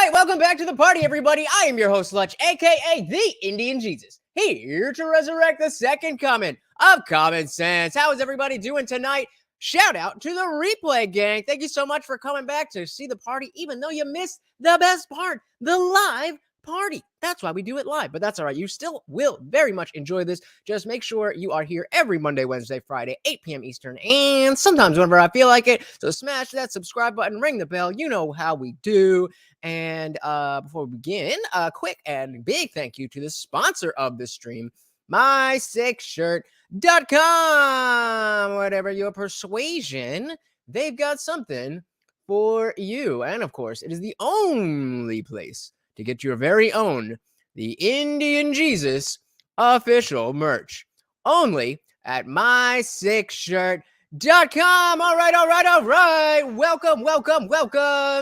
right, welcome back to the party, everybody. I am your host, Lutch, aka the Indian Jesus, here to resurrect the second coming of common sense. How is everybody doing tonight? Shout out to the replay gang. Thank you so much for coming back to see the party, even though you missed the best part, the live party. That's why we do it live, but that's all right. You still will very much enjoy this. Just make sure you are here every Monday, Wednesday, Friday, 8 p.m. Eastern, and sometimes whenever I feel like it. So smash that subscribe button, ring the bell. You know how we do. And before we begin, a quick and big thank you to the sponsor of the stream, my6shirt.com. Whatever your persuasion, they've got something for you. And of course, it is the only place to get your very own The Indian Jesus official merch. Only at my6shirt.com. All right. Welcome.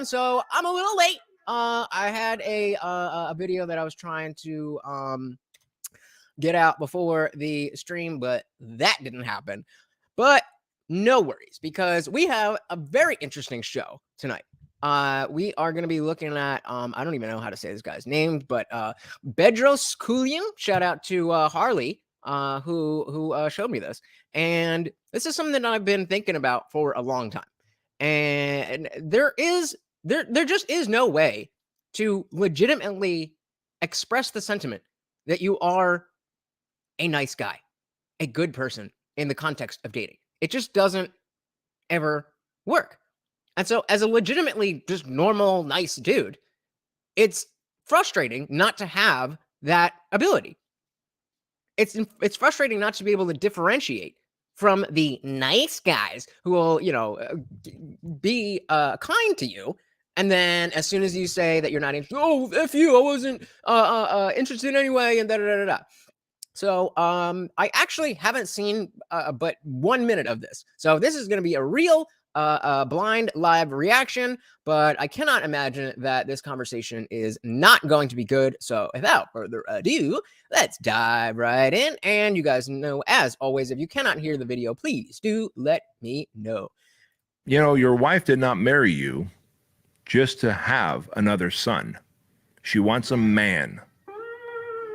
So I'm a little late. I had a video that I was trying to get out before the stream, but that didn't happen. But no worries, because we have a very interesting show tonight. We are going to be looking at, I don't even know how to say this guy's name, but Bedros Keuilian. Shout out to Harley, who showed me this. And this is something that I've been thinking about for a long time. And there just is no way to legitimately express the sentiment that you are a nice guy, a good person in the context of dating. It just doesn't ever work. And so as a legitimately just normal, nice dude, it's frustrating not to have that ability. It's frustrating not to be able to differentiate from the nice guys who will, be kind to you. And then as soon as you say that you're not interested, oh, F you, I wasn't interested anyway, and da-da-da-da-da. So I actually haven't seen but 1 minute of this. So this is going to be a real blind live reaction, but I cannot imagine that this conversation is not going to be good. So without further ado, let's dive right in. And you guys know, as always, if you cannot hear the video, please do let me know. You know, your wife did not marry you just to have another son. She wants a man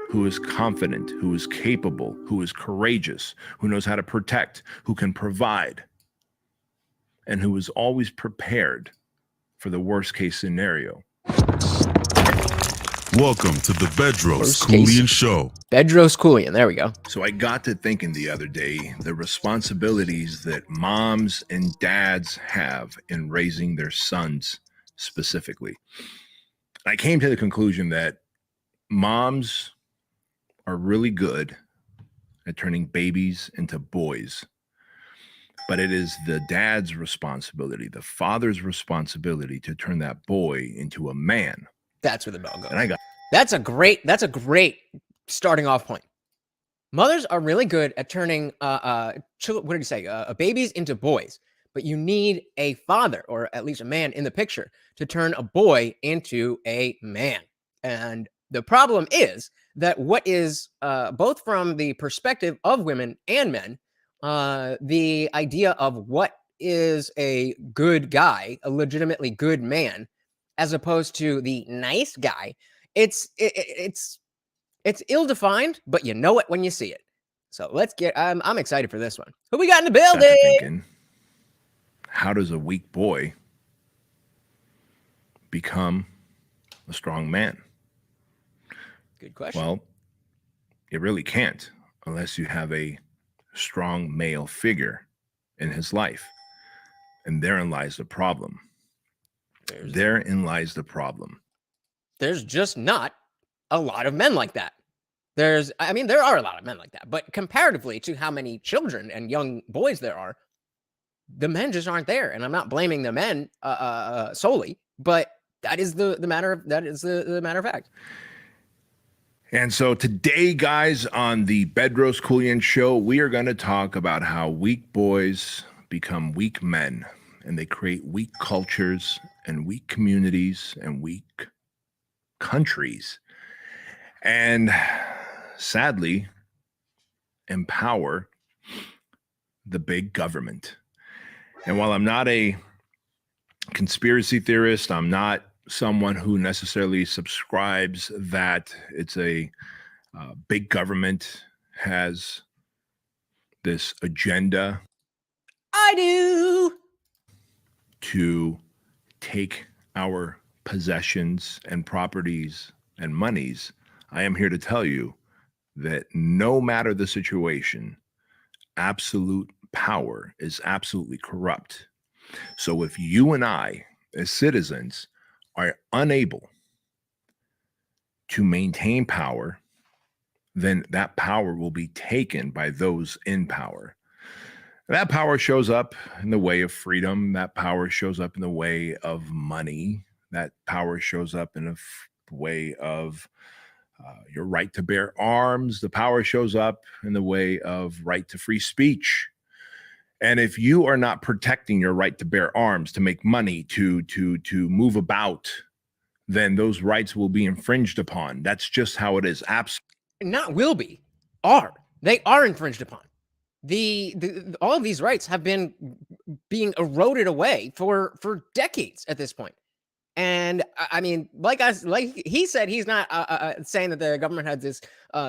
who is confident, who is capable, who is courageous, who knows how to protect, who can provide, and who is always prepared for the worst case scenario. Welcome to the Bedros Keuilian Show. Bedros Keuilian, there we go. So I got to thinking the other day, the responsibilities that moms and dads have in raising their sons specifically. I came to the conclusion that moms are really good at turning babies into boys. But it is the dad's responsibility, the father's responsibility to turn that boy into a man. That's where the bell goes. And that's a great starting off point. Mothers are really good at turning babies into boys, but you need a father, or at least a man in the picture, to turn a boy into a man. And the problem is that what is both from the perspective of women and men, the idea of what is a good guy, a legitimately good man, as opposed to the nice guy, it's ill-defined, but you know it when you see it. So let's get, I'm excited for this one. Who we got in the building? Thinking, how does a weak boy become a strong man? Good question. Well, it really can't unless you have a strong male figure in his life. And therein lies the problem. Therein lies the problem. There's just not a lot of men like that. There are a lot of men like that, but comparatively to how many children and young boys there are, the men just aren't there. And I'm not blaming the men solely, but that is the matter of fact. And so today, guys, on the Bedros Keuilian Show, we are going to talk about how weak boys become weak men, and they create weak cultures and weak communities and weak countries, and sadly, empower the big government. And while I'm not a conspiracy theorist, I'm not someone who necessarily subscribes that it's a big government has this agenda I do. to take our possessions and properties and monies. I am here to tell you that no matter the situation, absolute power is absolutely corrupt. So if you and I, as citizens, are unable to maintain power, then that power will be taken by those in power. That power shows up in the way of freedom. That power shows up in the way of money. That power shows up in a way of your right to bear arms. The power shows up in the way of right to free speech. And if you are not protecting your right to bear arms, to make money, to move about, then those rights will be infringed upon. That's just how it is. Absolutely. Not will be, are. They are infringed upon. The all of these rights have been being eroded away for decades at this point. And I mean, like he said, he's not saying that the government has this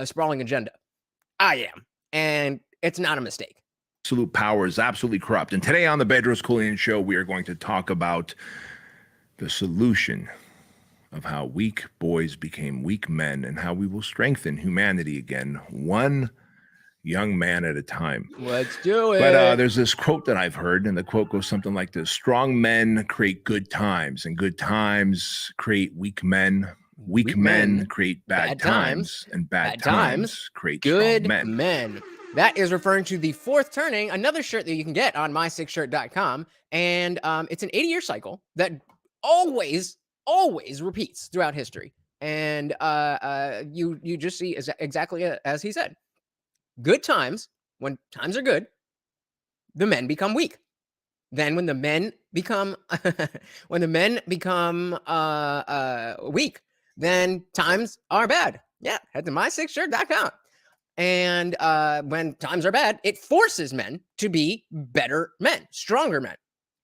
sprawling agenda. I am, and it's not a mistake. Absolute power is absolutely corrupt. And today on the Bedros Keuilian Show, we are going to talk about the solution of how weak boys became weak men and how we will strengthen humanity again, one young man at a time. Let's do it. But there's this quote that I've heard, and the quote goes something like this: strong men create good times, and good times create weak men. Weak men create bad times, and bad times create good strong men. That is referring to the fourth turning, another shirt that you can get on my6shirt.com. And it's an 80-year cycle that always repeats throughout history. And you just see exactly as he said. Good times, when times are good, the men become weak. Then when the men become weak, then times are bad. Yeah, head to my6shirt.com. And when times are bad, it forces men to be better men, stronger men.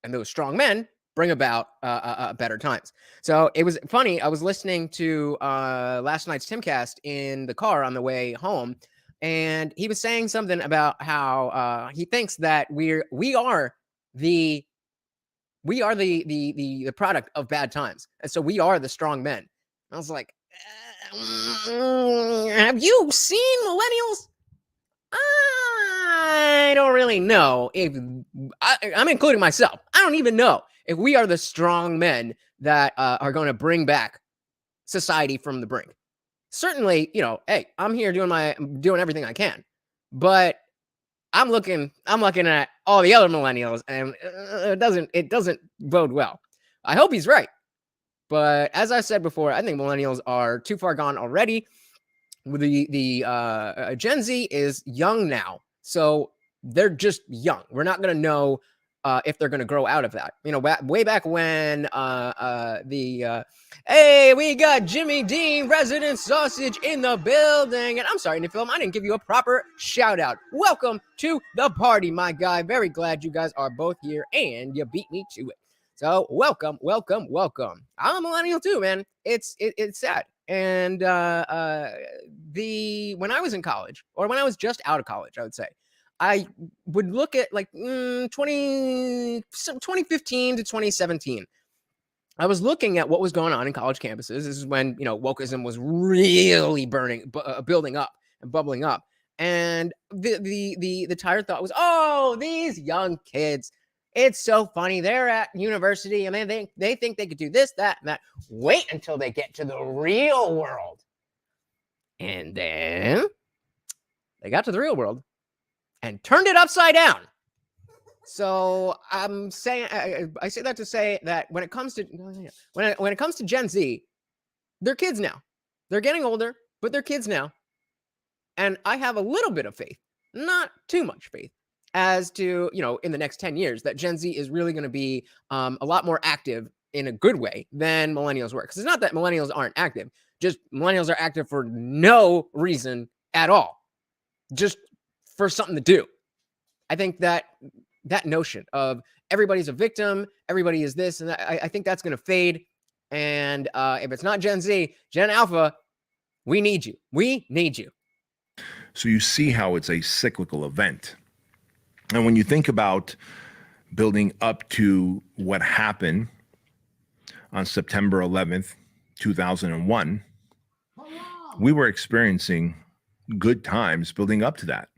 And those strong men bring about better times. So it was funny. I was listening to last night's Timcast in the car on the way home, and he was saying something about how he thinks that we are the product of bad times, and so we are the strong men. I was like, have you seen millennials? I don't really know if I'm including myself. I don't even know if we are the strong men that are going to bring back society from the brink. Certainly, hey, I'm here doing everything I can, but I'm looking at all the other millennials, and it doesn't bode well. I hope he's right, but as I said before, I think millennials are too far gone already. The Gen Z is young now, so they're just young. We're not going to know if they're going to grow out of that. Way back when hey, we got Jimmy Dean, resident sausage in the building. And I'm sorry, Nifilm, I didn't give you a proper shout out. Welcome to the party, my guy. Very glad you guys are both here, and you beat me to it. So welcome. I'm a millennial too, man. It's sad. And when I was in college, or when I was just out of college, I would say, I would look at like 2015 to 2017. I was looking at what was going on in college campuses. This is when, wokeism was really building up and bubbling up. And the tired thought was, oh, these young kids, it's so funny. They're at university and they think they could do this, that, and that. Wait until they get to the real world. And then they got to the real world and turned it upside down. So I'm saying, I say that to say that when it comes to Gen Z, they're kids now. They're getting older, but they're kids now. And I have a little bit of faith, not too much faith, as to, in the next 10 years, that Gen Z is really going to be a lot more active in a good way than millennials were. Because it's not that millennials aren't active, just millennials are active for no reason at all, just for something to do. I think that notion of everybody's a victim, everybody is this, and that, I think that's going to fade. And if it's not Gen Z, Gen Alpha, we need you. We need you. So you see how it's a cyclical event. And when you think about building up to what happened on September 11th, 2001, we were experiencing good times building up to that.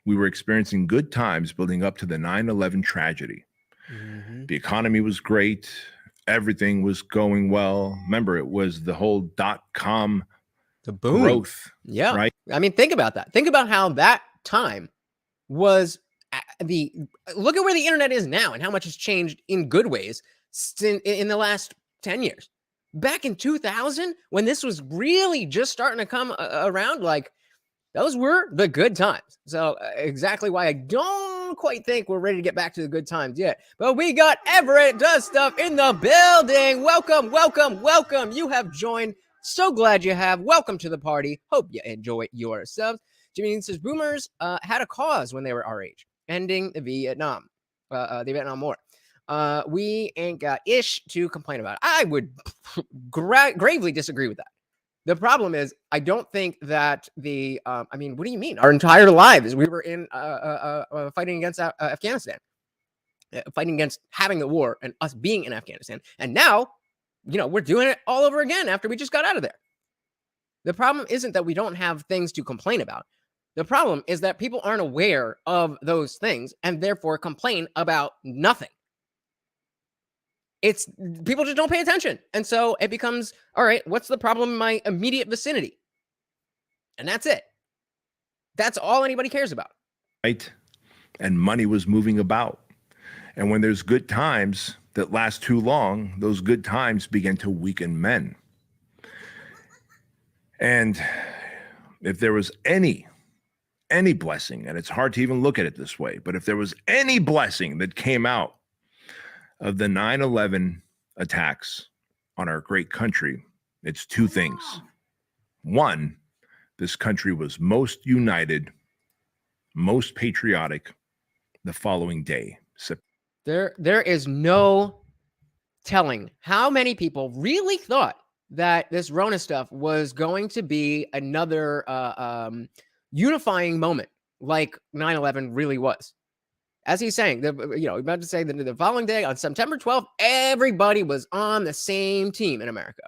We were experiencing good times building up to the 9/11 tragedy. Mm-hmm. The economy was great. Everything was going well. Remember, it was the whole .com The boom. growth. Yeah. Right. I mean, think about that. Think about how that time was look at where the internet is now and how much has changed in good ways in the last 10 years. Back in 2000, when this was really just starting to come around, like, those were the good times. So exactly why I don't quite think we're ready to get back to the good times yet. But we got Everett Does Stuff in the building. Welcome, welcome, welcome. You have joined. So glad you have. Welcome to the party. Hope you enjoy yourselves. Jimmy says boomers had a cause when they were our age, ending the Vietnam War. We ain't got ish to complain about. I would gravely disagree with that. The problem is, I don't think that I mean, what do you mean? Our entire lives, we were in fighting against Afghanistan, fighting against having the war and us being in Afghanistan. And now, we're doing it all over again after we just got out of there. The problem isn't that we don't have things to complain about. The problem is that people aren't aware of those things and therefore complain about nothing. It's people just don't pay attention. And so it becomes, all right, what's the problem in my immediate vicinity? And that's it. That's all anybody cares about. Right. And money was moving about. And when there's good times that last too long, those good times begin to weaken men. And if there was any blessing, and it's hard to even look at it this way, but if there was any blessing that came out of the 9/11 attacks on our great country, it's two things. One, this country was most united, most patriotic the following day. There is no telling how many people really thought that this Rona stuff was going to be another unifying moment like 9/11 really was. As he's saying, about to say that the following day on September 12th, everybody was on the same team in America.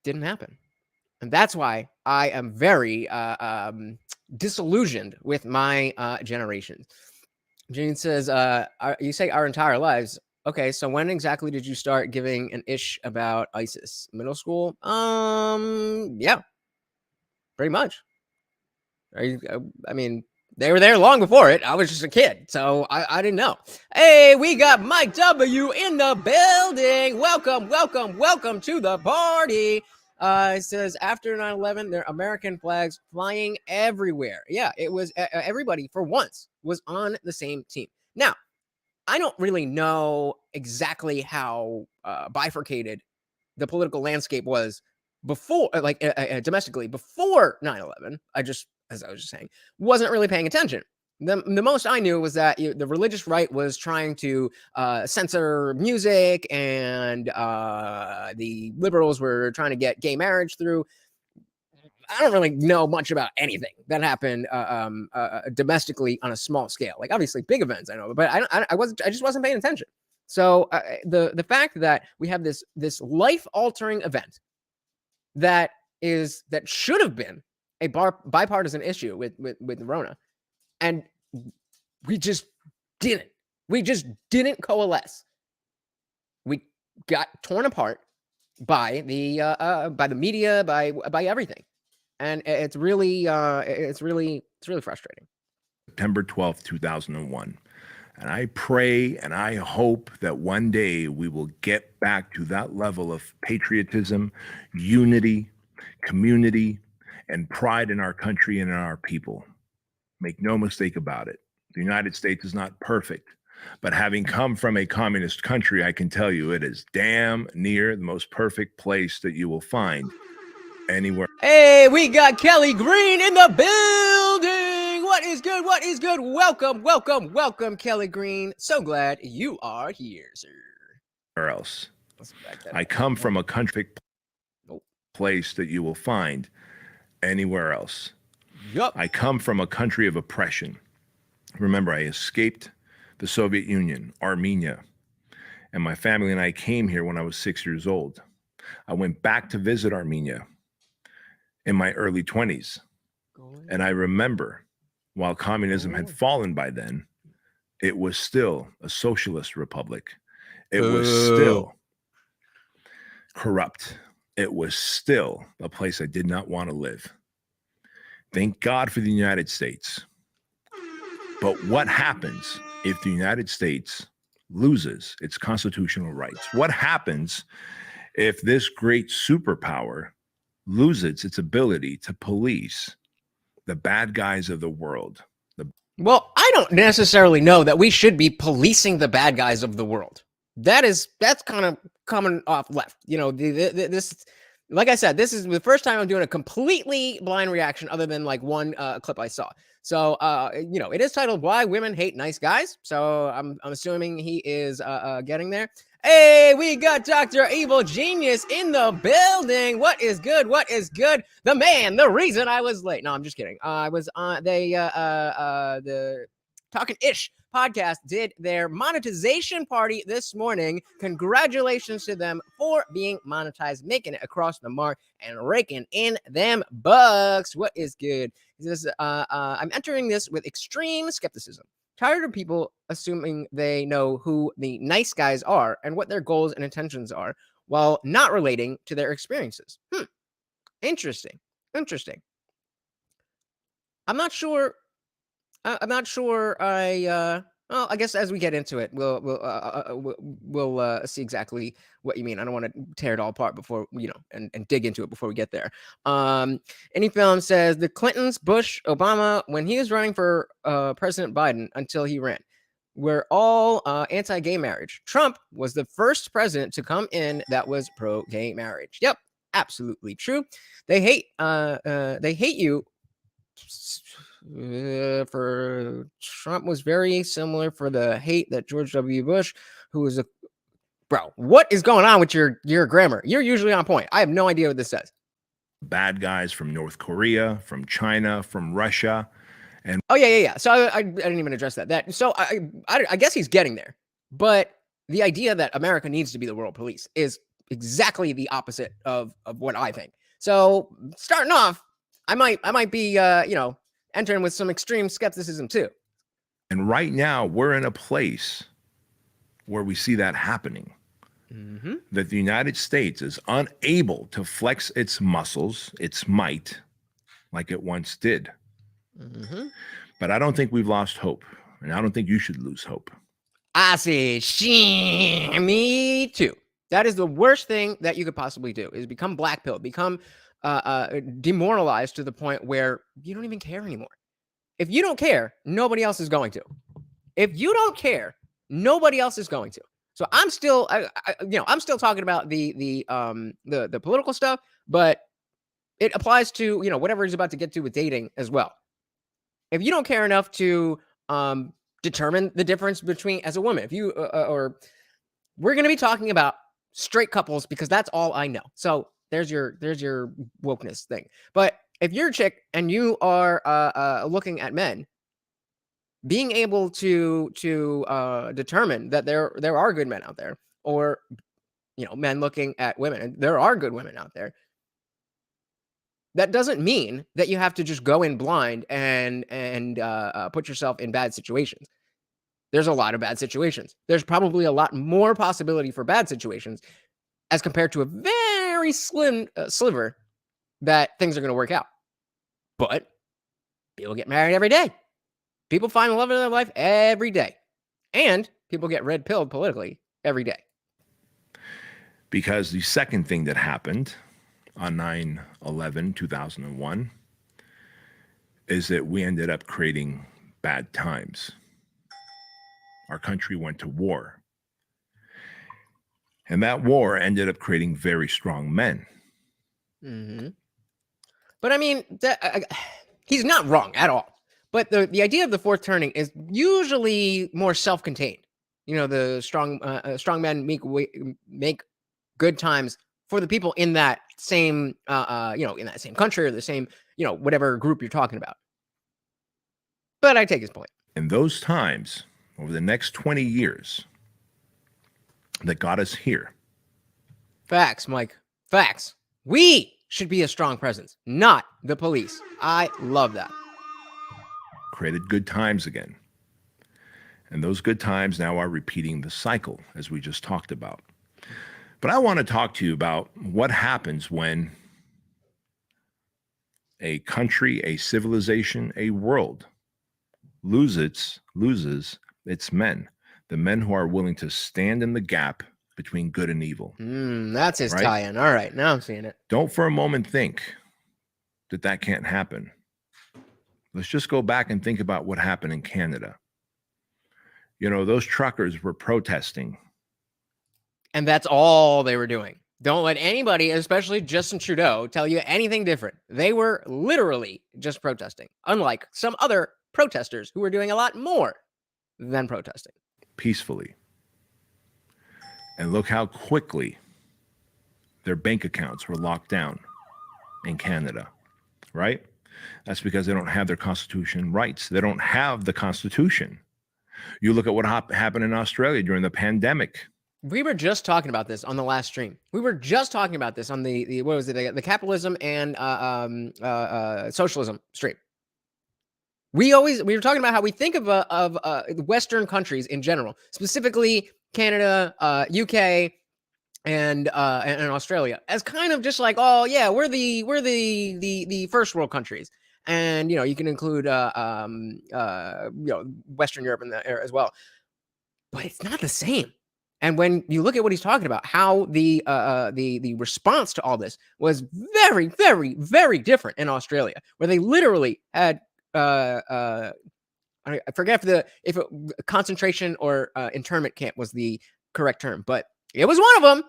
Didn't happen. And that's why I am very disillusioned with my generation. Jane says, you say our entire lives. Okay, so when exactly did you start giving an ish about ISIS? Middle school? Yeah, pretty much. I mean, they were there long before it. I was just a kid, so I didn't know. Hey, we got Mike W in the building. Welcome, welcome, welcome to the party. It says after 9/11, there are American flags flying everywhere. Yeah, it was everybody for once was on the same team. Now, I don't really know exactly how bifurcated the political landscape was before, domestically before 9/11. As I was just saying, wasn't really paying attention. The most I knew was that the religious right was trying to censor music, and the liberals were trying to get gay marriage through. I don't really know much about anything that happened domestically on a small scale. Like, obviously big events I know, but I just wasn't paying attention. So the fact that we have this life altering event that should have been a bipartisan issue with Rona, and we just didn't coalesce. We got torn apart by the media, by everything. And it's really frustrating. September 12th, 2001. And I pray and I hope that one day we will get back to that level of patriotism, unity, community, and pride in our country and in our people. Make no mistake about it. The United States is not perfect, but having come from a communist country, I can tell you it is damn near the most perfect place that you will find anywhere. Hey, we got Kelly Green in the building. What is good? What is good? Welcome, welcome, welcome, Kelly Green. So glad you are here, sir. Where else? Let's back that I up. come from a country Nope. place that you will find anywhere else. Yup. I come from a country of oppression. Remember, I escaped the Soviet Union, Armenia, and my family and I came here when I was 6 years old. I went back to visit Armenia in my early 20s. And I remember, while communism had fallen by then, it was still a socialist republic. It was still corrupt. It was still a place I did not want to live. Thank God for the United States. But what happens if the United States loses its constitutional rights? What happens if this great superpower loses its ability to police the bad guys of the world? Well, I don't necessarily know that we should be policing the bad guys of the world. That's kind of coming off left. You know, this, like I said, this is the first time I'm doing a completely blind reaction other than like one clip I saw. So, you know, it is titled "Why Women Hate Nice Guys." So I'm assuming he is getting there. Hey, we got Dr. Evil Genius in the building. What is good? What is good? The man, the reason I was late. No, I'm just kidding. I was on the Talking Ish podcast did their monetization party this morning. Congratulations to them for being monetized, making it across the mark and raking in them bucks. What is good? This I'm entering this with extreme skepticism. Tired of people assuming they know who the nice guys are and what their goals and intentions are while not relating to their experiences. Interesting. I'm not sure. Well, I guess as we get into it, we'll see exactly what you mean. I don't want to tear it all apart before, you know, and dig into it before we get there. Any film says the Clintons, Bush, Obama, when he was running for President Biden until he ran, were all anti-gay marriage. Trump was the first president to come in that was pro-gay marriage. Yep, absolutely true. They hate you. For Trump was very similar for the hate that George W. Bush, who was a bro. What is going on with your grammar? You're usually on point. I have no idea what this says. Bad guys from North Korea, from China, from Russia. And oh yeah. So I didn't even address that. So I guess he's getting there. But the idea that America needs to be the world police is exactly the opposite of what I think. So starting off, I might be you know, entering with some extreme skepticism too. And right now we're in a place where we see that happening. That the United States is unable to flex its muscles, its might, like it once did. But I don't think we've lost hope. And I don't think you should lose hope. I say, me too. That is the worst thing that you could possibly do, is become blackpilled, become demoralized to the point where you don't even care anymore. If you don't care, nobody else is going to. If you don't care, nobody else is going to. So I'm still, I'm still talking about the political stuff, but it applies to, you know, whatever he's about to get to with dating as well. If you don't care enough to determine the difference between, as a woman, if you or we're going to be talking about straight couples because that's all I know. So there's your wokeness thing. But if you're a chick and you are looking at men, being able to determine that there are good men out there, or, you know, men looking at women, and there are good women out there, that doesn't mean that you have to just go in blind and put yourself in bad situations. There's a lot of bad situations. There's probably a lot more possibility for bad situations as compared to a very slim sliver that things are going to work out. But people get married every day. People find the love of their life every day. And people get red pilled politically every day. Because the second thing that happened on 9/11/2001 is that we ended up creating bad times. Our country went to war. And that war ended up creating very strong men. But I mean, he's not wrong at all. But the idea of the fourth turning is usually more self-contained. You know, the strong men make good times for the people in that same in that same country or the same, whatever group you're talking about. But I take his point. In those times, over the next 20 years that got us here. Facts, Mike. Facts. We should be a strong presence, not the police. I love that. Created good times again. And those good times now are repeating the cycle, as we just talked about. But I want to talk to you about what happens when a country, a civilization, a world loses its men, the men who are willing to stand in the gap between good and evil. That's his tie-in. All right, now I'm seeing it. Don't for a moment think that can't happen. Let's just go back and think about what happened in Canada. You know, those truckers were protesting. And that's all they were doing. Don't let anybody, especially Justin Trudeau, tell you anything different. They were literally just protesting, unlike some other protesters who were doing a lot more than protesting. Peacefully. And look how quickly their bank accounts were locked down in Canada, right? That's because they don't have their constitution rights. They don't have the Constitution. You look at what happened in Australia during the pandemic. We were just talking about this on the last stream. We were just talking about this on the what was it? The capitalism and socialism stream. We were talking about how we think of Western countries in general, specifically Canada, UK, and Australia, as kind of just like, oh yeah, we're the first world countries, and you can include Western Europe in there as well, but it's not the same. And when you look at what he's talking about, how the response to all this was very, very, very different in Australia, where they literally had I forget if concentration or internment camp was the correct term, but it was one of them.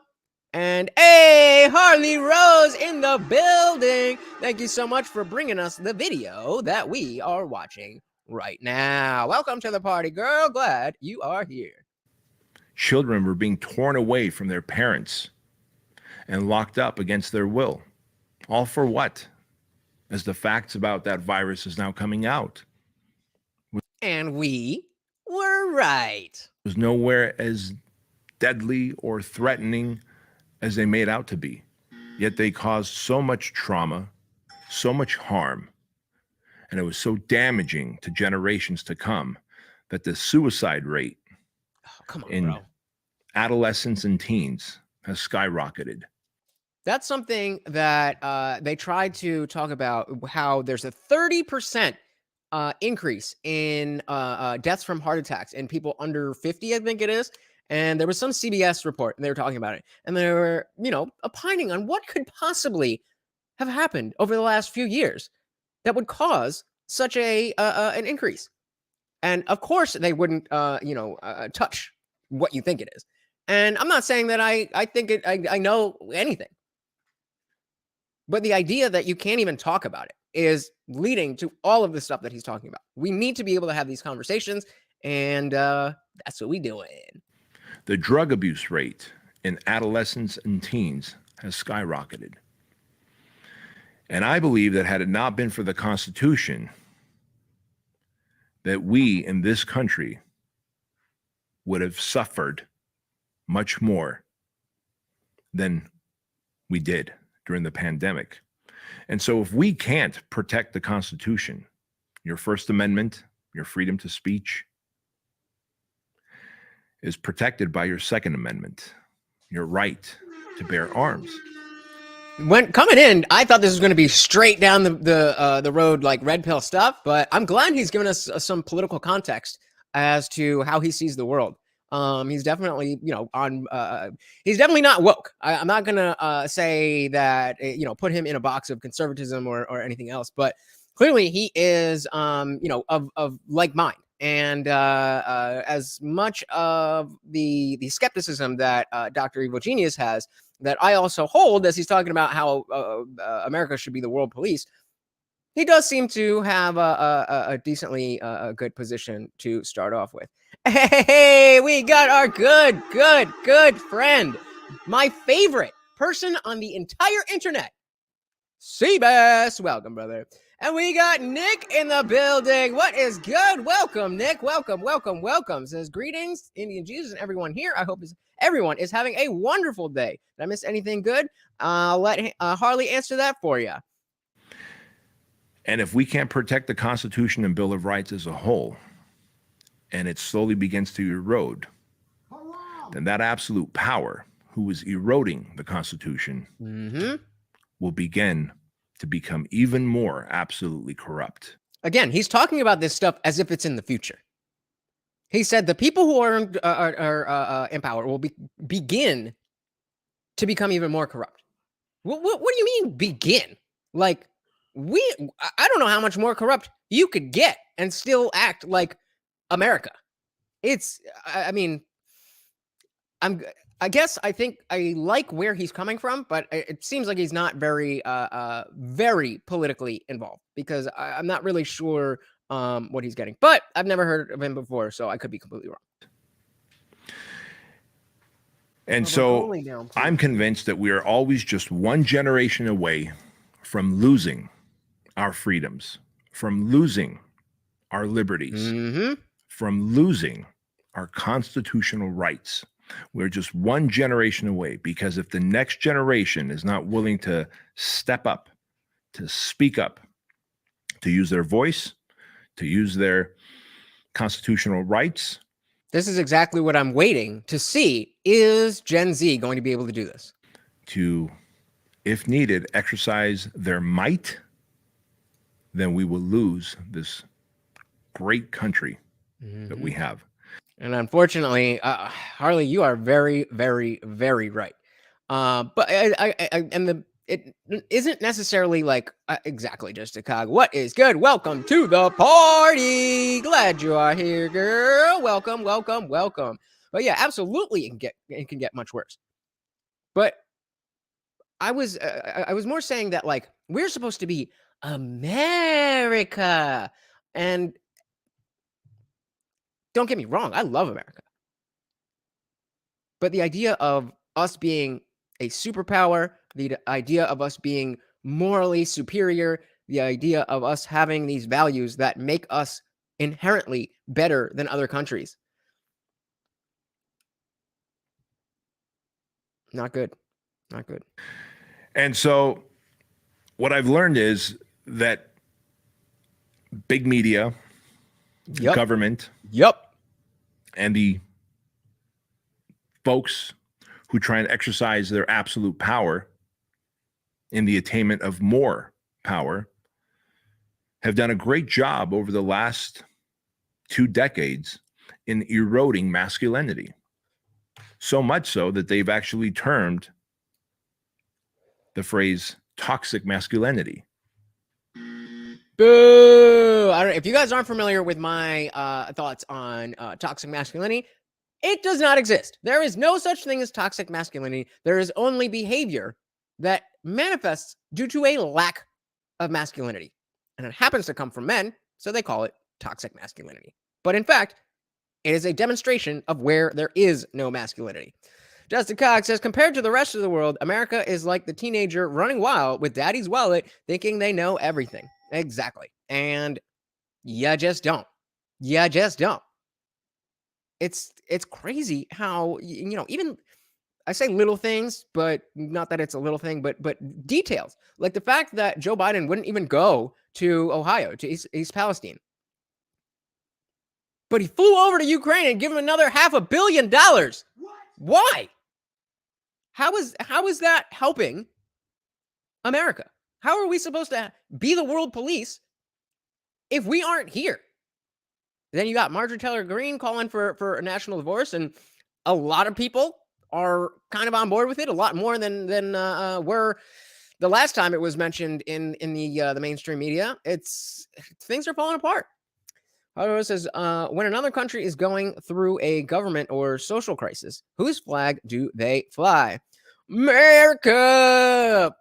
And hey, Harley Rose in the building. Thank you so much for bringing us the video that we are watching right now. Welcome to the party, girl. Glad you are here. Children were being torn away from their parents and locked up against their will. All for what? As the facts about that virus is now coming out. And we were right. It was nowhere as deadly or threatening as they made out to be. Yet they caused so much trauma, so much harm, and it was so damaging to generations to come that the suicide rate in adolescents and teens has skyrocketed. That's something that they tried to talk about, how there's a 30% increase in deaths from heart attacks in people under 50, I think it is. And there was some CBS report, and they were talking about it. And they were, opining on what could possibly have happened over the last few years that would cause such an increase. And of course, they wouldn't, touch what you think it is. And I'm not saying that I think it, I know anything. But the idea that you can't even talk about it is leading to all of the stuff that he's talking about. We need to be able to have these conversations, and that's what we doing. The drug abuse rate in adolescents and teens has skyrocketed. And I believe that had it not been for the Constitution, that we in this country would have suffered much more than we did during the pandemic. And so if we can't protect the Constitution, your First Amendment, your freedom to speech, is protected by your Second Amendment, your right to bear arms. When coming in, I thought this was going to be straight down the road, like red pill stuff, but I'm glad he's given us some political context as to how he sees the world. He's definitely, he's definitely not woke. I'm not going to say that, put him in a box of conservatism or anything else, but clearly he is, of like mind. And as much of the skepticism that Dr. Evil Genius has, that I also hold, as he's talking about how America should be the world police, he does seem to have a decently good position to start off with. Hey, we got our good friend, my favorite person on the entire internet, Seabass. Welcome, brother. And we got Nick in the building. What is good? Welcome, Nick. Welcome. Says greetings, Indian Jesus, and everyone here. I hope everyone is having a wonderful day. Did I miss anything good? I'll let Harley answer that for you. And if we can't protect the Constitution and Bill of Rights as a whole, and it slowly begins to erode, then that absolute power who is eroding the Constitution will begin to become even more absolutely corrupt. Again, he's talking about this stuff as if it's in the future. He said the people who are in power will begin to become even more corrupt. What do you mean begin? Like, I don't know how much more corrupt you could get and still act like America. I guess I think I like where he's coming from, but it seems like he's not very politically involved, because I'm not really sure what he's getting. But I've never heard of him before, so I could be completely wrong. And so I'm convinced that we are always just one generation away from losing our freedoms, from losing our liberties, from losing our constitutional rights. We're just one generation away, because if the next generation is not willing to step up, to speak up, to use their voice, to use their constitutional rights. This is exactly what I'm waiting to see. Is Gen Z going to be able to do this? To, if needed, exercise their might, then we will lose this great country that we have. And unfortunately, Harley, you are very, very, very right. But it isn't necessarily like exactly just a cog. What is good? Welcome to the party. Glad you are here, girl. Welcome. But yeah, absolutely, it can get much worse. But I was more saying that, like, we're supposed to be America, and don't get me wrong, I love America. But the idea of us being a superpower, the idea of us being morally superior, the idea of us having these values that make us inherently better than other countries. Not good. And so what I've learned is that big media, government, and the folks who try and exercise their absolute power in the attainment of more power have done a great job over the last 2 decades in eroding masculinity. So much so that they've actually termed the phrase toxic masculinity. Boo! I don't know if you guys aren't familiar with my thoughts on toxic masculinity. It does not exist. There is no such thing as toxic masculinity. There is only behavior that manifests due to a lack of masculinity. And it happens to come from men, so they call it toxic masculinity. But in fact, it is a demonstration of where there is no masculinity. Justin Cox says, compared to the rest of the world, America is like the teenager running wild with daddy's wallet, thinking they know everything. Exactly. And you just don't. It's crazy how, even I say little things, but not that it's a little thing, but details. Like the fact that Joe Biden wouldn't even go to Ohio, to East Palestine. But he flew over to Ukraine and gave him another $500 million. What? Why? How is that helping America? How are we supposed to be the world police if we aren't here? Then you got Marjorie Taylor Greene calling for a national divorce, and a lot of people are kind of on board with it, a lot more than were the last time it was mentioned in the mainstream media. Things are falling apart. However, it says, when another country is going through a government or social crisis, whose flag do they fly? America!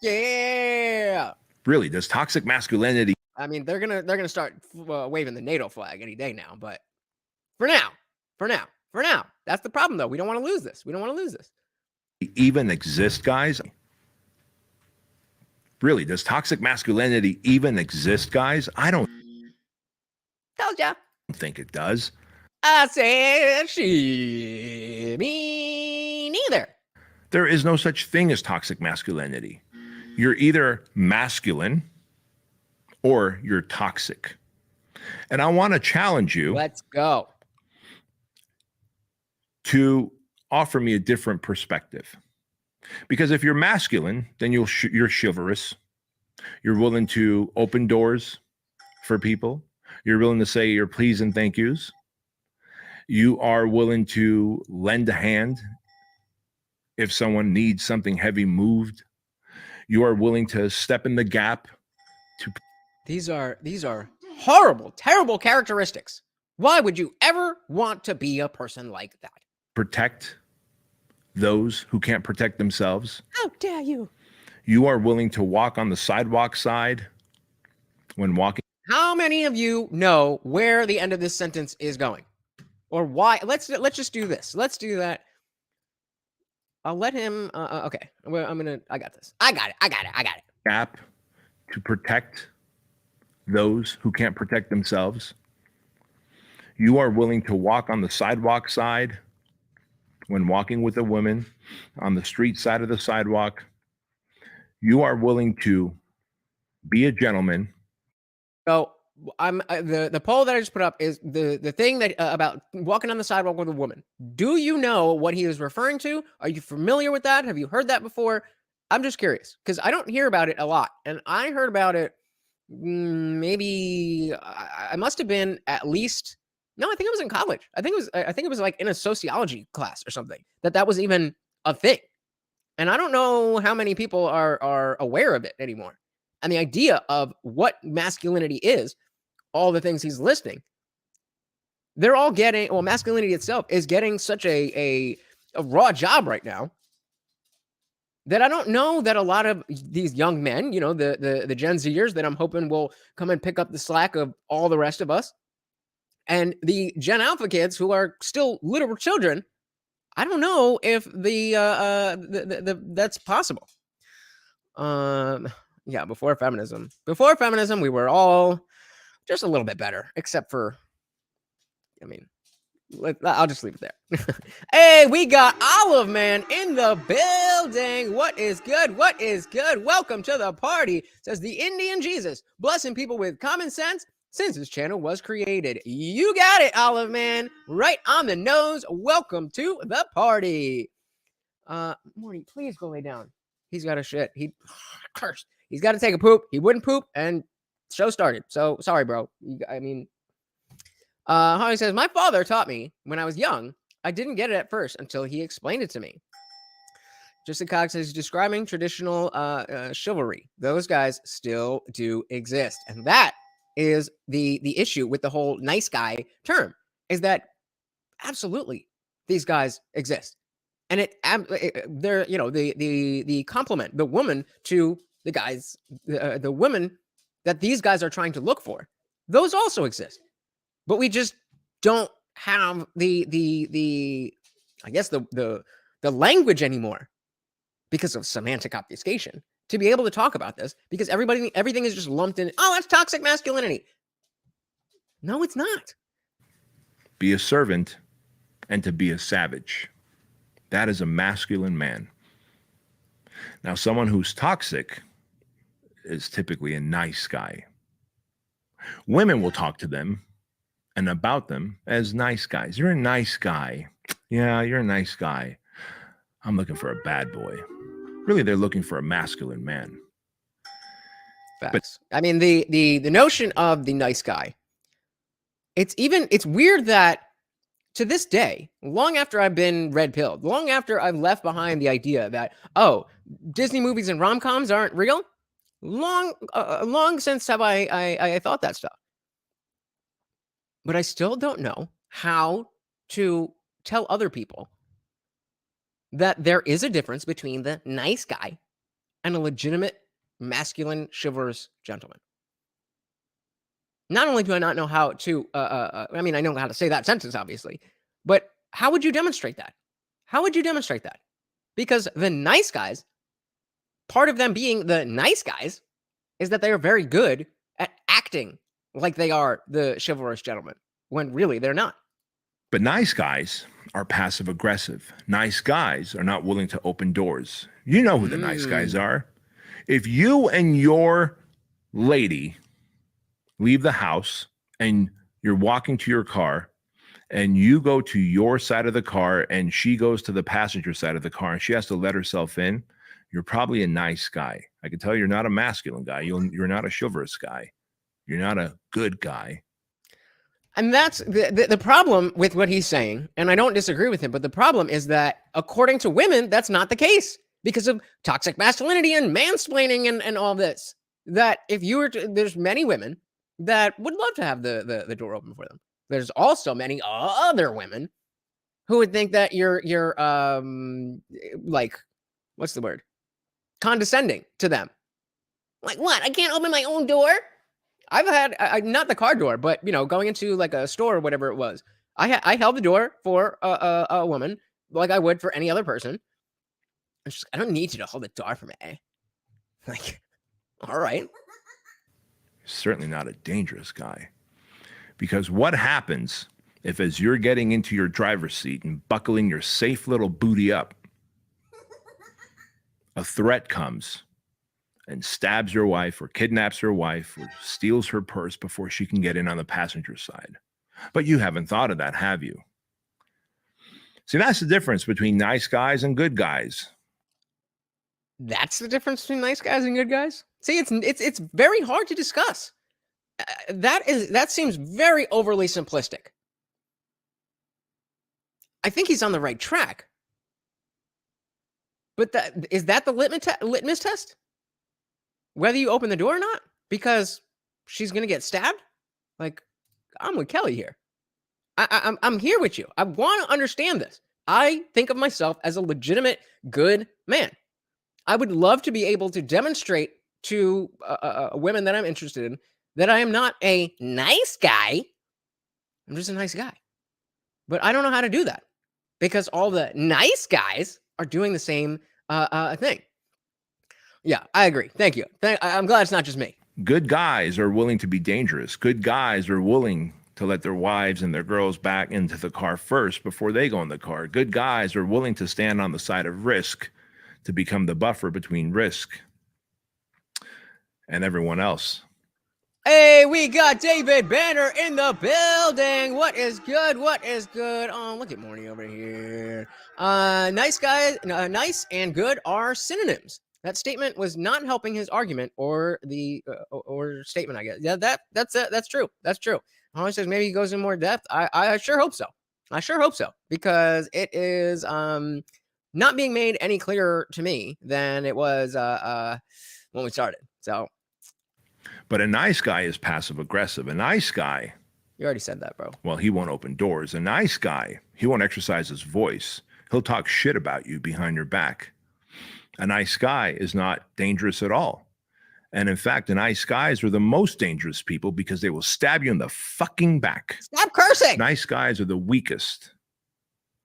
Yeah! Really, does toxic masculinity I mean, they're gonna start waving the NATO flag any day now. But for now, that's the problem though. We don't want to lose this. We don't want to lose this. even exist, guys? Really, does toxic masculinity even exist, guys? I don't Told ya. think it does. I said me neither. There is no such thing as toxic masculinity. You're either masculine or you're toxic. And I want to challenge you Let's go. to offer me a different perspective. Because if you're masculine, then you're chivalrous. You're willing to open doors for people. You're willing to say your please and thank yous. You are willing to lend a hand if someone needs something heavy moved. You are willing to step in the gap. These are horrible, terrible characteristics. Why would you ever want to be a person like that? Protect those who can't protect themselves. How dare you? You are willing to walk on the sidewalk side when walking. How many of you know where the end of this sentence is going? Or why? Let's just do this. Let's do that. I'll let him. Okay. Well, I got this. I got it. Gap to protect those who can't protect themselves. You are willing to walk on the sidewalk side when walking with a woman on the street side of the sidewalk. You are willing to be a gentleman. So I'm the poll that I just put up is the thing that about walking on the sidewalk with a woman. Do you know what he is referring to? Are you familiar with that? Have you heard that before? I'm just curious because I don't hear about it a lot, and I heard about it maybe I must have been at least. No, I think it was in college. I think it was like in a sociology class or something that was even a thing. And I don't know how many people are aware of it anymore. And the idea of what masculinity is, all the things he's listing, they're all getting, well, masculinity itself is getting such a raw job right now that I don't know that a lot of these young men, you know, the Gen Zers that I'm hoping will come and pick up the slack of all the rest of us, and the Gen Alpha kids who are still literal children, I don't know if the that's possible. Yeah, before feminism, we were all just a little bit better, except for, I mean, I'll just leave it there. Hey, we got Olive Man in the building. What is good? What is good? Welcome to the party, says the Indian Jesus, blessing people with common sense since his channel was created. You got it, Olive Man. Right on the nose. Welcome to the party. Morty, please go lay down. He's got a shit. He cursed. He's got to take a poop. He wouldn't poop, and show started. So sorry, bro. I mean, Holly says, my father taught me when I was young. I didn't get it at first until he explained it to me. Justin Cox is describing traditional chivalry. Those guys still do exist, and that is the issue with the whole nice guy term, is that absolutely these guys exist, and they're, you know, the compliment, the woman to the guys, the women that these guys are trying to look for, those also exist, but we just don't have the I guess the language anymore because of semantic obfuscation to be able to talk about this, because everything is just lumped in. Oh, that's toxic masculinity. No, it's not. Be a servant and to be a savage. That is a masculine man. Now, someone who's toxic is typically a nice guy. Women will talk to them and about them as nice guys. You're a nice guy. Yeah, you're a nice guy. I'm looking for a bad boy. Really, they're looking for a masculine man. Facts. But I mean, the notion of the nice guy, it's weird that to this day, long after I've been red-pilled, long after I've left behind the idea that, oh, Disney movies and rom-coms aren't real, long since have I thought that stuff. But I still don't know how to tell other people that there is a difference between the nice guy and a legitimate masculine, chivalrous gentleman. Not only do I not know how to, I mean, I know how to say that sentence, obviously, but how would you demonstrate that? How would you demonstrate that? Because the nice guys, part of them being the nice guys, is that they are very good at acting like they are the chivalrous gentleman, when really they're not. But nice guys are passive aggressive. Nice guys are not willing to open doors. You know who the nice guys are. If you and your lady leave the house and you're walking to your car and you go to your side of the car and she goes to the passenger side of the car and she has to let herself in, you're probably a nice guy. I can tell you're not a masculine guy. You're not a chivalrous guy. You're not a good guy. And that's the problem with what he's saying. And I don't disagree with him, but the problem is that according to women, that's not the case because of toxic masculinity and mansplaining and all this. That if you were to, there's many women that would love to have the door open for them. There's also many other women who would think that you're like, what's the word? Condescending to them. Like, what? I can't open my own door? I've had, not the car door, but, you know, going into like a store or whatever it was. I held the door for a woman like I would for any other person. And she's like, I don't need you to hold the door for me. Like, all right. Certainly not a dangerous guy. Because what happens if, as you're getting into your driver's seat and buckling your safe little booty up, a threat comes and stabs your wife or kidnaps her wife or steals her purse before she can get in on the passenger side? But you haven't thought of that, have you? See, that's the difference between nice guys and good guys. That's the difference between nice guys and good guys? See, it's very hard to discuss. That seems very overly simplistic. I think he's on the right track. But is that the litmus test? Whether you open the door or not? Because she's going to get stabbed? Like, I'm with Kelly here. I'm here with you. I want to understand this. I think of myself as a legitimate good man. I would love to be able to demonstrate to women that I'm interested in that I am not a nice guy. I'm just a nice guy. But I don't know how to do that because all the nice guys are doing the same thing. Yeah, I agree. Thank you. I'm glad it's not just me. Good guys are willing to be dangerous. Good guys are willing to let their wives and their girls back into the car first before they go in the car. Good guys are willing to stand on the side of risk to become the buffer between risk and everyone else. Hey, we got David Banner in the building. What is good? What is good? Oh, look at Morty over here. Nice guys, nice and good are synonyms. That statement was not helping his argument or the or statement, I guess. Yeah, that's true. That's true. Holly says maybe he goes in more depth. I sure hope so. I sure hope so because it is not being made any clearer to me than it was when we started. So. But a nice guy is passive aggressive. A nice guy. You already said that, bro. Well, he won't open doors. A nice guy, he won't exercise his voice. He'll talk shit about you behind your back. A nice guy is not dangerous at all. And in fact, the nice guys are the most dangerous people because they will stab you in the fucking back. Stop cursing. Nice guys are the weakest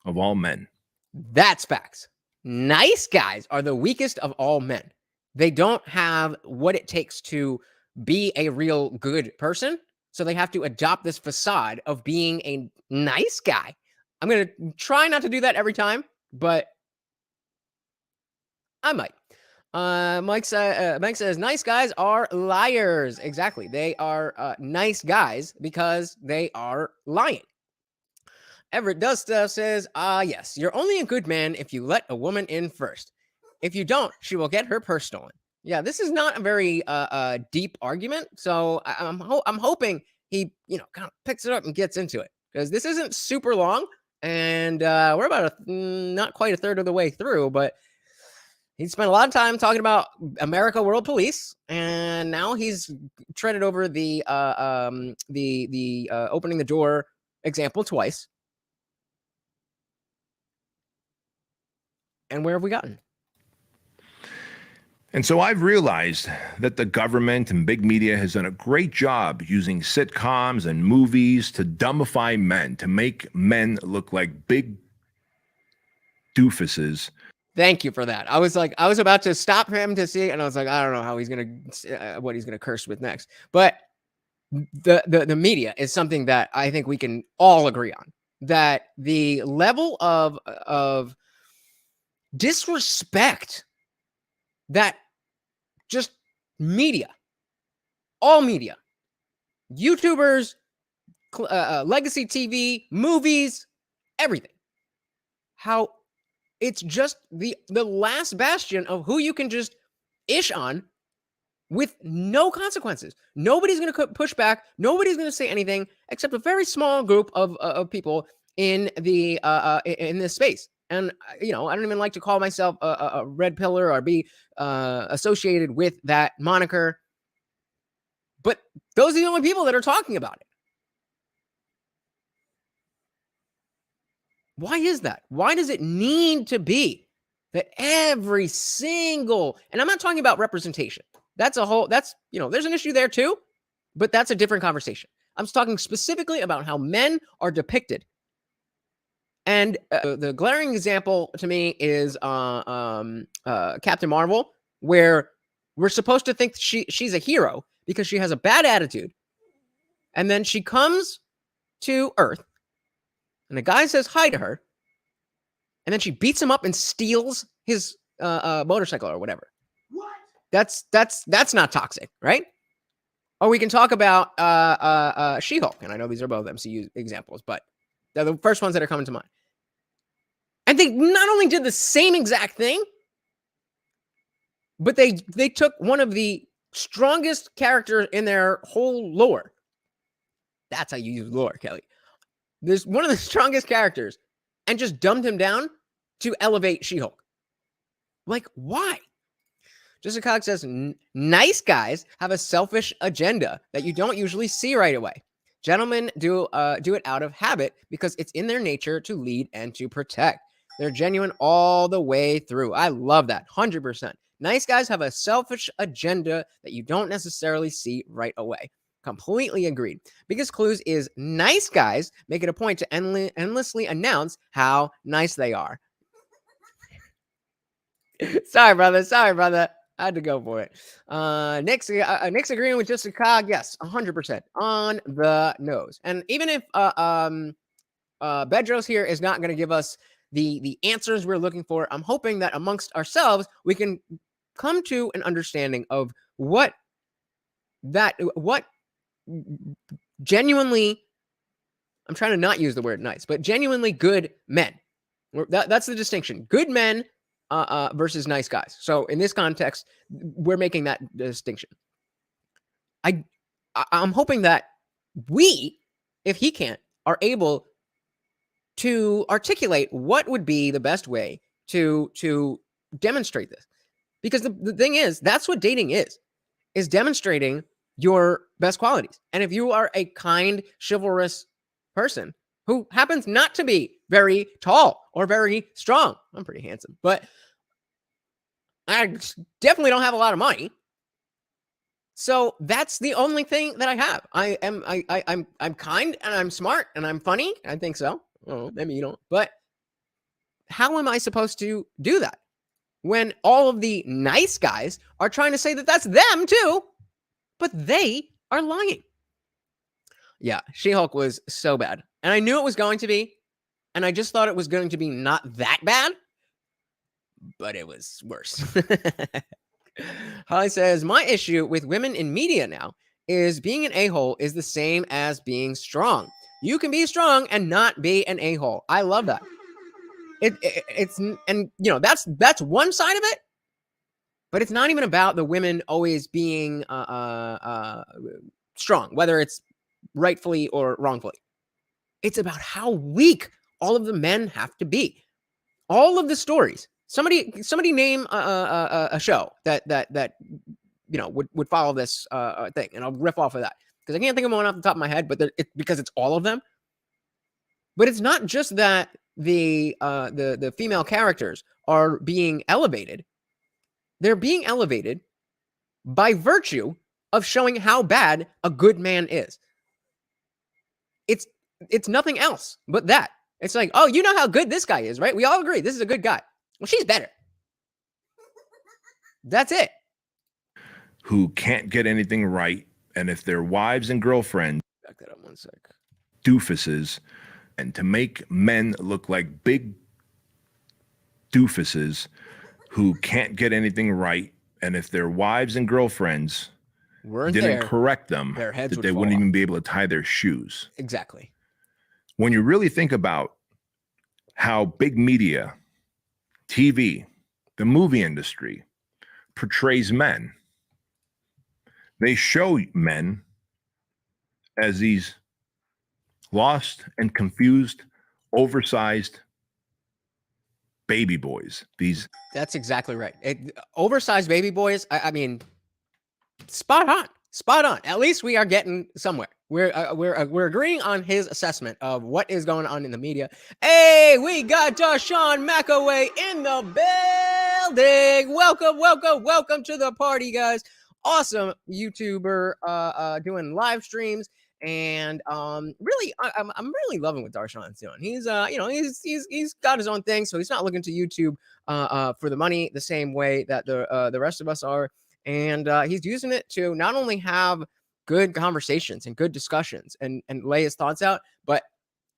of all men. That's facts. Nice guys are the weakest of all men. They don't have what it takes to be a real good person. So they have to adopt this facade of being a nice guy. I'm going to try not to do that every time, but I might. Mike says, nice guys are liars. Exactly. They are nice guys because they are lying. Everett Does Stuff says, yes, you're only a good man if you let a woman in first. If you don't, she will get her purse stolen. Yeah, this is not a very deep argument. So I'm hoping he, kind of picks it up and gets into it because this isn't super long. And we're about not quite a third of the way through, but he spent a lot of time talking about America World Police, and now he's treaded over the opening the door example twice. And where have we gotten? And so I've realized that the government and big media has done a great job using sitcoms and movies to dumbify men, to make men look like big doofuses. Thank you for that. I was about to stop him to see, and I was like, I don't know how he's gonna what he's gonna curse with next. But the media is something that I think we can all agree on. That the level of disrespect that just media, all media, YouTubers, legacy TV, movies, everything, how it's just the last bastion of who you can just ish on with no consequences. Nobody's going to push back. Nobody's going to say anything except a very small group of people in the in this space. And I don't even like to call myself a red pillar or be associated with that moniker. But those are the only people that are talking about it. Why is that? Why does it need to be that every single, and I'm not talking about representation. There's an issue there too, but that's a different conversation. I'm talking specifically about how men are depicted. And the glaring example to me is Captain Marvel, where we're supposed to think she's a hero because she has a bad attitude. And then she comes to Earth, and the guy says hi to her, and then she beats him up and steals his motorcycle or whatever. What? That's not toxic, right? Or we can talk about She-Hulk, and I know these are both MCU examples, but they're the first ones that are coming to mind. And they not only did the same exact thing, but they took one of the strongest characters in their whole lore. That's how you use lore, Kelly. There's one of the strongest characters and just dumbed him down to elevate She-Hulk. Like, why? Jessica Cox says, nice guys have a selfish agenda that you don't usually see right away. Gentlemen do it out of habit because it's in their nature to lead and to protect. They're genuine all the way through. I love that. 100%. Nice guys have a selfish agenda that you don't necessarily see right away. Completely agreed. Biggest clues is nice guys make it a point to endlessly announce how nice they are. Sorry, brother. I had to go for it. Nick's agreeing with just a cog. Yes, 100% on the nose. And even if Bedros here is not going to give us the answers we're looking for, I'm hoping that amongst ourselves we can come to an understanding of what genuinely, I'm trying to not use the word nice, but genuinely good men. That's the distinction. Good men versus nice guys. So in this context, we're making that distinction. I'm hoping that we, if he can't, are able to articulate what would be the best way to demonstrate this. Because the thing is, that's what dating is demonstrating your best qualities. And if you are a kind, chivalrous person who happens not to be very tall or very strong, I'm pretty handsome, but I definitely don't have a lot of money. So that's the only thing that I have. I'm kind and I'm smart and I'm funny. I think so. Oh, maybe you don't. But how am I supposed to do that when all of the nice guys are trying to say that that's them too, but they are lying? Yeah, She-Hulk was so bad. And I knew it was going to be. And I just thought it was going to be not that bad. But it was worse. Holly says, my issue with women in media now is being an a-hole is the same as being strong. You can be strong and not be an a-hole. I love that. It's and you know that's one side of it, but it's not even about the women always being strong, whether it's rightfully or wrongfully. It's about how weak all of the men have to be. All of the stories. Somebody name a show that would follow this thing, and I'll riff off of that because I can't think of one off the top of my head, but because it's all of them. But it's not just that the female characters are being elevated. They're being elevated by virtue of showing how bad a good man is. It's nothing else but that. It's like, oh, you know how good this guy is, right? We all agree this is a good guy. Well, she's better. That's it. Who can't get anything right, and if their wives and girlfriends Back that up one sec. doofuses, and to make men look like big doofuses who can't get anything right, and if their wives and girlfriends Weren't didn't there, correct them, their heads that would they fall wouldn't off. even be able to tie their shoes. Exactly. When you really think about how big media, TV, the movie industry portrays men, they show men as these lost and confused, oversized baby boys. That's exactly right. Oversized baby boys. I mean, spot on. Spot on. At least we are getting somewhere. We're agreeing on his assessment of what is going on in the media. Hey, we got Darshawn McAway in the building. Welcome to the party, guys. Awesome YouTuber doing live streams. And really, I'm really loving what Darshawn's doing. He's he's got his own thing, so he's not looking to YouTube for the money the same way that the rest of us are. And he's using it to not only have good conversations and good discussions and lay his thoughts out, but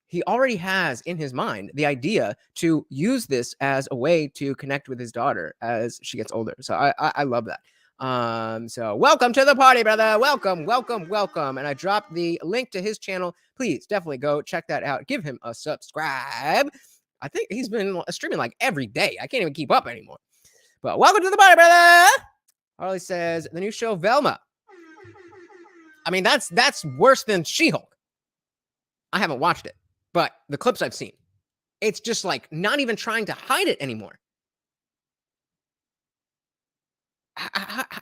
he already has in his mind the idea to use this as a way to connect with his daughter as she gets older. So I love that. So welcome to the party, brother. Welcome. And I dropped the link to his channel. Please definitely go check that out. Give him a subscribe. I think he's been streaming like every day. I can't even keep up anymore. But welcome to the party, brother. Harley says the new show Velma. I mean, that's worse than She-Hulk. I haven't watched it, but the clips I've seen, it's just like not even trying to hide it anymore.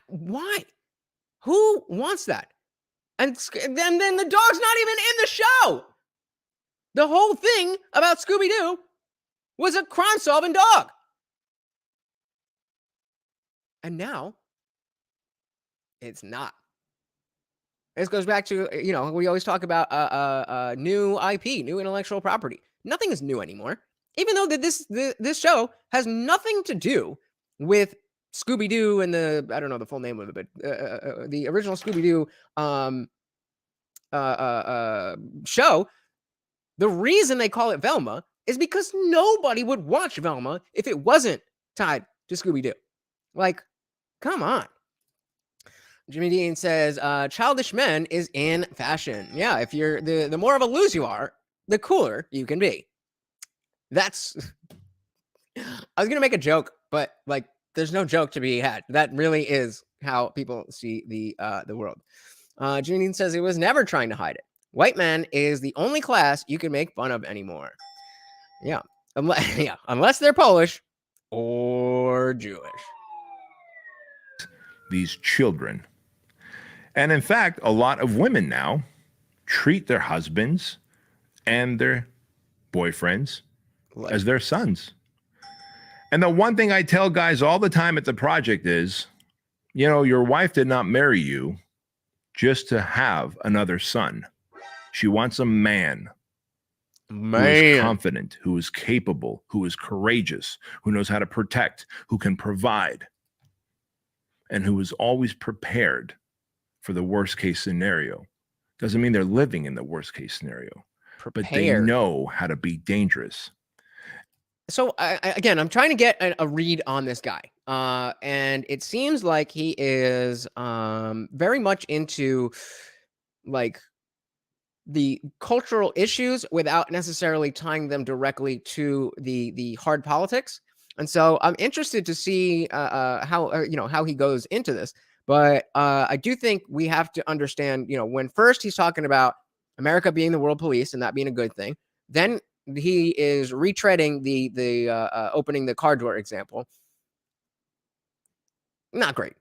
Why? Who wants that? And then the dog's not even in the show. The whole thing about Scooby-Doo was a crime-solving dog. And now it's not. This goes back to, we always talk about new IP, new intellectual property. Nothing is new anymore. Even though this show has nothing to do with Scooby-Doo and I don't know the full name of it, but the original Scooby-Doo show, the reason they call it Velma is because nobody would watch Velma if it wasn't tied to Scooby-Doo. Like, come on. Jimmy Dean says, childish men is in fashion. Yeah, if you're the more of a loose you are, the cooler you can be. That's I was gonna make a joke, but like there's no joke to be had. That really is how people see the world. Jimmy Dean says he was never trying to hide it. White man is the only class you can make fun of anymore. Yeah. Unless they're Polish or Jewish. These children. And in fact, a lot of women now treat their husbands and their boyfriends as their sons. And the one thing I tell guys all the time at the project is, your wife did not marry you just to have another son. She wants a man who is confident, who is capable, who is courageous, who knows how to protect, who can provide, and who is always prepared for the worst case scenario. Doesn't mean they're living in the worst case scenario, but they know how to be dangerous. So again, I'm trying to get a read on this guy, and it seems like he is very much into like the cultural issues without necessarily tying them directly to the hard politics. And so I'm interested to see how he goes into this. But I do think we have to understand, when first he's talking about America being the world police and that being a good thing, then he is retreading the opening the car door example. Not great.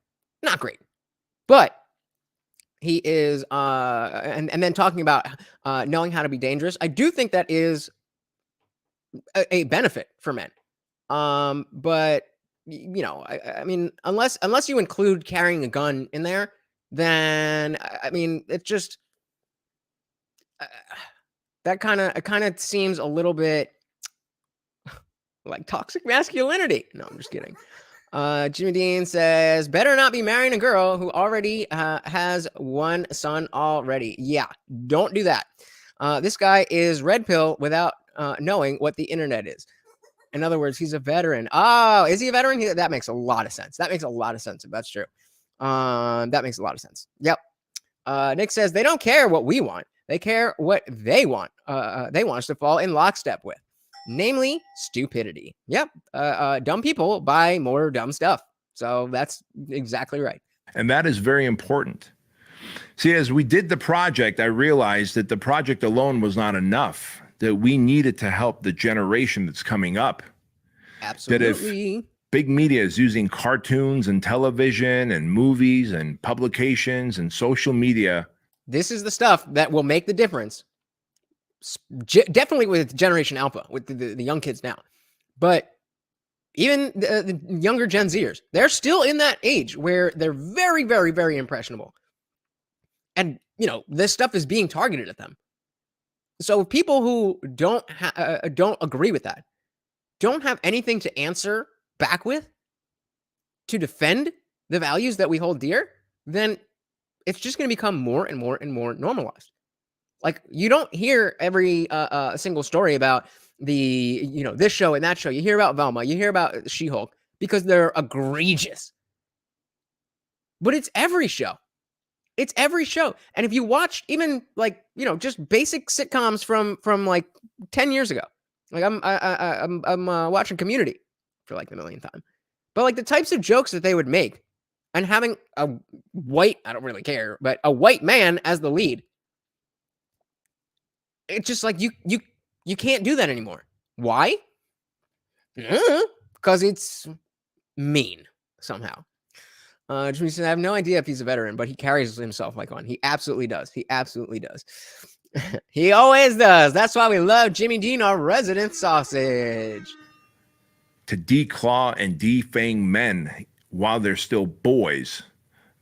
But he is and then talking about knowing how to be dangerous. I do think that is a benefit for men. But I mean, unless you include carrying a gun in there, then I mean, it's just that kind of seems a little bit like toxic masculinity. No, I'm just kidding. Jimmy Dean says, better not be marrying a girl who already has one son already. Yeah, don't do that. This guy is red pill without knowing what the internet is. In other words, he's a veteran. Oh, is he a veteran? That makes a lot of sense. That makes a lot of sense if that's true. That makes a lot of sense. Yep. Nick says, they don't care what we want. They care what they want. They want us to fall in lockstep with. Namely, stupidity. Yep. Dumb people buy more dumb stuff. So that's exactly right. And that is very important. See, as we did the project, I realized that the project alone was not enough, that we needed to help the generation that's coming up. Absolutely. That if big media is using cartoons and television and movies and publications and social media, this is the stuff that will make the difference. Definitely with Generation Alpha, with the young kids now. But even the younger Gen Zers, they're still in that age where they're very, very, very impressionable. And, this stuff is being targeted at them. So people who don't agree with that, don't have anything to answer back with to defend the values that we hold dear, then it's just going to become more and more and more normalized. Like, you don't hear every single story about the, this show and that show. You hear about Velma, you hear about She-Hulk because they're egregious. But it's every show. It's every show. And if you watch even just basic sitcoms from like 10 years ago, like I'm watching Community for like the millionth time. But like the types of jokes that they would make and having a white, I don't really care, but a white man as the lead. It's just like you can't do that anymore. Why? Because it's mean somehow. Jimmy said, I have no idea if he's a veteran, but he carries himself like one. He absolutely does. He absolutely does. He always does. That's why we love Jimmy Dean, our resident sausage. To declaw and defang men while they're still boys,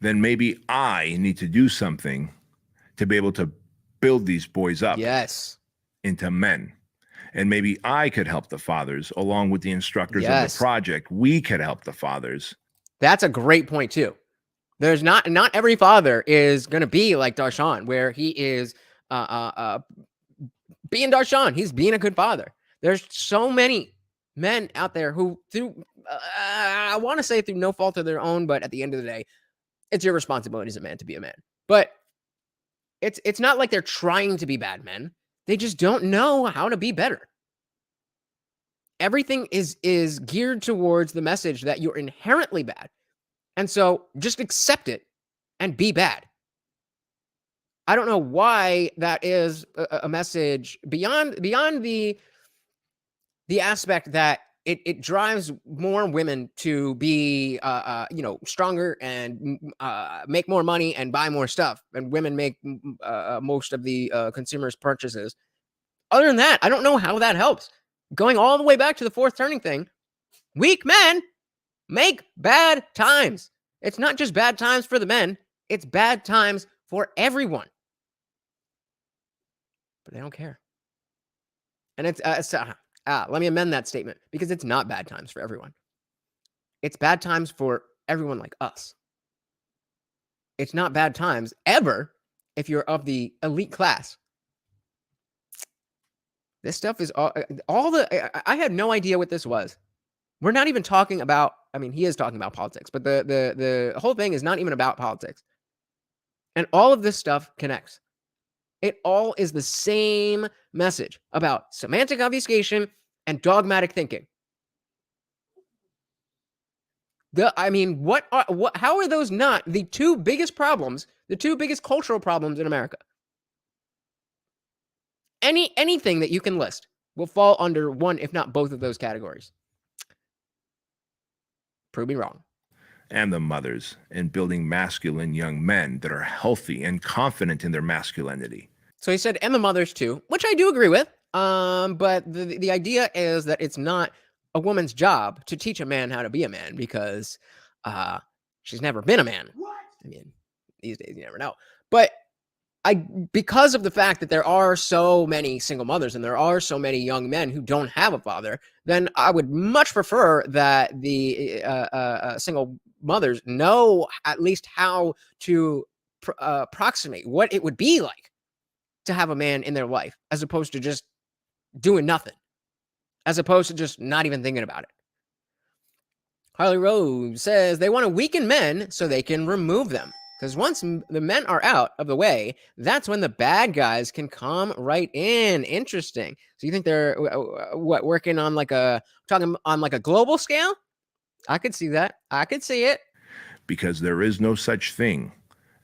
then maybe I need to do something to be able to build these boys up into men. And maybe I could help the fathers along with the instructors of the project. We could help the fathers. That's a great point too. There's not every father is going to be like Darshan, where he is being Darshan. He's being a good father. There's so many men out there who through I want to say through no fault of their own, but at the end of the day, it's your responsibility as a man to be a man. But it's not like they're trying to be bad men. They just don't know how to be better. Everything is geared towards the message that you're inherently bad. And so just accept it and be bad. I don't know why that is a message beyond the aspect that it drives more women to be stronger and make more money and buy more stuff, and women make most of the consumers' purchases. Other than that, I don't know how that helps. Going all the way back to the fourth turning thing, weak men make bad times. It's not just bad times for the men, it's bad times for everyone. But they don't care. And let me amend that statement, because it's not bad times for everyone. It's bad times for everyone like us. It's not bad times ever if you're of the elite class. This stuff is all I had no idea what this was. We're not even talking about, I mean, he is talking about politics, but the whole thing is not even about politics. And all of this stuff connects. It all is the same message about semantic obfuscation and dogmatic thinking. How are those not the two biggest problems, the two biggest cultural problems in America? Anything that you can list will fall under one, if not both of those categories. Prove me wrong. And the mothers, and building masculine young men that are healthy and confident in their masculinity. So he said, and the mothers too, which I do agree with. But the idea is that it's not a woman's job to teach a man how to be a man because she's never been a man. I mean, these days you never know. But because of the fact that there are so many single mothers and there are so many young men who don't have a father, then I would much prefer that the single mothers know at least how to approximate what it would be like to have a man in their life, as opposed to just doing nothing, as opposed to just not even thinking about it. Harley Rose says they want to weaken men so they can remove them. Because once the men are out of the way, that's when the bad guys can come right in. Interesting. So you think they're working on talking on like a global scale? I could see that. I could see it. Because there is no such thing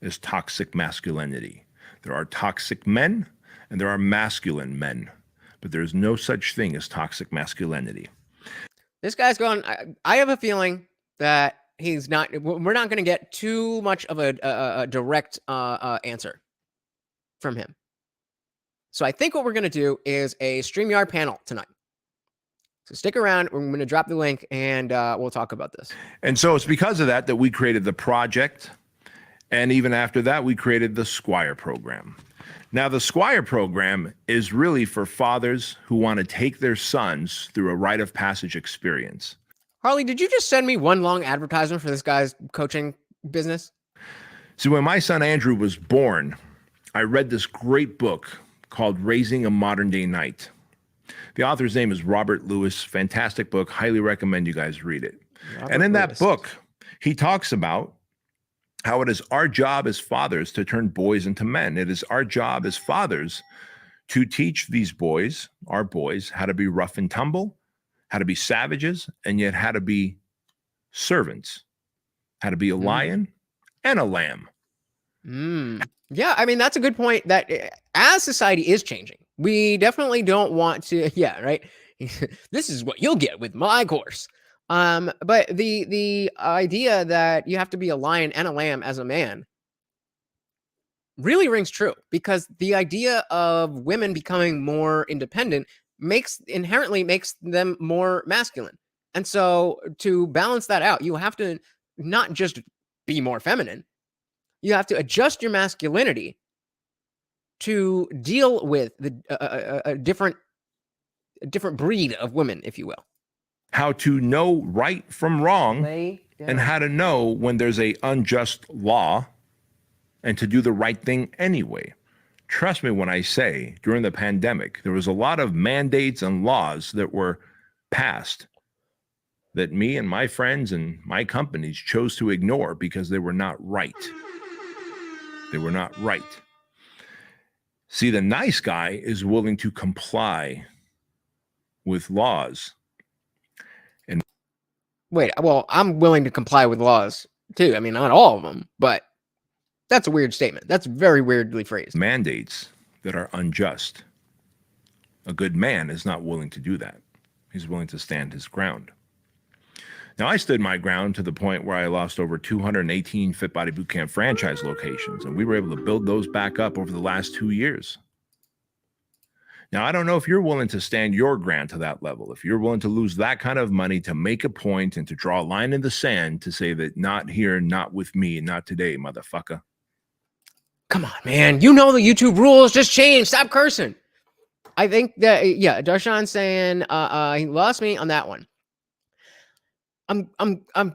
as toxic masculinity. There are toxic men and there are masculine men, but there's no such thing as toxic masculinity. This guy's going, I have a feeling that we're not going to get too much of a direct answer from him. So I think what we're going to do is a StreamYard panel tonight. So stick around. We're going to drop the link and we'll talk about this. And so it's because of that we created the project. And even after that, we created the Squire program. Now, the Squire program is really for fathers who want to take their sons through a rite of passage experience. Harley, did you just send me one long advertisement for this guy's coaching business? So when my son Andrew was born, I read this great book called Raising a Modern Day Knight. The author's name is Robert Lewis. Fantastic book. Highly recommend you guys read it. And in that book, he talks about how it is our job as fathers to turn boys into men. It is our job as fathers to teach these boys, our boys, how to be rough and tumble, how to be savages, and yet how to be servants, how to be a lion and a lamb. Yeah, I mean, that's a good point, that as society is changing, we definitely don't want to, yeah, right? This is what you'll get with my course. But the idea that you have to be a lion and a lamb as a man really rings true, because the idea of women becoming more independent inherently makes them more masculine. And so to balance that out, you have to not just be more feminine, you have to adjust your masculinity to deal with a different breed of women, if you will. How to know right from wrong and how to know when there's a unjust law and to do the right thing anyway. Trust me when I say, during the pandemic, there was a lot of mandates and laws that were passed that me and my friends and my companies chose to ignore because they were not right. They were not right. See, the nice guy is willing to comply with laws. And wait, well, I'm willing to comply with laws too. I mean, not all of them, but that's a weird statement. That's very weirdly phrased. Mandates that are unjust. A good man is not willing to do that. He's willing to stand his ground. Now, I stood my ground to the point where I lost over 218 Fit Body Bootcamp franchise locations, and we were able to build those back up over the last 2 years. Now, I don't know if you're willing to stand your ground to that level, if you're willing to lose that kind of money to make a point and to draw a line in the sand to say that not here, not with me, not today, motherfucker. Come on, man. You know the YouTube rules just changed. Stop cursing. I think that, yeah, Darshan's saying he lost me on that one. I'm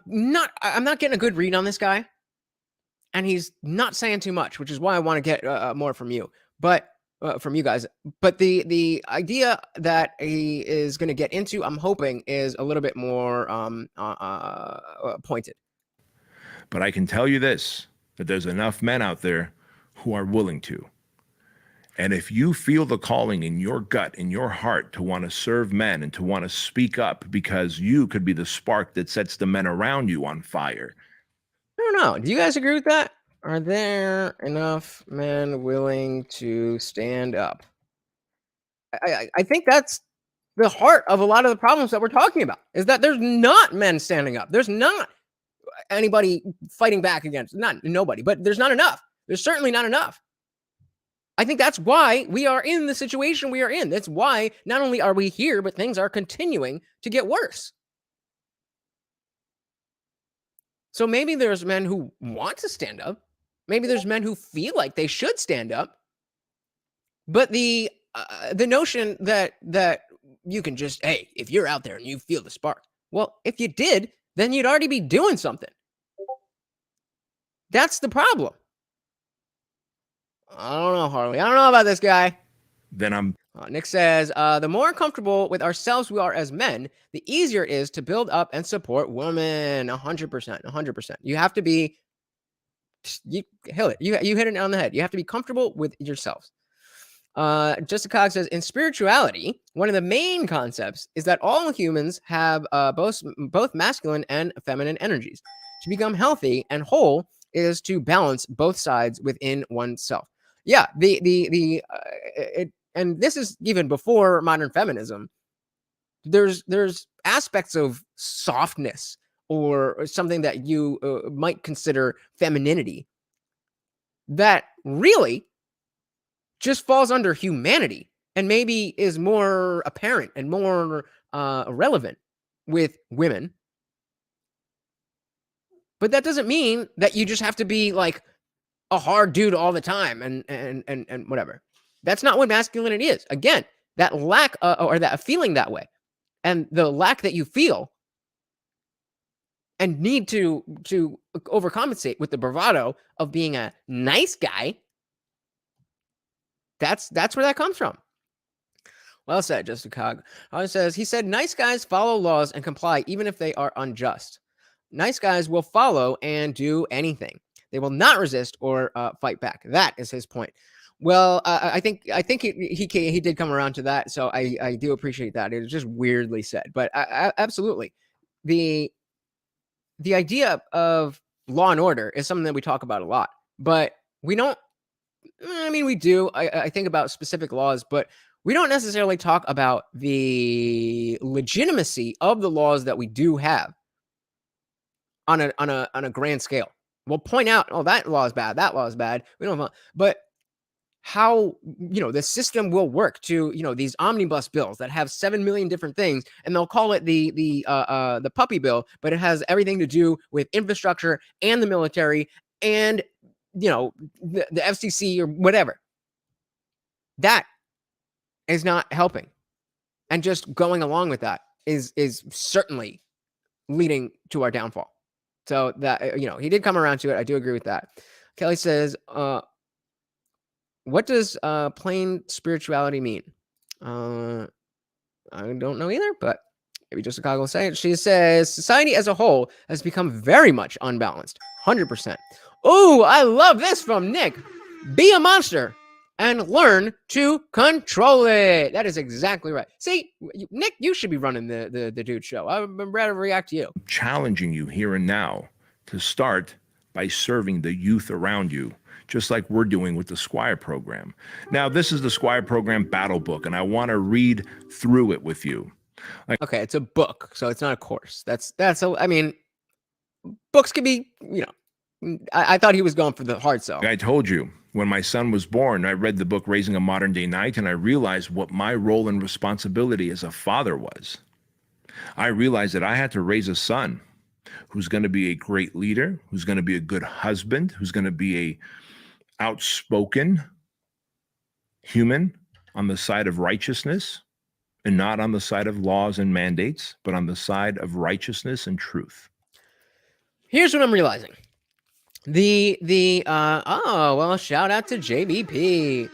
not getting a good read on this guy, and he's not saying too much, which is why I want to get more from you, but from you guys. But the idea that he is going to get into, I'm hoping, is a little bit more pointed. But I can tell you this, that there's enough men out there who are willing to. And if you feel the calling in your gut, in your heart, to want to serve men and to want to speak up because you could be the spark that sets the men around you on fire. I don't know. Do you guys agree with that? Are there enough men willing to stand up? I think that's the heart of a lot of the problems that we're talking about, is that there's not men standing up. There's not anybody fighting back against, nobody, but there's not enough. There's certainly not enough. I think that's why we are in the situation we are in. That's why not only are we here, but things are continuing to get worse. So maybe there's men who want to stand up. Maybe there's men who feel like they should stand up. But the notion that you can just, hey, if you're out there and you feel the spark, well, if you did, then you'd already be doing something. That's the problem. I don't know, Harley. I don't know about this guy. Then I'm Nick says, the more comfortable with ourselves we are as men, the easier it is to build up and support women. 100%. 100%. You have to be, you hit it. You hit it on the head. You have to be comfortable with yourselves. Jessica Cox says, in spirituality, one of the main concepts is that all humans have both masculine and feminine energies. To become healthy and whole is to balance both sides within oneself. Yeah, and this is even before modern feminism. There's aspects of softness or something that you might consider femininity that really just falls under humanity and maybe is more apparent and more relevant with women. But that doesn't mean that you just have to be like a hard dude all the time and whatever. That's not what masculinity is. Again, that lack or that feeling that way and the lack that you feel and need to overcompensate with the bravado of being a nice guy. That's where that comes from. Well said, Justin Cog. It says, he said, nice guys follow laws and comply even if they are unjust. Nice guys will follow and do anything. They will not resist or fight back. That is his point. Well, I think he did come around to that, so I do appreciate that. It was just weirdly said, but absolutely, the idea of law and order is something that we talk about a lot, but we don't. I mean, we do. I think about specific laws, but we don't necessarily talk about the legitimacy of the laws that we do have on a grand scale. We'll point out, oh, that law is bad. That law is bad. We don't, but how the system will work to these omnibus bills that have 7 million different things, and they'll call it the puppy bill, but it has everything to do with infrastructure and the military and the FCC or whatever. That is not helping, and just going along with that is certainly leading to our downfall. So that he did come around to it. I do agree with that. Kelly says, what does plain spirituality mean? I don't know either, but maybe just Chicago will say it. She says, society as a whole has become very much unbalanced. 100%. Oh, I love this from Nick. Be a monster and learn to control it. That is exactly right. See, Nick, you should be running the dude show. I'd rather react to you. challenging you here and now to start by serving the youth around you, just like we're doing with the Squire program. Now, this is the Squire program battle book, and I want to read through it with you. Okay, it's a book, so it's not a course. I mean, books can be, I thought he was going for the hard sell. I told you, when my son was born, I read the book Raising a Modern Day Knight, and I realized what my role and responsibility as a father was. I realized that I had to raise a son who's going to be a great leader, who's going to be a good husband, who's going to be a outspoken human on the side of righteousness, and not on the side of laws and mandates, but on the side of righteousness and truth. Here's what I'm realizing. Shout out to JBP.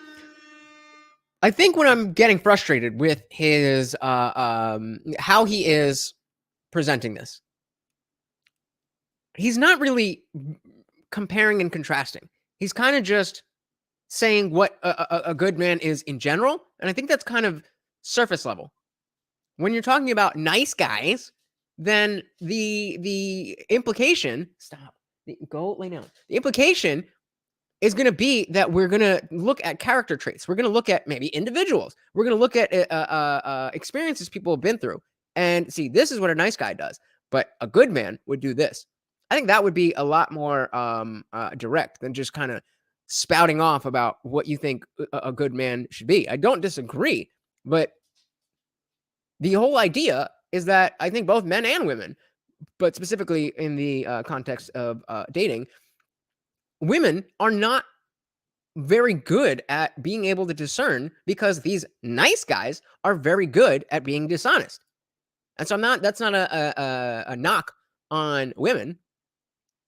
I think when I'm getting frustrated with his how he is presenting this, he's not really comparing and contrasting. He's kind of just saying what a good man is in general, and I think that's kind of surface level. When you're talking about nice guys, then the implication, go lay down. The implication is going to be that we're going to look at character traits. We're going to look at maybe individuals. We're going to look at experiences people have been through and see, this is what a nice guy does, but a good man would do this. I think that would be a lot more direct than just kind of spouting off about what you think a good man should be. I don't disagree, but the whole idea is that I think both men and women, but specifically in the context of dating, women are not very good at being able to discern because these nice guys are very good at being dishonest. And so that's not a knock on women.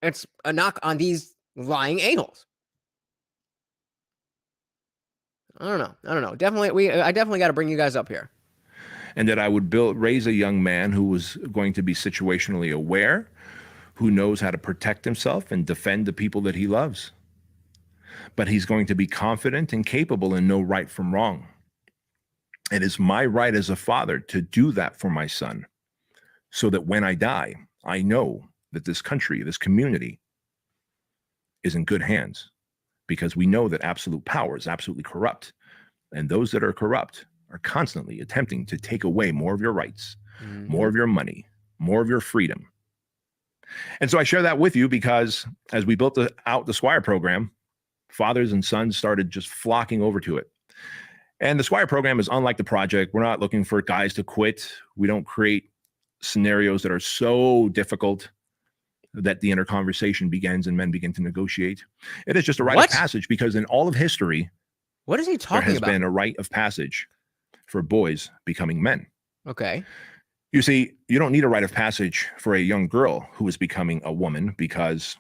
It's a knock on these lying a-holes. I don't know. I definitely got to bring you guys up here. And that I would raise a young man who was going to be situationally aware, who knows how to protect himself and defend the people that he loves. But he's going to be confident and capable and know right from wrong. It is my right as a father to do that for my son, so that when I die, I know that this country, this community is in good hands, because we know that absolute power is absolutely corrupt. And those that are corrupt are constantly attempting to take away more of your rights, more of your money, more of your freedom. And so I share that with you because as we built out the Squire program, fathers and sons started just flocking over to it. And the Squire program is unlike the project. We're not looking for guys to quit. We don't create scenarios that are so difficult that the inner conversation begins and men begin to negotiate. It is just a rite of passage, because in all of history, what is he talking about? There has been a rite of passage for boys becoming men. Okay. You see, you don't need a rite of passage for a young girl who is becoming a woman, because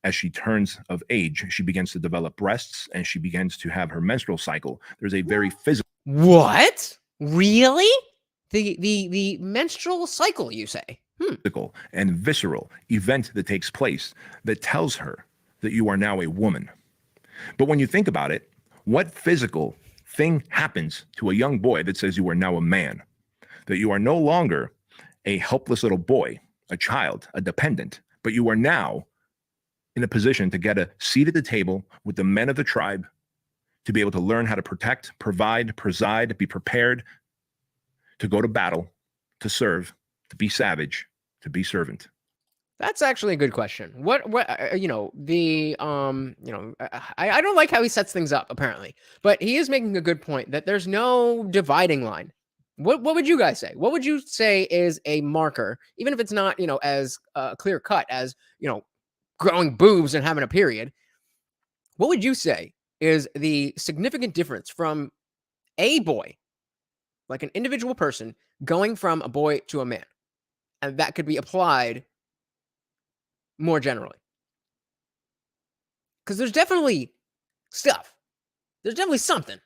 as she turns of age, she begins to develop breasts and she begins to have her menstrual cycle. There's a very physical. What? Really? The menstrual cycle, you say? Physical and visceral event that takes place that tells her that you are now a woman. But when you think about it, what physical thing happens to a young boy that says you are now a man? That you are no longer a helpless little boy, a child, a dependent, but you are now in a position to get a seat at the table with the men of the tribe, to be able to learn how to protect, provide, preside, be prepared to go to battle, to serve, to be savage, to be servant. That's actually a good question. I don't like how he sets things up, apparently, but he is making a good point that there's no dividing line. What would you guys say? What would you say is a marker, even if it's not, as clear cut as, growing boobs and having a period? What would you say is the significant difference from a boy, like an individual person, going from a boy to a man? And that could be applied more generally. Because there's definitely stuff. There's definitely something.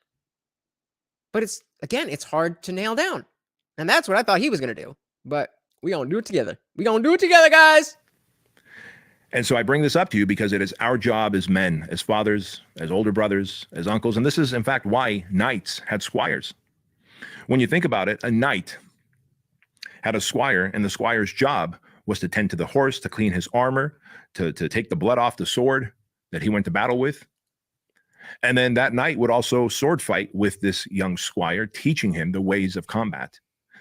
But it's hard to nail down. And that's what I thought he was going to do. But we're going to do it together. We're going to do it together, guys. And so I bring this up to you because it is our job as men, as fathers, as older brothers, as uncles. And this is, in fact, why knights had squires. When you think about it, a knight had a squire, and the squire's job was to tend to the horse, to clean his armor, to take the blood off the sword that he went to battle with. And then that knight would also sword fight with this young squire, teaching him the ways of combat,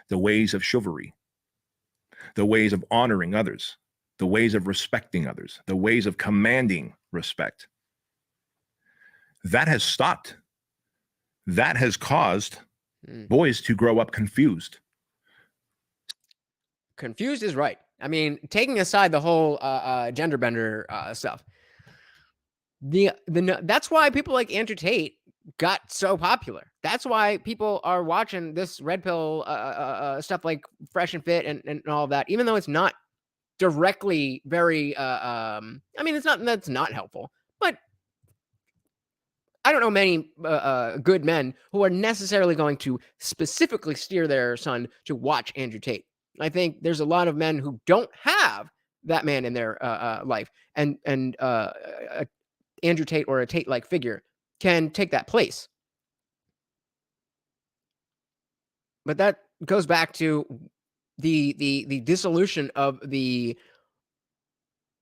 the ways of chivalry, the ways of honoring others, the ways of respecting others, the ways of commanding respect. That has stopped. That has caused boys to grow up confused. Confused is right. I mean, taking aside the whole gender bender stuff, that's why people like Andrew Tate got so popular. That's why people are watching this red pill stuff like Fresh and Fit and all of that, even though it's not directly very that's not helpful, but I don't know many good men who are necessarily going to specifically steer their son to watch Andrew Tate. I think there's a lot of men who don't have that man in their life, and Andrew Tate or a Tate-like figure can take that place. But that goes back to the dissolution of the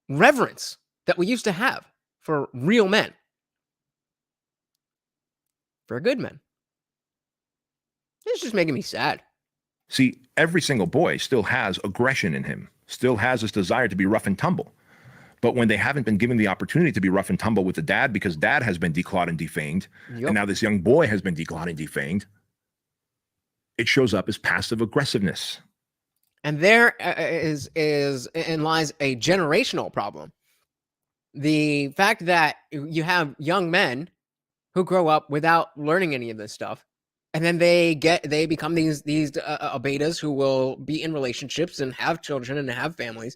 reverence that we used to have for real men, for good men. It's just making me sad. See, every single boy still has aggression in him, still has this desire to be rough and tumble. But when they haven't been given the opportunity to be rough and tumble with the dad because dad has been declawed and defanged, Yep. and now this young boy has been declawed and defanged, it shows up as passive aggressiveness. And there lies a generational problem. The fact that you have young men who grow up without learning any of this stuff, and then they become these betas who will be in relationships and have children and have families.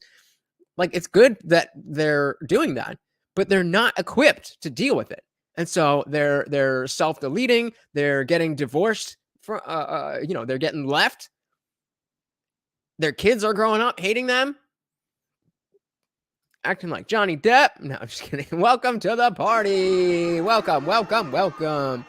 Like, it's good that they're doing that, but they're not equipped to deal with it, and so they're self-deleting. They're getting divorced from they're getting left. Their kids are growing up hating them, acting like Johnny Depp. No, I'm just kidding. Welcome to the party. Welcome.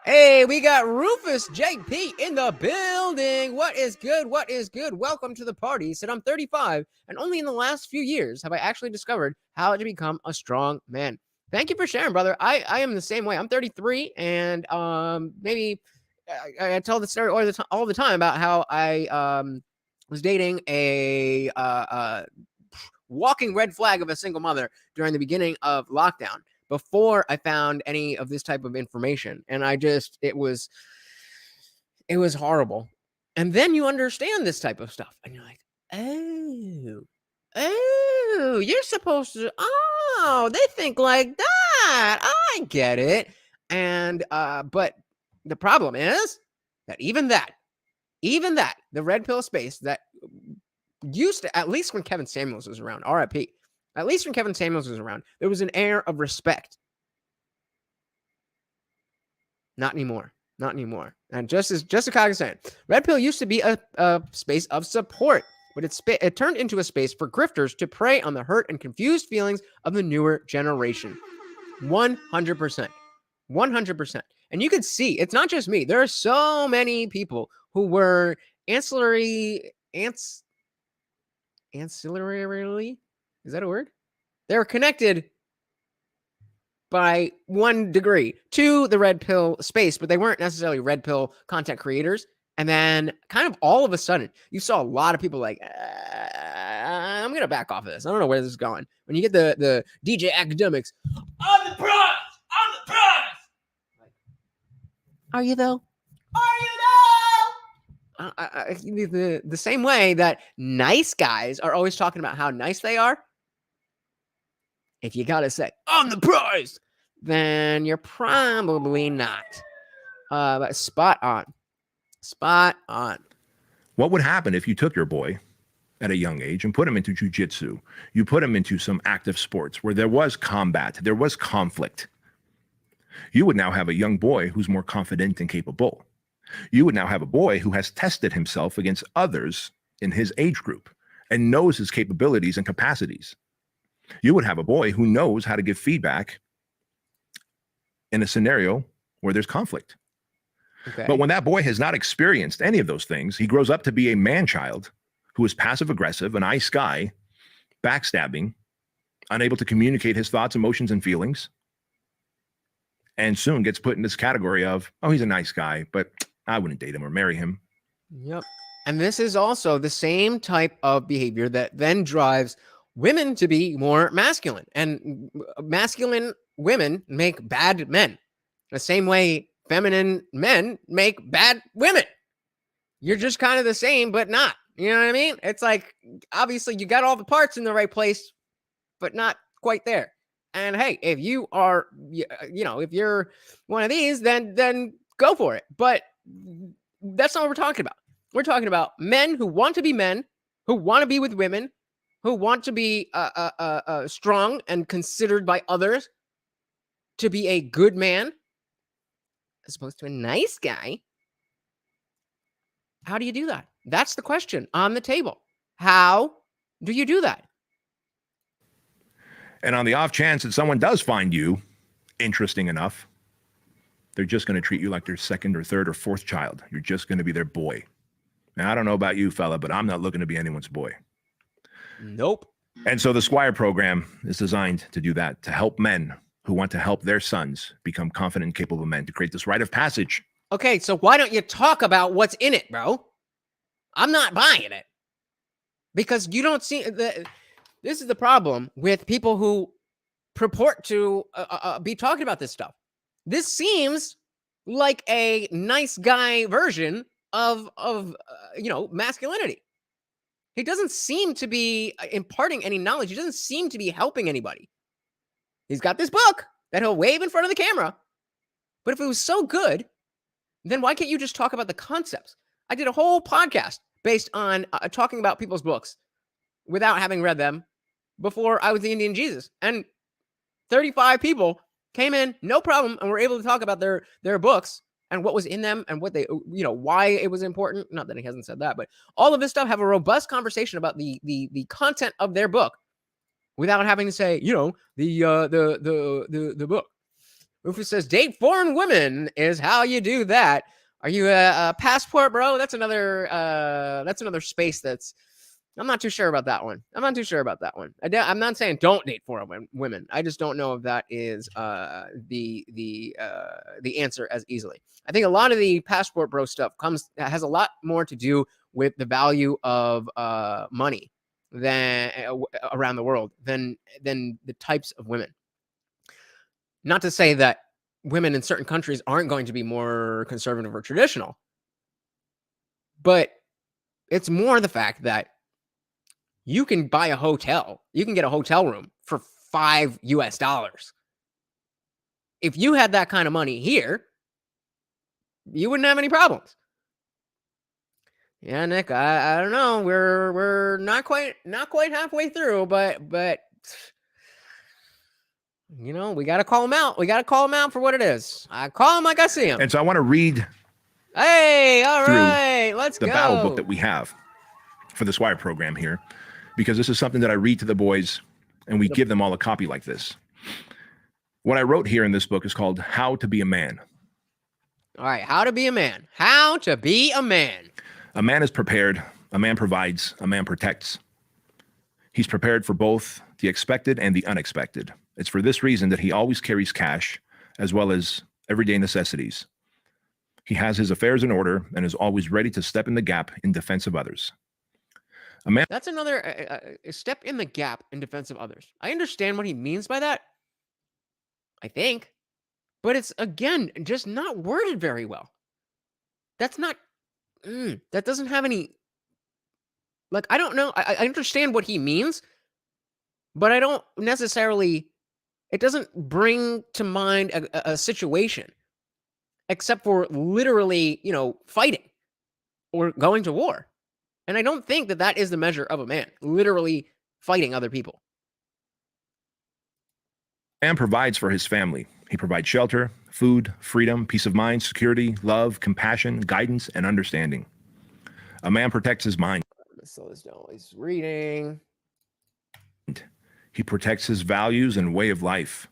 Hey, we got Rufus JP in the building. What is good? Welcome to the party. He said, I'm 35, and only in the last few years have I actually discovered how to become a strong man. Thank you for sharing, brother. I am the same way. I'm 33, and maybe I tell the story all the time about how I was dating a walking red flag of a single mother during the beginning of lockdown, before I found any of this type of information. And it was horrible. And then you understand this type of stuff, and you're like, oh, you're supposed to, they think like that. I get it. And but the problem is that even that, the red pill space that used to, at least when Kevin Samuels was around, RIP, at least when Kevin Samuels was around, there was an air of respect. Not anymore. And just as Chicago is saying, red pill used to be a space of support, but it turned into a space for grifters to prey on the hurt and confused feelings of the newer generation. 100%. And you could see, it's not just me. There are so many people who were ancillarily, is that a word? They're connected by 1 degree to the red pill space, but they weren't necessarily red pill content creators. And then kind of all of a sudden, you saw a lot of people like, I'm going to back off of this. I don't know where this is going. When you get the DJ academics, I'm the prize. Are you though? The same way that nice guys are always talking about how nice they are. If you gotta say, I'm the prize, then you're probably not. But spot on. What would happen if you took your boy at a young age and put him into jiu-jitsu? You put him into some active sports where there was combat, there was conflict. You would now have a young boy who's more confident and capable. You would now have a boy who has tested himself against others in his age group and knows his capabilities and capacities. You would have a boy who knows how to give feedback in a scenario where there's conflict. Okay. But when that boy has not experienced any of those things, he grows up to be a man-child who is passive-aggressive, an ice guy, backstabbing, unable to communicate his thoughts, emotions, and feelings, and soon gets put in this category of, oh, he's a nice guy, but I wouldn't date him or marry him. Yep. And this is also the same type of behavior that then drives women to be more masculine. And masculine women make bad men. The same way feminine men make bad women. You're just kind of the same, but not. You know what I mean? It's like, obviously, you got all the parts in the right place, but not quite there. And hey, if you are, if you're one of these, then go for it. But that's not what we're talking about. We're talking about men who want to be men, who want to be with women, who want to be strong and considered by others to be a good man, as opposed to a nice guy. How do you do that? That's the question on the table. How do you do that? And on the off chance that someone does find you interesting enough, they're just going to treat you like their second or third or fourth child. You're just going to be their boy. Now, I don't know about you, fella, but I'm not looking to be anyone's boy. Nope. And so the Squire program is designed to do that, to help men who want to help their sons become confident and capable men, to create this rite of passage. Okay, so why don't you talk about what's in it, bro? I'm not buying it. Because you don't see This is the problem with people who purport to be talking about this stuff. This seems like a nice guy version of masculinity. He doesn't seem to be imparting any knowledge. He doesn't seem to be helping anybody. He's got this book that he'll wave in front of the camera. But if it was so good, then why can't you just talk about the concepts? I did a whole podcast based on talking about people's books without having read them before I was the Indian Jesus. And 35 people came in, no problem, and were able to talk about their books and what was in them and what they, why it was important. Not that he hasn't said that, but all of this stuff, have a robust conversation about the content of their book without having to say, the book. Rufus says, date foreign women is how you do that. Are you a passport, bro? That's another space that's, I'm not too sure about that one. I'm not saying don't date foreign women. I just don't know if that is the answer as easily. I think a lot of the passport bro stuff has a lot more to do with the value of money than around the world than the types of women. Not to say that women in certain countries aren't going to be more conservative or traditional, but it's more the fact that you can buy a hotel. You can get a hotel room for $5. If you had that kind of money here, you wouldn't have any problems. Yeah, Nick, I don't know. We're not quite halfway through, but we got to call him out. We got to call him out for what it is. I call him like I see him. And so I want to read. Hey, all right, let's go. The battle book that we have for the Swire program here, because this is something that I read to the boys, and we give them all a copy like this. What I wrote here in this book is called How to Be a Man. All right, how to be a man. How to be a man. A man is prepared. A man provides. A man protects. He's prepared for both the expected and the unexpected. It's for this reason that he always carries cash as well as everyday necessities. He has his affairs in order and is always ready to step in the gap in defense of others. A man. That's another step in the gap in defense of others. I understand what he means by that, I think, but it's, again, just not worded very well. That's not, that doesn't have any, like, I don't know. I understand what he means, but I don't necessarily, it doesn't bring to mind a situation except for literally, fighting or going to war. And I don't think that that is the measure of a man, literally fighting other people. A man provides for his family. He provides shelter, food, freedom, peace of mind, security, love, compassion, guidance, and understanding. A man protects his mind. Let's slow this down. He's reading. He protects his values and way of life.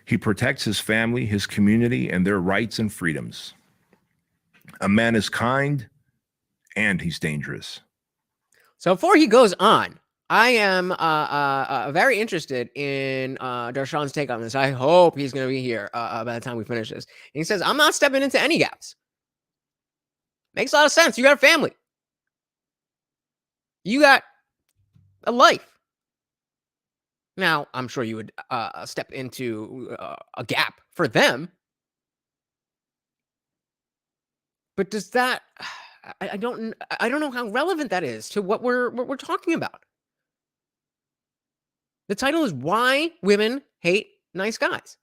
He protects his family, his community, and their rights and freedoms. A man is kind, and he's dangerous. So before he goes on, I am very interested in Darshan's take on this. I hope he's going to be here by the time we finish this. And he says, I'm not stepping into any gaps. Makes a lot of sense. You got a family. You got a life. Now, I'm sure you would step into a gap for them. But does that... I don't know how relevant that is to what we're talking about. The title is Why Women Hate Nice Guys.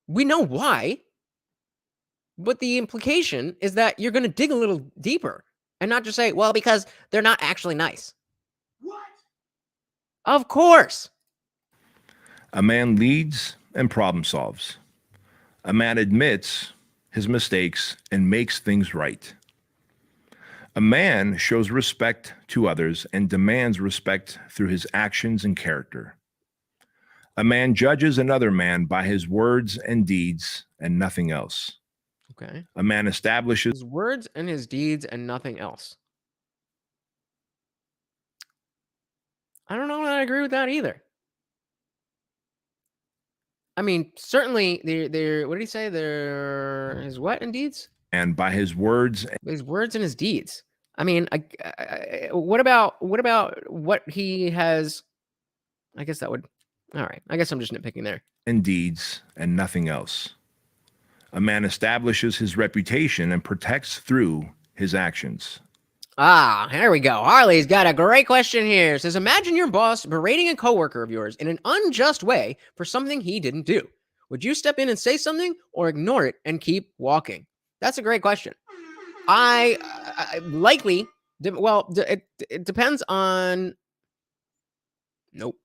We know why, but the implication is that you're going to dig a little deeper and not just say, well, because they're not actually nice. What? Of course. A man leads and problem solves. A man admits his mistakes and makes things right. A man shows respect to others and demands respect through his actions and character. A man judges another man by his words and deeds and nothing else. Okay. A man establishes his words and his deeds and nothing else. I don't know that I agree with that either. I mean, certainly, they're what did he say? His what and deeds? And by his words. His words and his deeds. I mean, what about what he has? I guess that would. All right. I guess I'm just nitpicking there. And deeds and nothing else. A man establishes his reputation and protects through his actions. Ah, here we go. Harley's got a great question here. It says, imagine your boss berating a coworker of yours in an unjust way for something he didn't do. Would you step in and say something or ignore it and keep walking? That's a great question. I likely, it depends on. Nope.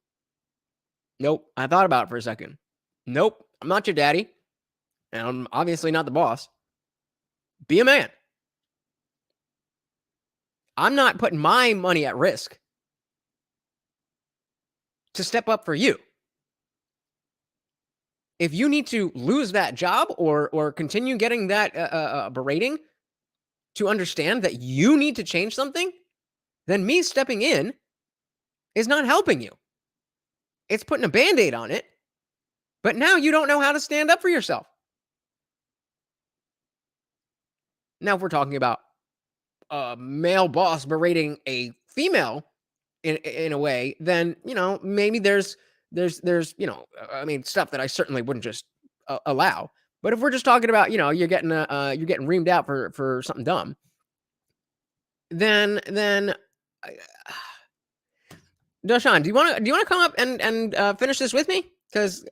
I thought about it for a second. Nope. I'm not your daddy. And I'm obviously not the boss. Be a man. I'm not putting my money at risk to step up for you. If you need to lose that job or continue getting that berating to understand that you need to change something, then me stepping in is not helping you. It's putting a Band-Aid on it, but now you don't know how to stand up for yourself. Now, if we're talking about a male boss berating a female in a way, then, maybe there's, I mean, stuff that I certainly wouldn't just allow. But if we're just talking about, you're getting reamed out for something dumb, then Doshan, do you want to come up and finish this with me? Because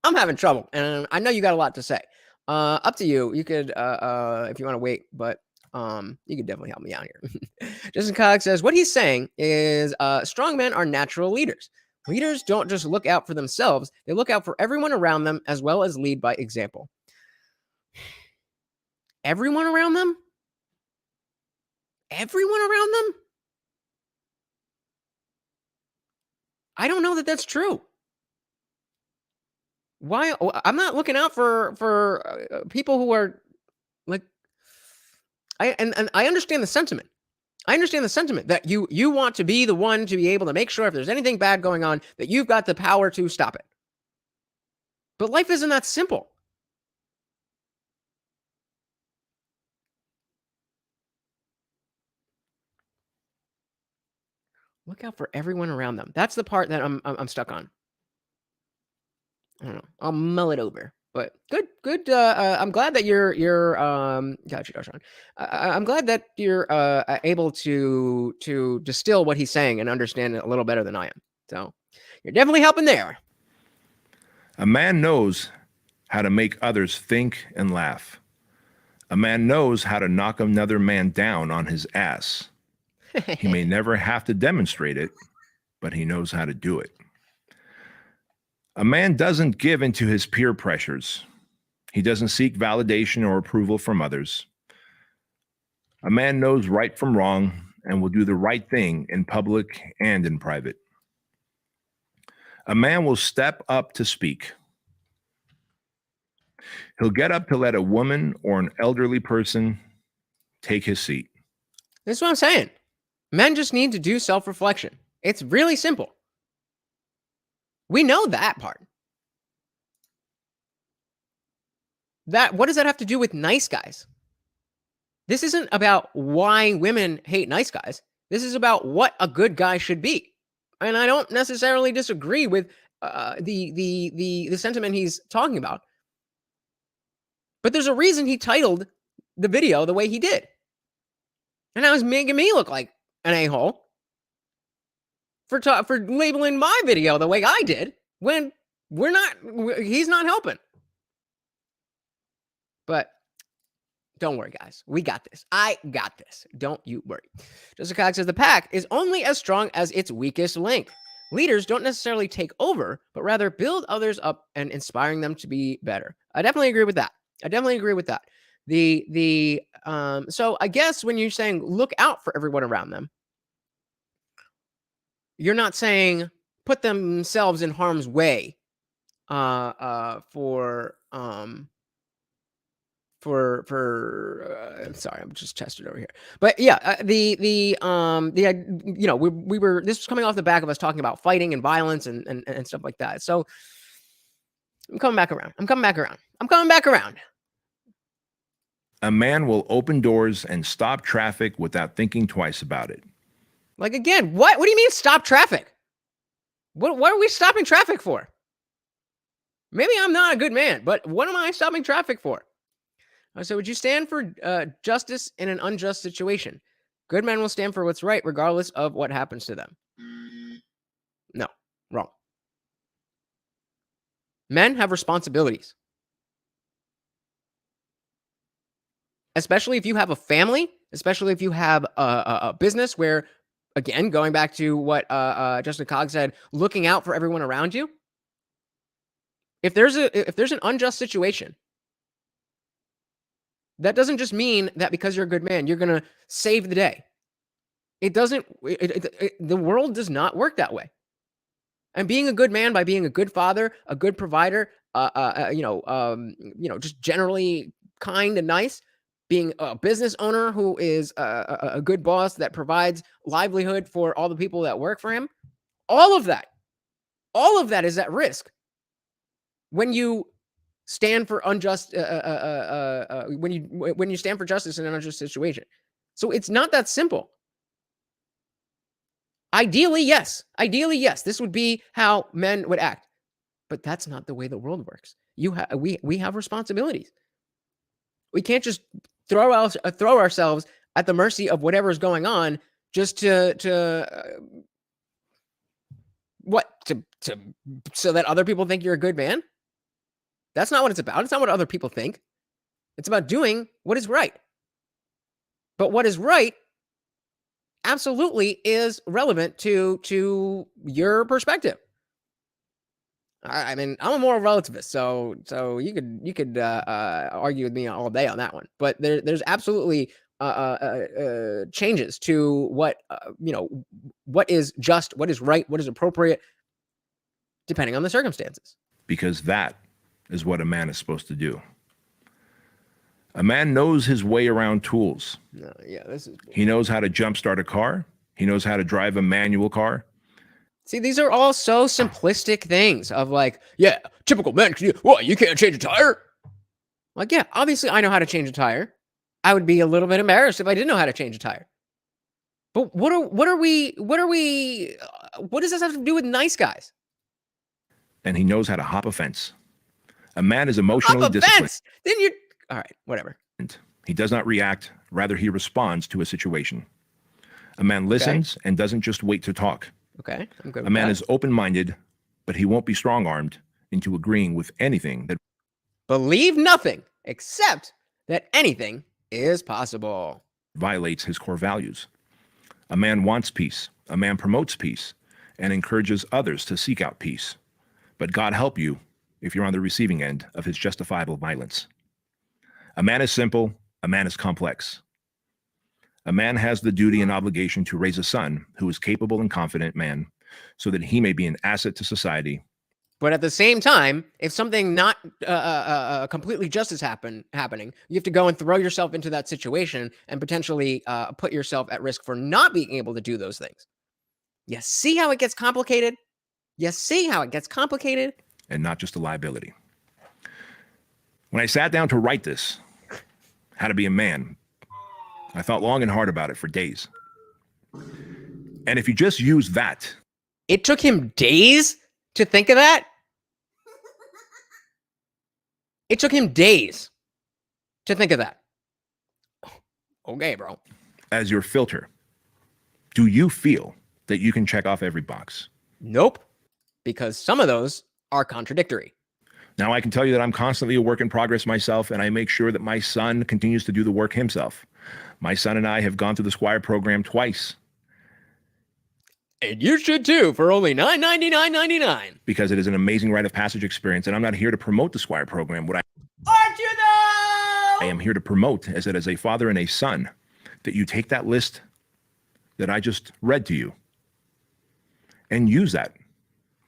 I'm having trouble, and I know you got a lot to say. Up to you. You could, if you want to wait, but you could definitely help me out here. Justin Cox says what he's saying is strong men are natural leaders. Leaders don't just look out for themselves; they look out for everyone around them as well as lead by example. Everyone around them? Everyone around them? I don't know that that's true. Why? I'm not looking out for people who are like. I understand the sentiment. I understand the sentiment that you want to be the one to be able to make sure if there's anything bad going on that you've got the power to stop it. But life isn't that simple. Look out for everyone around them. That's the part that I'm stuck on. I don't know. I'll mull it over. But good. I'm glad that you're got you, Darshan. I'm glad that you're able to distill what he's saying and understand it a little better than I am. So you're definitely helping there. A man knows how to make others think and laugh. A man knows how to knock another man down on his ass. He may never have to demonstrate it, but he knows how to do it. A man doesn't give into his peer pressures. He doesn't seek validation or approval from others. A man knows right from wrong and will do the right thing in public and in private. A man will step up to speak. He'll get up to let a woman or an elderly person take his seat. This is what I'm saying. Men just need to do self-reflection. It's really simple. We know that part. What does that have to do with nice guys? This isn't about why women hate nice guys. This is about what a good guy should be. And I don't necessarily disagree with the sentiment he's talking about. But there's a reason he titled the video the way he did. And that was making me look like an a-hole for labeling my video the way I did when he's not helping. But don't worry, guys. We got this. I got this. Don't you worry. Jessica Cox says the pack is only as strong as its weakest link. Leaders don't necessarily take over, but rather build others up and inspiring them to be better. I definitely agree with that. So I guess when you're saying look out for everyone around them, you're not saying put themselves in harm's way sorry, I'm just tested over here. But yeah, we were this was coming off the back of us talking about fighting and violence and stuff like that. So I'm coming back around. A man will open doors and stop traffic without thinking twice about it. Like, again, what do you mean stop traffic? What are we stopping traffic for? Maybe I'm not a good man, but what am I stopping traffic for? So would you stand for justice in an unjust situation? Good men will stand for what's right, regardless of what happens to them. No, wrong. Men have responsibilities. Especially if you have a family, especially if you have a business where, again, going back to what Justin Cogg said, looking out for everyone around you. If there's an unjust situation, that doesn't just mean that because you're a good man, you're going to save the day. It doesn't. The world does not work that way. And being a good man by being a good father, a good provider, just generally kind and nice, being a business owner who is a good boss that provides livelihood for all the people that work for him, all of that is at risk when you stand for unjust, when you stand for justice in an unjust situation. So it's not that simple. Ideally, yes. This would be how men would act, but that's not the way the world works. We have responsibilities. We can't just throw ourselves at the mercy of whatever's going on just so that other people think you're a good man. That's not what it's about. It's not what other people think. It's about doing what is right. But what is right absolutely is relevant to your perspective. I mean, I'm a moral relativist, so you could argue with me all day on that one. But there's absolutely changes to what what is just, what is right, what is appropriate, depending on the circumstances. Because that is what a man is supposed to do. A man knows his way around tools. He knows how to jumpstart a car. He knows how to drive a manual car. See, these are all so simplistic things of like, yeah, typical men. What, you can't change a tire? Like, yeah, obviously I know how to change a tire. I would be a little bit embarrassed if I didn't know how to change a tire. But what does this have to do with nice guys? And he knows how to hop a fence. A man is emotionally disciplined. Then you're all right, whatever. He does not react, rather he responds to a situation. A man listens and doesn't just wait to talk. Okay, I'm good with A man that. is open-minded, but he won't be strong-armed into agreeing with anything that Believe nothing except that anything is possible. violates his core values. A man wants peace. A man promotes peace and encourages others to seek out peace. But God help you if you're on the receiving end of his justifiable violence. A man is simple. A man is complex. A man has the duty and obligation to raise a son who is capable and confident man so that he may be an asset to society. But at the same time, if something not completely just is happening, you have to go and throw yourself into that situation and potentially put yourself at risk for not being able to do those things. You see how it gets complicated? And not just a liability. When I sat down to write this, How to Be a Man, I thought long and hard about it for days. And if you just use that. It took him days to think of that? It took him days to think of that. Okay, bro. As your filter, do you feel that you can check off every box? Nope. Because some of those are contradictory. Now, I can tell you that I'm constantly a work in progress myself, and I make sure that my son continues to do the work himself. My son and I have gone through the Squire program twice. And you should too, for only $9.99.99. Because it is an amazing rite of passage experience, and I'm not here to promote the Squire program. What Aren't you though? I am here to promote is that as a father and a son, that you take that list that I just read to you and use that,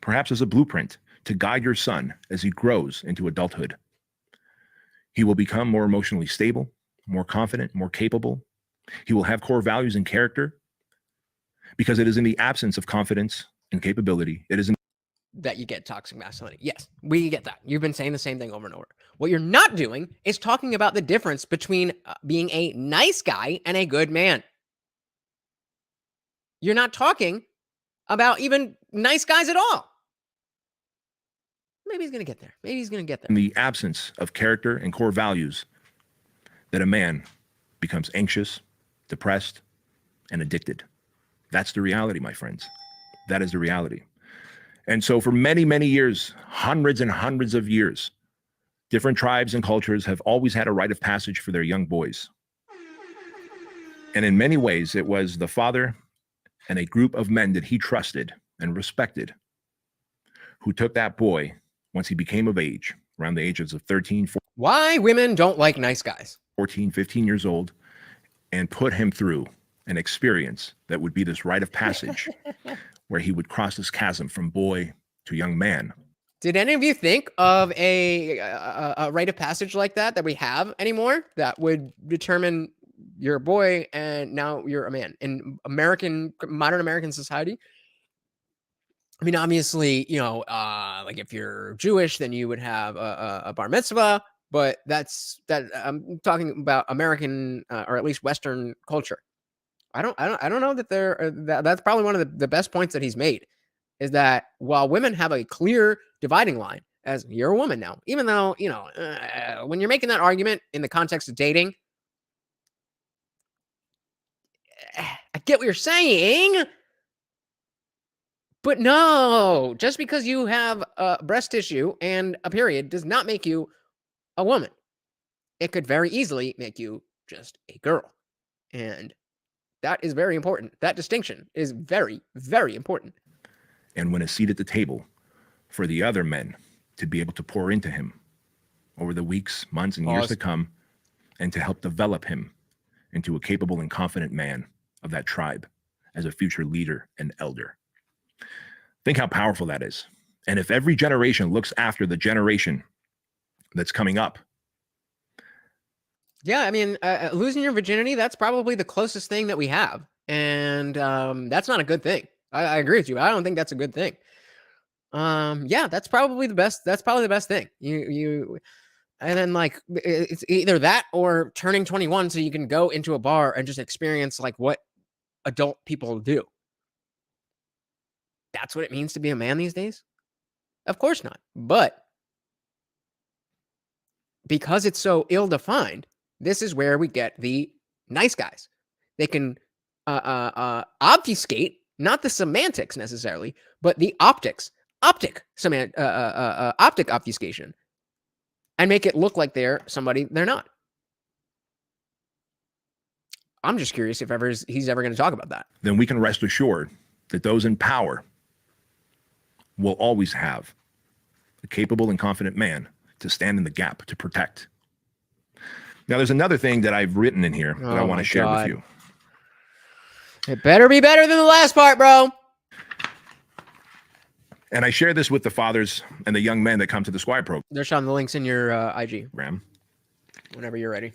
perhaps as a blueprint, to guide your son as he grows into adulthood. He will become more emotionally stable, more confident, more capable. He will have core values and character, because it is in the absence of confidence and capability. It is in that you get toxic masculinity. Yes, we get that. You've been saying the same thing over and over. What you're not doing is talking about the difference between being a nice guy and a good man. You're not talking about even nice guys at all. Maybe he's going to get there. Maybe he's going to get there. In the absence of character and core values, that a man becomes anxious, depressed, and addicted. That's the reality, my friends. That is the reality. And so for many, many years, hundreds and hundreds of years, different tribes and cultures have always had a rite of passage for their young boys. And in many ways, it was the father and a group of men that he trusted and respected who took that boy once he became of age, around the ages of 13, Why women don't like nice guys. 14, 15 years old, and put him through an experience that would be this rite of passage where he would cross this chasm from boy to young man. Did any of you think of a rite of passage like that we have anymore that would determine you're a boy and now you're a man in modern American society? I mean, obviously, like if you're Jewish, then you would have a bar mitzvah, but I'm talking about American or at least Western culture. I don't know that that's probably one of the best points that he's made, is that while women have a clear dividing line as you're a woman now, even though, when you're making that argument in the context of dating, I get what you're saying, but no, just because you have breast tissue and a period does not make you a woman. It could very easily make you just a girl. And that is very important. That distinction is very, very important. And win a seat at the table for the other men to be able to pour into him over the weeks, months, and years to come, and to help develop him into a capable and confident man of that tribe as a future leader and elder. Think how powerful that is. And if every generation looks after the generation that's coming up. Yeah, I mean, losing your virginity, that's probably the closest thing that we have. And that's not a good thing. I agree with you. I don't think that's a good thing. Yeah, that's probably the best. That's probably the best thing. And then like, it's either that or turning 21 so you can go into a bar and just experience like what adult people do. That's what it means to be a man these days? Of course not. But because it's so ill-defined, this is where we get the nice guys. They can obfuscate, not the semantics necessarily, but the optic obfuscation, and make it look like they're somebody they're not. I'm just curious if he's ever going to talk about that. Then we can rest assured that those in power will always have a capable and confident man to stand in the gap to protect. Now, there's another thing that I've written in here that I want to share with you. It better be better than the last part, bro. And I share this with the fathers and the young men that come to the Squire program. There's Sean, the links in your IG. Whenever you're ready.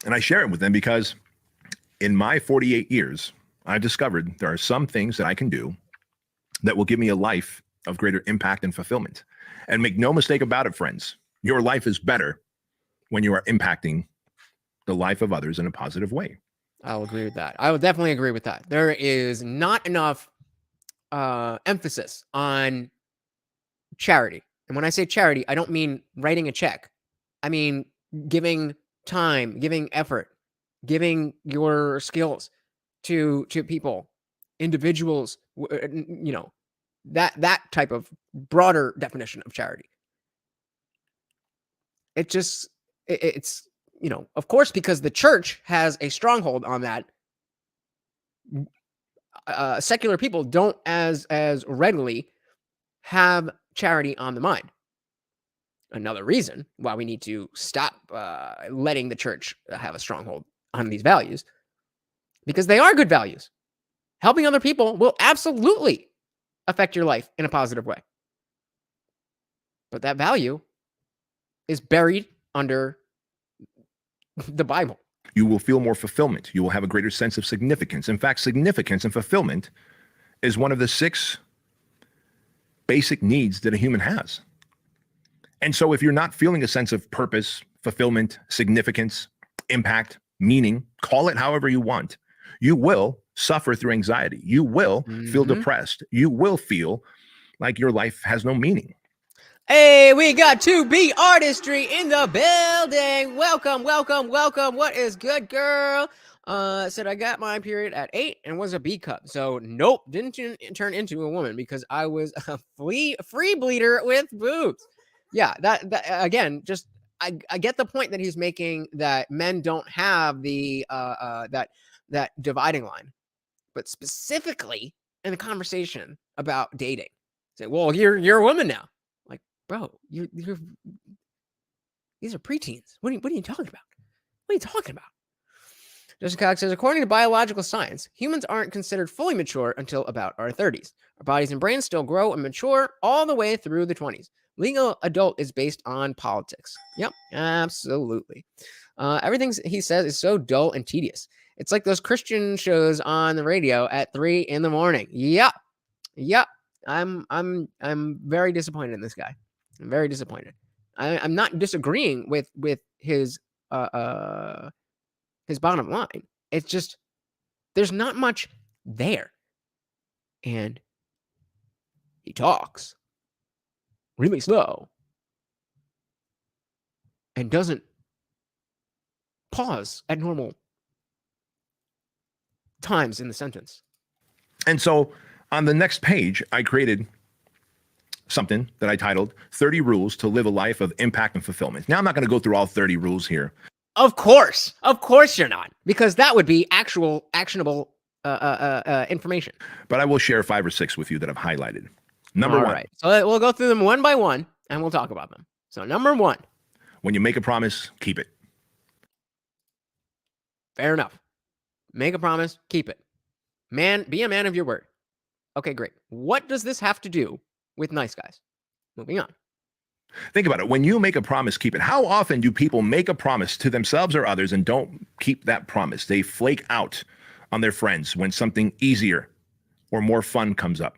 And I share it with them because in my 48 years, I've discovered there are some things that I can do that will give me a life of greater impact and fulfillment. And make no mistake about it, friends, your life is better when you are impacting the life of others in a positive way. I'll agree with that. I will definitely agree with that. There is not enough emphasis on charity. And when I say charity, I don't mean writing a check. I mean giving time, giving effort, giving your skills to people, individuals, that type of broader definition of charity. It's of course, because the church has a stronghold on that, secular people don't as readily have charity on the mind. Another reason why we need to stop letting the church have a stronghold on these values, because they are good values. Helping other people will absolutely affect your life in a positive way. But that value is buried under the Bible. You will feel more fulfillment. You will have a greater sense of significance. In fact, significance and fulfillment is one of the 6 basic needs that a human has. And so if you're not feeling a sense of purpose, fulfillment, significance, impact, meaning, call it however you want, you will suffer through anxiety. You will feel depressed. You will feel like your life has no meaning. Hey, we got 2B Artistry in the building. Welcome, welcome, welcome. What is good, girl? Said I got my period at 8 and was a B cup. So nope, didn't turn into a woman because I was a free bleeder with boobs. Yeah, that again, just I get the point that he's making, that men don't have the that dividing line, but specifically in the conversation about dating, say, well, you're a woman now. Like, bro, you're these are preteens. What are you talking about? What are you talking about? Justin Cox says, according to biological science, humans aren't considered fully mature until about our 30s. Our bodies and brains still grow and mature all the way through the 20s. Legal adult is based on politics. Yep, absolutely. Everything he says is so dull and tedious. It's like those Christian shows on the radio at 3 in the morning. Yep. I'm very disappointed in this guy. I'm very disappointed. I'm not disagreeing with his bottom line. It's just there's not much there, and he talks really slow and doesn't pause at normal times in the sentence. And so on the next page, I created something that I titled 30 Rules to Live a Life of Impact and Fulfillment. Now, I'm not going to go through all 30 rules here. Of course you're not, because that would be actual actionable information. But I will share 5 or 6 with you that I've highlighted. Number all 1. Right. So we'll go through them one by one, and we'll talk about them. So number 1. When you make a promise, keep it. Fair enough. Make a promise, keep it. Man, be a man of your word. Okay, great. What does this have to do with nice guys? Moving on. Think about it. When you make a promise, keep it. How often do people make a promise to themselves or others and don't keep that promise? They flake out on their friends when something easier or more fun comes up.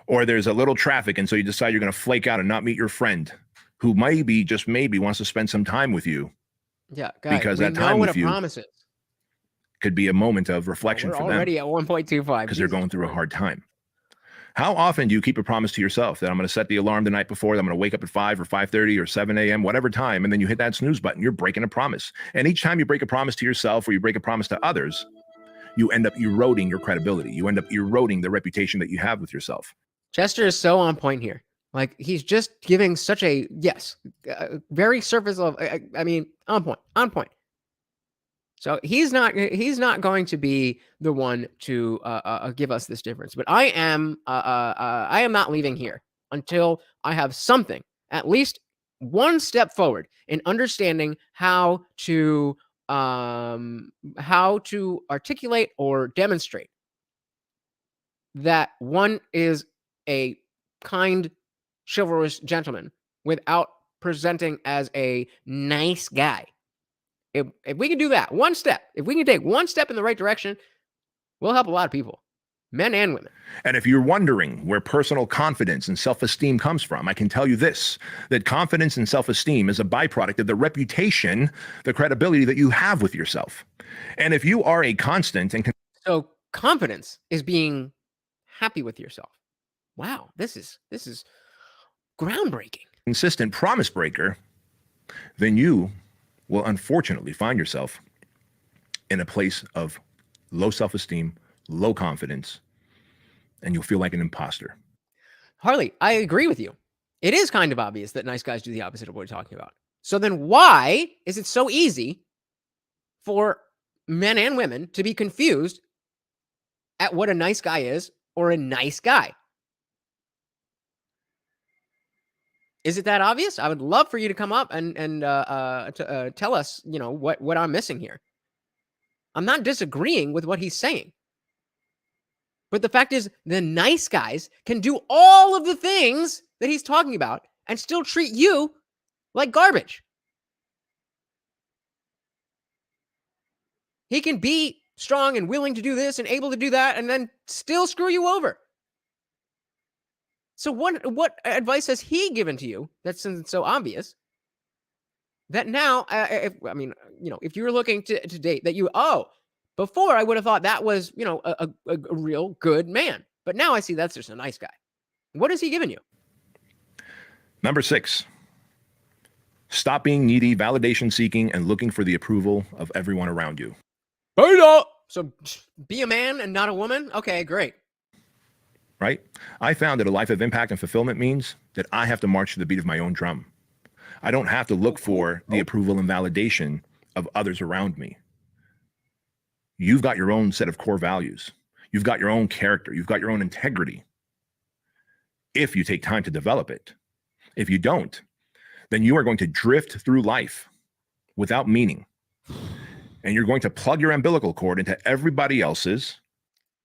Or there's a little traffic, and so you decide you're going to flake out and not meet your friend who maybe, just maybe, wants to spend some time with you. Yeah, guys, because we that know time what with a you promise is. Could be a moment of reflection We're for them. already at 1.25 because they're going through a hard time. How often do you keep a promise to yourself that I'm going to set the alarm the night before, that I'm going to wake up at 5 or 5:30 or 7 a.m., whatever time, and then you hit that snooze button? You're breaking a promise. And each time you break a promise to yourself or you break a promise to others, you end up eroding your credibility. You end up eroding the reputation that you have with yourself. Chester is so on point here. Like, he's just giving such a, very surface level. I mean, on point. So he's not going to be the one to give us this difference. But I am not leaving here until I have something, at least one step forward in understanding how to articulate or demonstrate that one is a kind, chivalrous gentleman without presenting as a nice guy. If we can do that, one step, if we can take one step in the right direction, we'll help a lot of people, men and women. And if you're wondering where personal confidence and self-esteem comes from, I can tell you this, that confidence and self-esteem is a byproduct of the reputation, the credibility that you have with yourself. And if you are a constant and so confidence is being happy with yourself. Wow, this is groundbreaking. consistent promise breaker, then you will unfortunately find yourself in a place of low self-esteem, low confidence, and you'll feel like an imposter. Harley, I agree with you. It is kind of obvious that nice guys do the opposite of what we're talking about. So then why is it so easy for men and women to be confused at what a nice guy is or a nice guy? Is it that obvious? I would love for you to come up and tell us, what I'm missing here. I'm not disagreeing with what he's saying. But the fact is, the nice guys can do all of the things that he's talking about and still treat you like garbage. He can be strong and willing to do this and able to do that and then still screw you over. So what advice has he given to you that's so obvious that now, if you were looking to date, that before I would have thought that was, a real good man, but now I see that's just a nice guy. What has he given you? Number 6, stop being needy, validation seeking, and looking for the approval of everyone around you. So be a man and not a woman? Okay, great. Right? I found that a life of impact and fulfillment means that I have to march to the beat of my own drum. I don't have to look for the approval and validation of others around me. You've got your own set of core values. You've got your own character. You've got your own integrity. If you take time to develop it. If you don't, then you are going to drift through life without meaning. And you're going to plug your umbilical cord into everybody else's.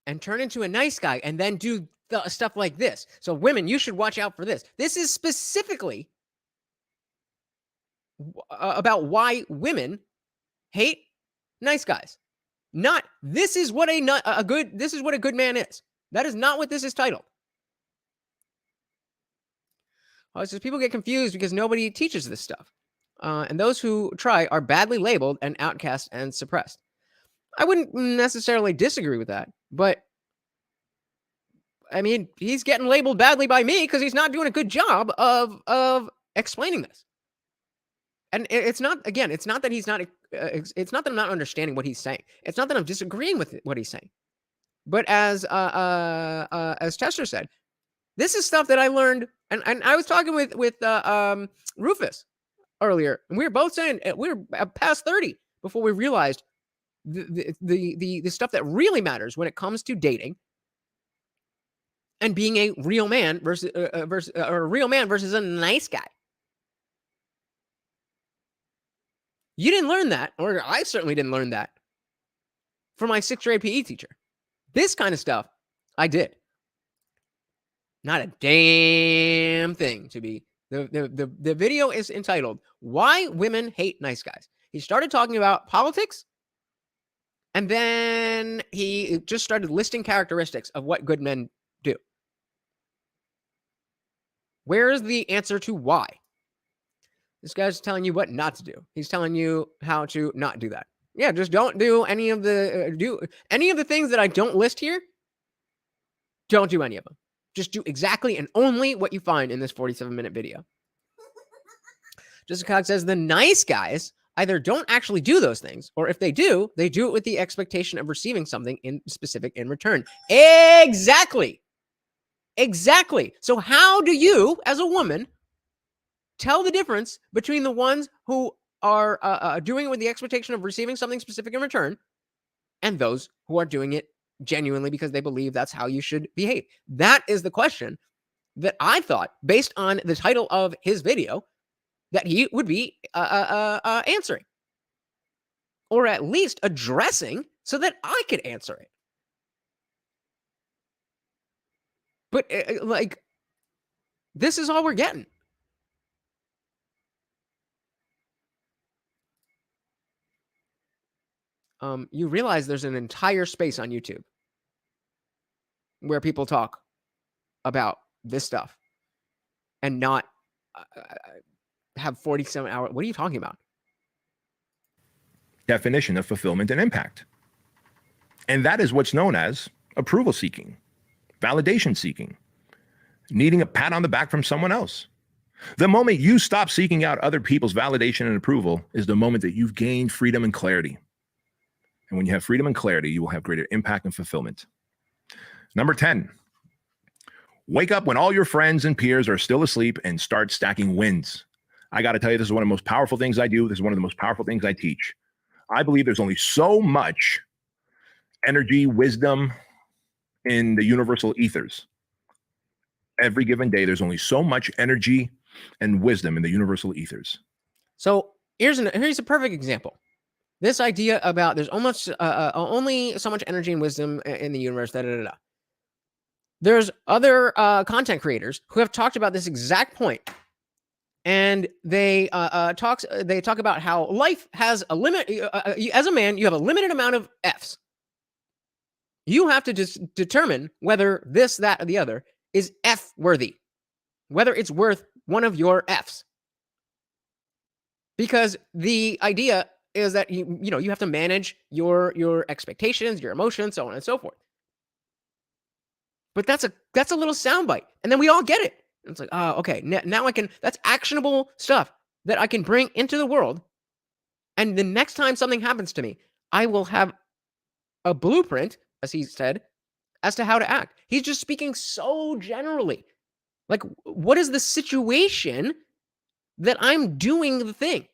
And turn into a nice guy and then do the stuff like this. So women, you should watch out for this. This is specifically about why women hate nice guys. Not this is what a good man is. That is not what this is titled. It's just people get confused because nobody teaches this stuff. And those who try are badly labeled and outcast and suppressed. I wouldn't necessarily disagree with that, but I mean, he's getting labeled badly by me because he's not doing a good job of explaining this. And it's not that he's not, it's not that I'm not understanding what he's saying. It's not that I'm disagreeing with what he's saying. But as Tester said, this is stuff that I learned, and I was talking with Rufus earlier, and we were both saying we were past 30 before we realized the stuff that really matters when it comes to dating and being a real man versus a real man versus a nice guy. You didn't learn that, or I certainly didn't learn that from my 6th grade PE teacher. This kind of stuff I did. Not a damn thing to be. The video is entitled "Why Women Hate Nice Guys." He started talking about politics, and then he just started listing characteristics of what good men do. Where's the answer to why? This guy's telling you what not to do. He's telling you how to not do that. Yeah, just don't do any of the things that I don't list here. Don't do any of them. Just do exactly and only what you find in this 47-minute video. Jessica Cox says the nice guys either don't actually do those things, or if they do it with the expectation of receiving something specific in return. Exactly. So how do you, as a woman, tell the difference between the ones who are doing it with the expectation of receiving something specific in return and those who are doing it genuinely because they believe that's how you should behave? That is the question that I thought, based on the title of his video, that he would be answering, or at least addressing, so that I could answer it. But this is all we're getting. You realize there's an entire space on YouTube where people talk about this stuff and not have 47 hours. What are you talking about? Definition of fulfillment and impact. And that is what's known as approval seeking, validation seeking, needing a pat on the back from someone else. The moment you stop seeking out other people's validation and approval is the moment that you've gained freedom and clarity. And when you have freedom and clarity, you will have greater impact and fulfillment. Number 10, wake up when all your friends and peers are still asleep and start stacking wins. I got to tell you, this is one of the most powerful things I do. This is one of the most powerful things I teach. I believe there's only so much energy, wisdom in the universal ethers. Every given day, there's only so much energy and wisdom in the universal ethers. So here's a perfect example. This idea about there's almost only so much energy and wisdom in the universe. There's other content creators who have talked about this exact point, and they talk about how life has a limit. As a man, you have a limited amount of F's. You have to just determine whether this, that, or the other is F worthy, whether it's worth one of your Fs. Because the idea is that you have to manage your expectations, your emotions, so on and so forth. But that's a little soundbite, and then we all get it. And it's like, oh, okay, now I can. That's actionable stuff that I can bring into the world, and the next time something happens to me, I will have a blueprint, as he said, as to how to act. He's just speaking so generally. Like, what is the situation that I'm doing the thing?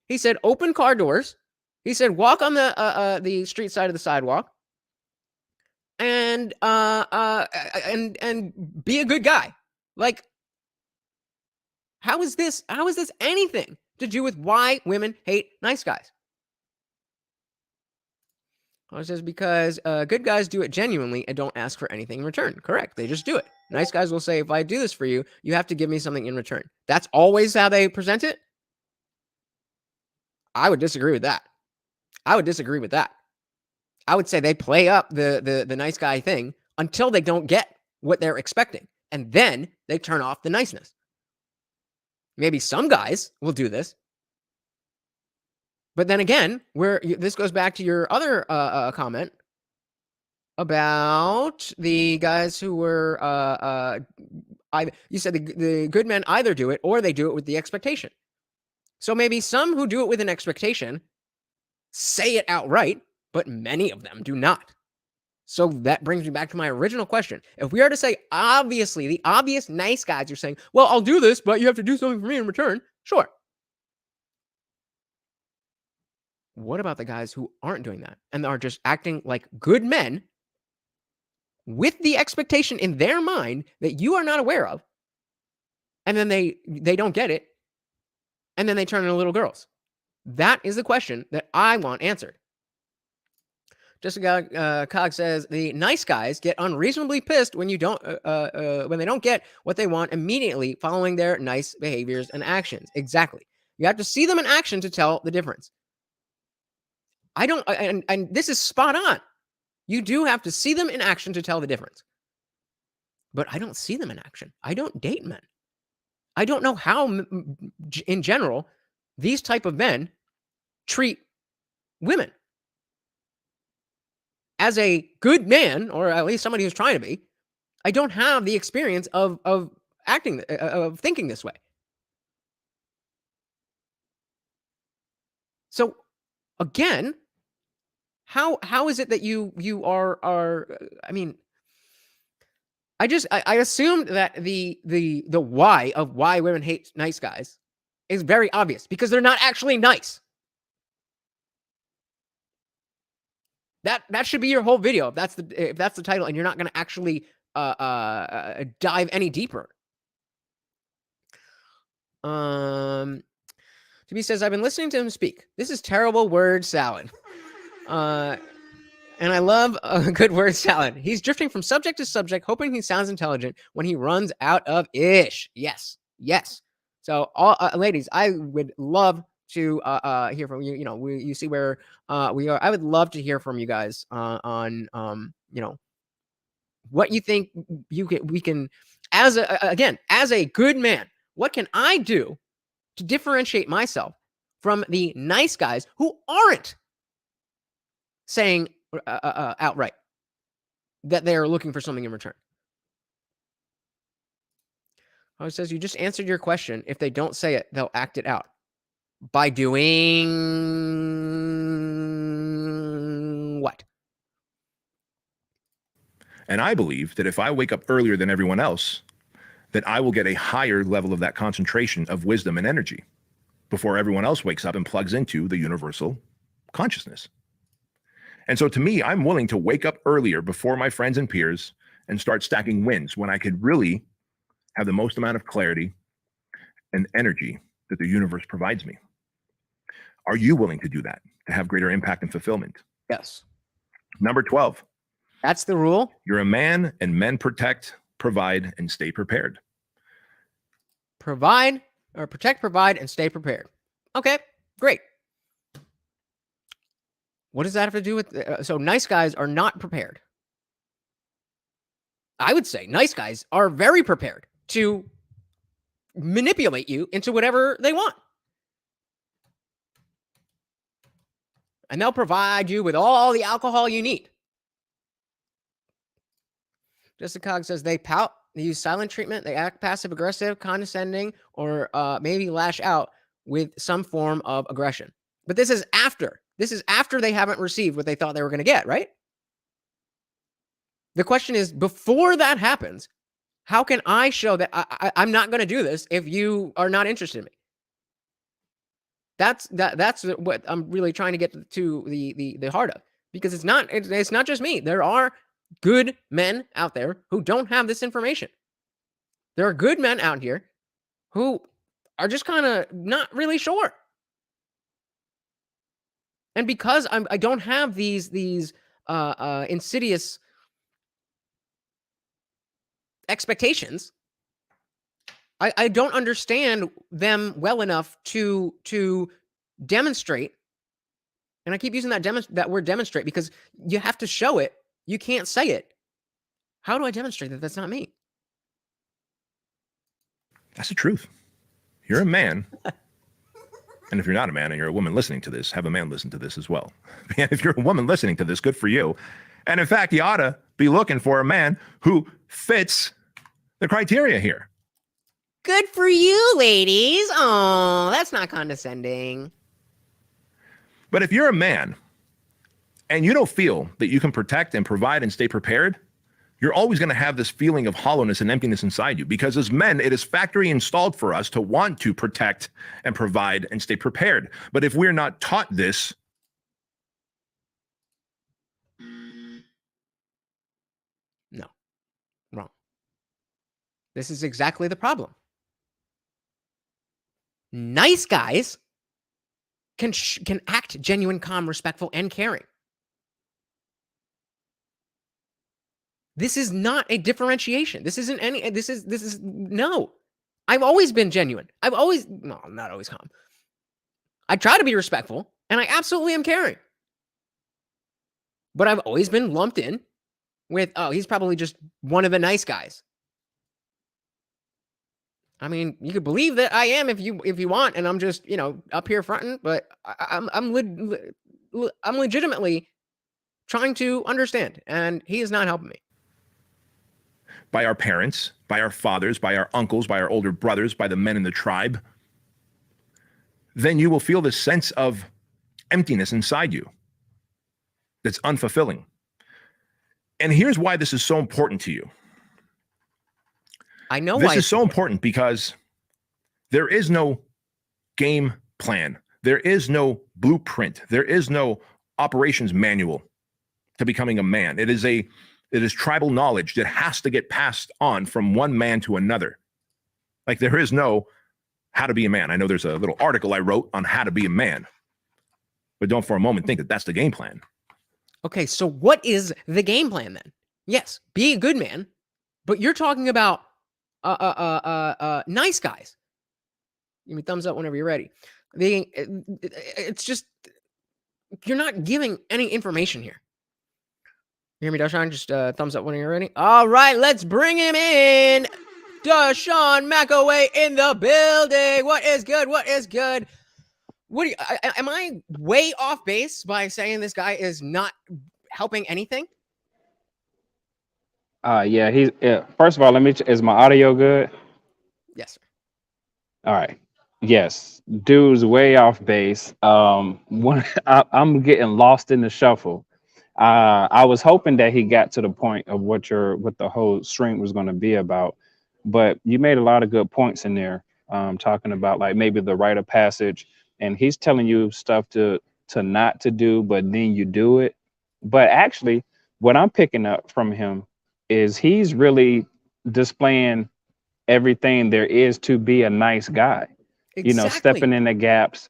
He said, open car doors. He said, walk on the street side of the sidewalk, and be a good guy. Like, how is this anything to do with why women hate nice guys? Well, it says because good guys do it genuinely and don't ask for anything in return. Correct. They just do it. Nice guys will say, if I do this for you, you have to give me something in return. That's always how they present it. I would disagree with that. I would say they play up the nice guy thing until they don't get what they're expecting. And then they turn off the niceness. Maybe some guys will do this. But then again, this goes back to your other comment about the guys who were you said the good men either do it or they do it with the expectation. So maybe some who do it with an expectation say it outright, but many of them do not. So that brings me back to my original question. If we are to say, obviously, the obvious nice guys are saying, well, I'll do this, but you have to do something for me in return. Sure. What about the guys who aren't doing that and are just acting like good men with the expectation in their mind that you are not aware of, and then they don't get it, and then they turn into little girls? That is the question that I want answered. Jessica Cog says the nice guys get unreasonably pissed when you don't when they don't get what they want immediately following their nice behaviors and actions. Exactly. You have to see them in action to tell the difference. I don't, and this is spot on. You do have to see them in action to tell the difference. But I don't see them in action. I don't date men. I don't know how, in general, these type of men treat women. As a good man, or at least somebody who's trying to be, I don't have the experience of acting, of thinking this way. So, again, how is it that you are I mean, I assumed that the why of why women hate nice guys is very obvious because they're not actually nice. That should be your whole video if that's the title, and you're not going to actually dive any deeper. To be says, I've been listening to him speak. This is terrible word salad. And I love a good word salad. He's drifting from subject to subject, hoping he sounds intelligent when he runs out of ish. Yes. So, all ladies, I would love to hear from you. You know, you see where we are. I would love to hear from you guys on what you think we can as a good man. What can I do to differentiate myself from the nice guys who aren't saying outright that they are looking for something in return? Oh, it says you just answered your question. If they don't say it, they'll act it out by doing what? And I believe that if I wake up earlier than everyone else, that I will get a higher level of that concentration of wisdom and energy before everyone else wakes up and plugs into the universal consciousness. And so to me, I'm willing to wake up earlier before my friends and peers and start stacking wins when I could really have the most amount of clarity and energy that the universe provides me. Are you willing to do that to have greater impact and fulfillment? Yes. Number 12. That's the rule. You're a man, and men protect, provide, and stay prepared. Provide, or protect, provide, and stay prepared. Okay, great. What does that have to do with? So nice guys are not prepared. I would say nice guys are very prepared to manipulate you into whatever they want. And they'll provide you with all the alcohol you need. Jessica Cog says they pout, they use silent treatment, they act passive aggressive, condescending, or maybe lash out with some form of aggression. But this is after. This is after they haven't received what they thought they were going to get, right? The question is, before that happens, how can I show that I'm not going to do this if you are not interested in me? That's what I'm really trying to get to the heart of, because it's not just me. There are good men out there who don't have this information. There are good men out here who are just kind of not really sure. And because I don't have these insidious expectations, I don't understand them well enough to demonstrate. And I keep using that word demonstrate because you have to show it. You can't say it. How do I demonstrate that that's not me? That's the truth. You're a man. And if you're not a man and you're a woman listening to this, have a man listen to this as well. And if you're a woman listening to this, good for you. And in fact, you ought to be looking for a man who fits the criteria here. Good for you, ladies. Oh, that's not condescending. But if you're a man and you don't feel that you can protect and provide and stay prepared, you're always going to have this feeling of hollowness and emptiness inside you, because as men, it is factory installed for us to want to protect and provide and stay prepared. But if we're not taught this, no, wrong. This is exactly the problem. Nice guys can act genuine, calm, respectful, and caring. This is not a differentiation. This isn't any. This is no. I've always been genuine. No, I'm not always calm. I try to be respectful, and I absolutely am caring. But I've always been lumped in with, oh, he's probably just one of the nice guys. I mean, you could believe that I am if you want, and I'm just, up here fronting, but I'm legitimately trying to understand, and he is not helping me. by our parents, by our fathers, by our uncles, by our older brothers, by the men in the tribe, then you will feel this sense of emptiness inside you that's unfulfilling. And here's why this is so important to you. I know this why is so important, because there is no game plan. There is no blueprint. There is no operations manual to becoming a man. It is tribal knowledge that has to get passed on from one man to another. Like, there is no how to be a man. I know there's a little article I wrote on how to be a man, but don't for a moment think that that's the game plan. Okay, so what is the game plan then? Yes, be a good man, but you're talking about nice guys. Give me a thumbs up whenever you're ready. It's just, you're not giving any information here. You hear me, Dashawn? Just thumbs up when you're ready. All right, let's bring him in. Dashawn McAway in the building. What is good? What is good? What do you, am I way off base by saying this guy is not helping anything? Yeah, he's first of all, is my audio good? Yes, sir. All right. Yes, dude's way off base. I'm getting lost in the shuffle. I was hoping that he got to the point of what the whole stream was going to be about, but you made a lot of good points in there, talking about like maybe the rite of passage, and he's telling you stuff to not to do, but then you do it. But actually, what I'm picking up from him is he's really displaying everything there is to be a nice guy. Exactly. You know, stepping in the gaps,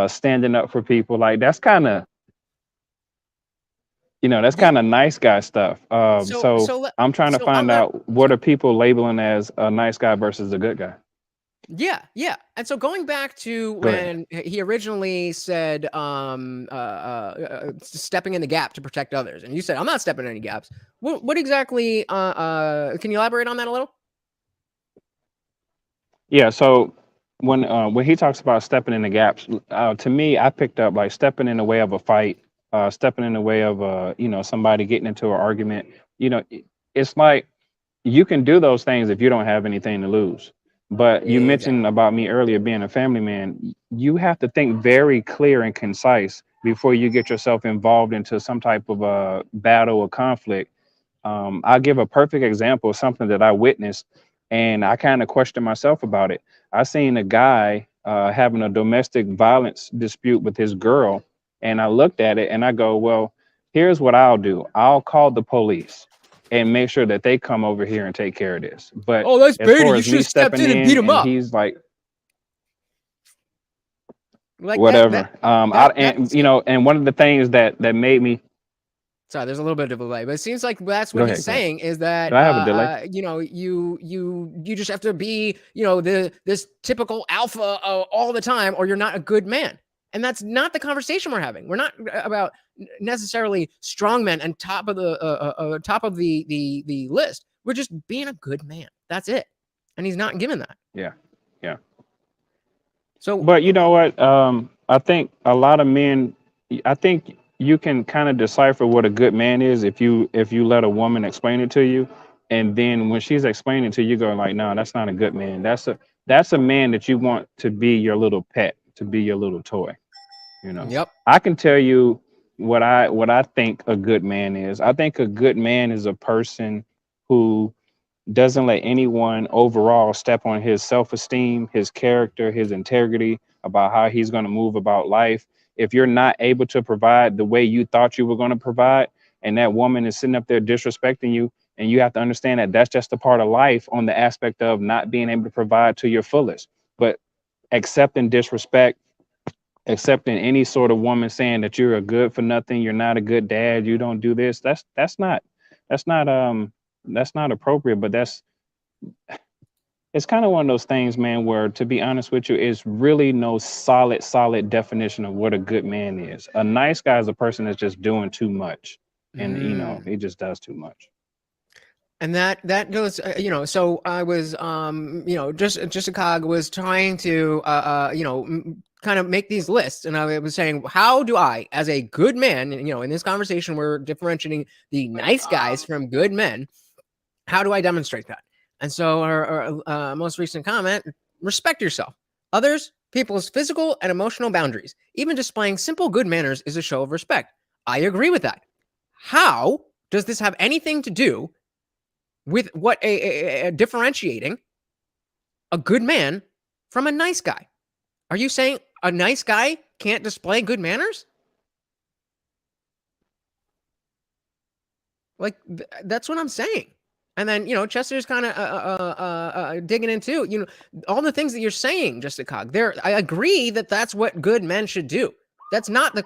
standing up for people. Like, that's kind of, that's kind of nice guy stuff. So I'm trying to find out, what are people labeling as a nice guy versus a good guy? Yeah, yeah. And so going back to Go ahead. when he originally said, stepping in the gap to protect others, and you said, "I'm not stepping in any gaps." What exactly? Can you elaborate on that a little? Yeah. So when he talks about stepping in the gaps, to me, I picked up like stepping in the way of a fight, stepping in the way of somebody getting into an argument. It's like you can do those things if you don't have anything to lose. But you Exactly. mentioned about me earlier being a family man. You have to think very clear and concise before you get yourself involved into some type of a battle or conflict. I'll give a perfect example of something that I witnessed, and I kind of questioned myself about it. I seen a guy having a domestic violence dispute with his girl, and I looked at it and I go, well, here's what I'll do. I'll call the police and make sure that they come over here and take care of this. But Oh, that's as Beatty. far You as should me have stepped stepping in and beat in him and up. he's like, Like that. whatever. And That's. and one of the things that made me Sorry, there's a little bit of a delay, but it seems like that's go what he's ahead, go ahead. saying is that Do I have a delay? you just have to be this typical alpha all the time, or you're not a good man. And that's not the conversation we're having. We're not about necessarily strong men and top of the list. We're just being a good man. That's it. And he's not given that. Yeah. Yeah. So But you know what? I think a lot of men. I think you can kind of decipher what a good man is if you let a woman explain it to you, and then when she's explaining to you, go like, no, that's not a good man. That's a man that you want to be your little pet, to be your little toy. You know, yep. I can tell you what I think a good man is. I think a good man is a person who doesn't let anyone overall step on his self-esteem, his character, his integrity about how he's going to move about life. If you're not able to provide the way you thought you were going to provide, and that woman is sitting up there disrespecting you, and you have to understand that that's just a part of life on the aspect of not being able to provide to your fullest. But accepting disrespect, accepting any sort of woman saying that you're a good for nothing, you're not a good dad, you don't do this, that's not that's not appropriate. But it's kind of one of those things, man, where to be honest with you, it's really no solid definition of what a good man is. A nice guy is a person that's just doing too much, and Mm. he just does too much. And that goes, so I was, just a cog was trying to, kind of make these lists. And I was saying, how do I, as a good man, in this conversation, we're differentiating the nice guys from good men. How do I demonstrate that? And so our most recent comment, respect yourself, others, people's physical and emotional boundaries. Even displaying simple good manners is a show of respect. I agree with that. How does this have anything to do with what a differentiating a good man from a nice guy? Are you saying a nice guy can't display good manners? Like that's what I'm saying. And then Chester's kind of digging into all the things that you're saying, just a cog. There, I agree that that's what good men should do. That's not the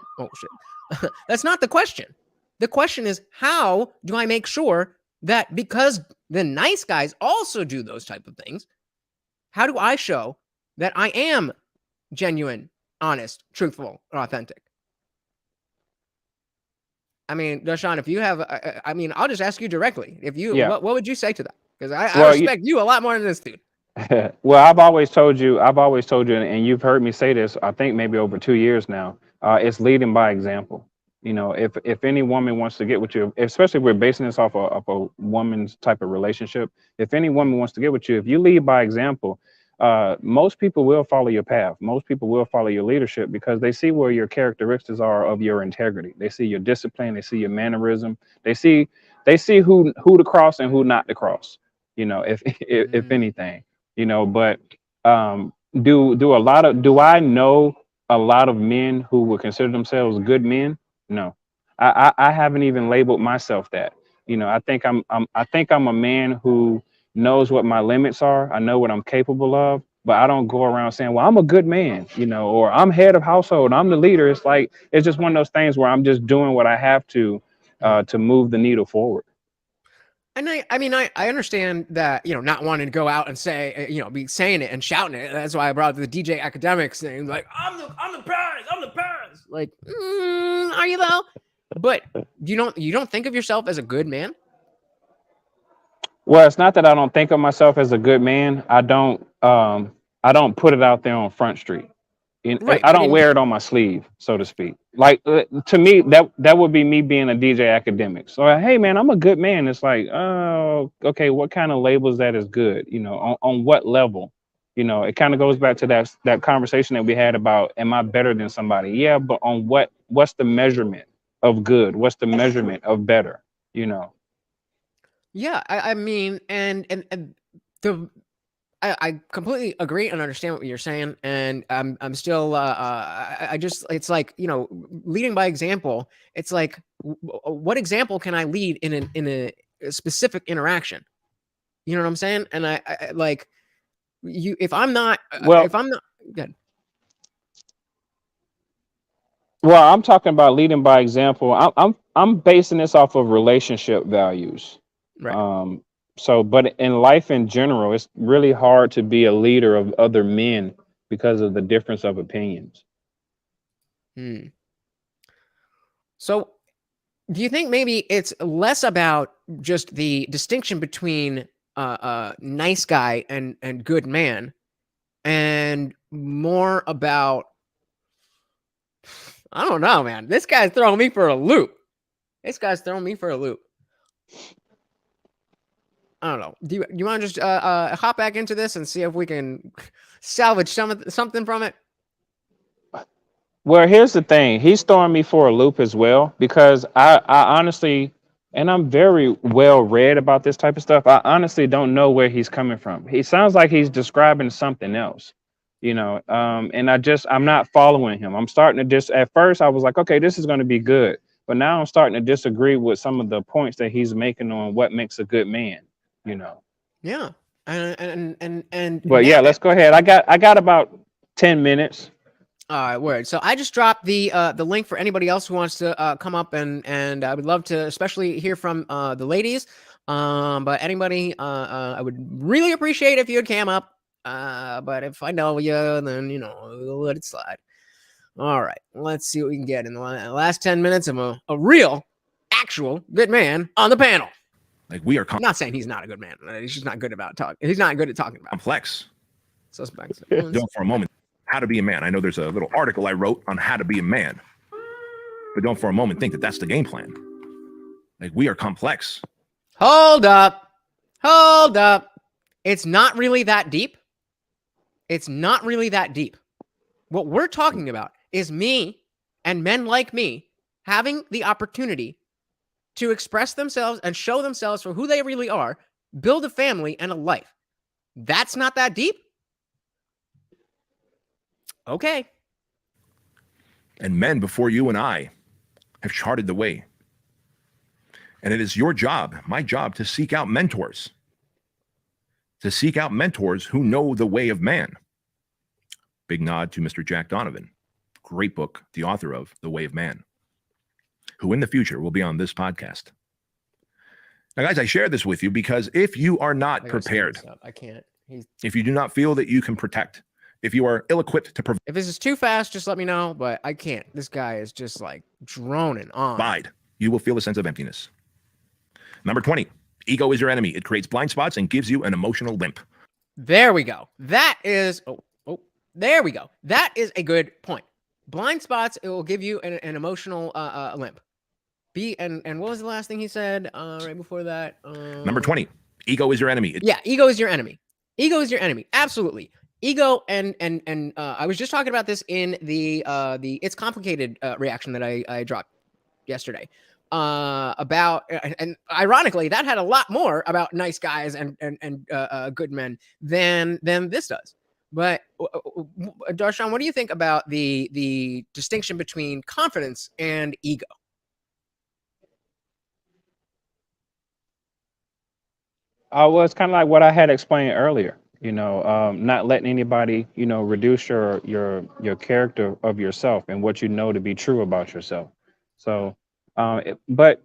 that's not the question. The question is, how do I make sure that because the nice guys also do those type of things, how do I show that I am genuine, honest, truthful, and authentic? I mean, Dashawn, if you have, I'll just ask you directly. If you, Yeah. what would you say to that? Because I Well, you, respect you a lot more than this dude. well, I've always told you, and you've heard me say this, I think maybe over 2 years now. It's leading by example. If any woman wants to get with you, especially if we're basing this off a woman's type of relationship, if any woman wants to get with you, if you lead by example, most people will follow your path. Most people will follow your leadership because they see where your characteristics are of your integrity. They see your discipline. They see your mannerism. They see who to cross and who not to cross. If Mm. anything. But do I know a lot of men who would consider themselves good men? No, I haven't even labeled myself that. I think I'm a man who knows what my limits are. I know what I'm capable of, but I don't go around saying, well, I'm a good man, or I'm head of household, I'm the leader. It's just one of those things where I'm just doing what I have to move the needle forward. And I mean, I understand that, you know, not wanting to go out and say, you know, be saying it and shouting it. That's why I brought up the DJ Academics thing. Like, I'm the Paris, I'm the Paris. Like, are you though? But you don't think of yourself as a good man? Well, it's not that I don't think of myself as a good man. I don't put it out there on Front Street. Right. I But don't in wear it on my sleeve, so to speak. Like to me, that would be me being a DJ academic. So hey man, I'm a good man. It's like, oh, okay, what kind of labels that is good? You know, on what level? You know, it kind of goes back to that conversation that we had about, am I better than somebody? Yeah, but on what's the measurement of good? What's the measurement of better? You know. yeah, I mean, and the I completely agree and understand what you're saying, and I'm still I just, it's like, you know, leading by example. It's like, what example can I lead in a specific interaction? You know what I'm saying? And I like, you, Well, if I'm not good, Well, I'm talking about leading by example. I'm basing this off of relationship values. right? Um, but in life in general, it's really hard to be a leader of other men because of the difference of opinions. Hmm. So, do you think maybe it's less about just the distinction between nice guy and good man, and more about, I don't know, man. This guy's throwing me for a loop. This guy's throwing me for a loop. I don't know. Do you want to just hop back into this and see if we can salvage something from it? Well, here's the thing. He's throwing me for a loop as well because I honestly, and I'm very well read about this type of stuff. I honestly don't know where he's coming from. He sounds like he's describing something else, you know. And I'm not following him. I'm starting to at first I was like, okay, this is going to be good, but now I'm starting to disagree with some of the points that he's making on what makes a good man, you know. Yeah. And But now, yeah, let's go ahead. I got about 10 minutes. word. So I just dropped the link for anybody else who wants to come up, and I would love to especially hear from the ladies. But anybody, I would really appreciate if you'd cam up. But if I know you, then, you know, we'll let it slide. All right, let's see what we can get in the last 10 minutes of a real, actual good man on the panel. Like, we are I'm not saying he's not a good man. He's just not good about talking. He's not good at talking about complex. suspects. Don't for a moment, how to be a man. I know there's a little article I wrote on how to be a man, but don't for a moment think that that's the game plan. Like, we are complex. Hold up. Hold up. It's not really that deep. It's not really that deep. What we're talking about is me and men like me having the opportunity to express themselves and show themselves for who they really are, build a family and a life. That's not that deep? Okay. And men before you and I have charted the way. And it is your job, my job, to seek out mentors. To seek out mentors who know the way of man. Big nod to Mr. Jack Donovan. Great book, the author of The Way of Man, who in the future will be on this podcast. Now, guys, I share this with you because if you are not prepared, I can't. if you do not feel that you can protect, if you are ill-equipped to If this is too fast, just let me know, but I can't. This guy is just like droning on. provide, you will feel a sense of emptiness. Number 20, ego is your enemy. It creates blind spots and gives you an emotional limp. There we go. That is, there we go. That is a good point. Blind spots, it will give you an emotional limp. And what was the last thing he said right before that? Number 20, ego is your enemy. Yeah, ego is your enemy. Ego is your enemy. Absolutely. Ego and I was just talking about this in the it's complicated reaction that I dropped yesterday. About and ironically, that had a lot more about nice guys and good men than this does. But Darshan, what do you think about the distinction between confidence and ego? Well, it's kind of like what I had explained earlier. You know, not letting anybody, you know, reduce your character of yourself and what you know to be true about yourself. So, but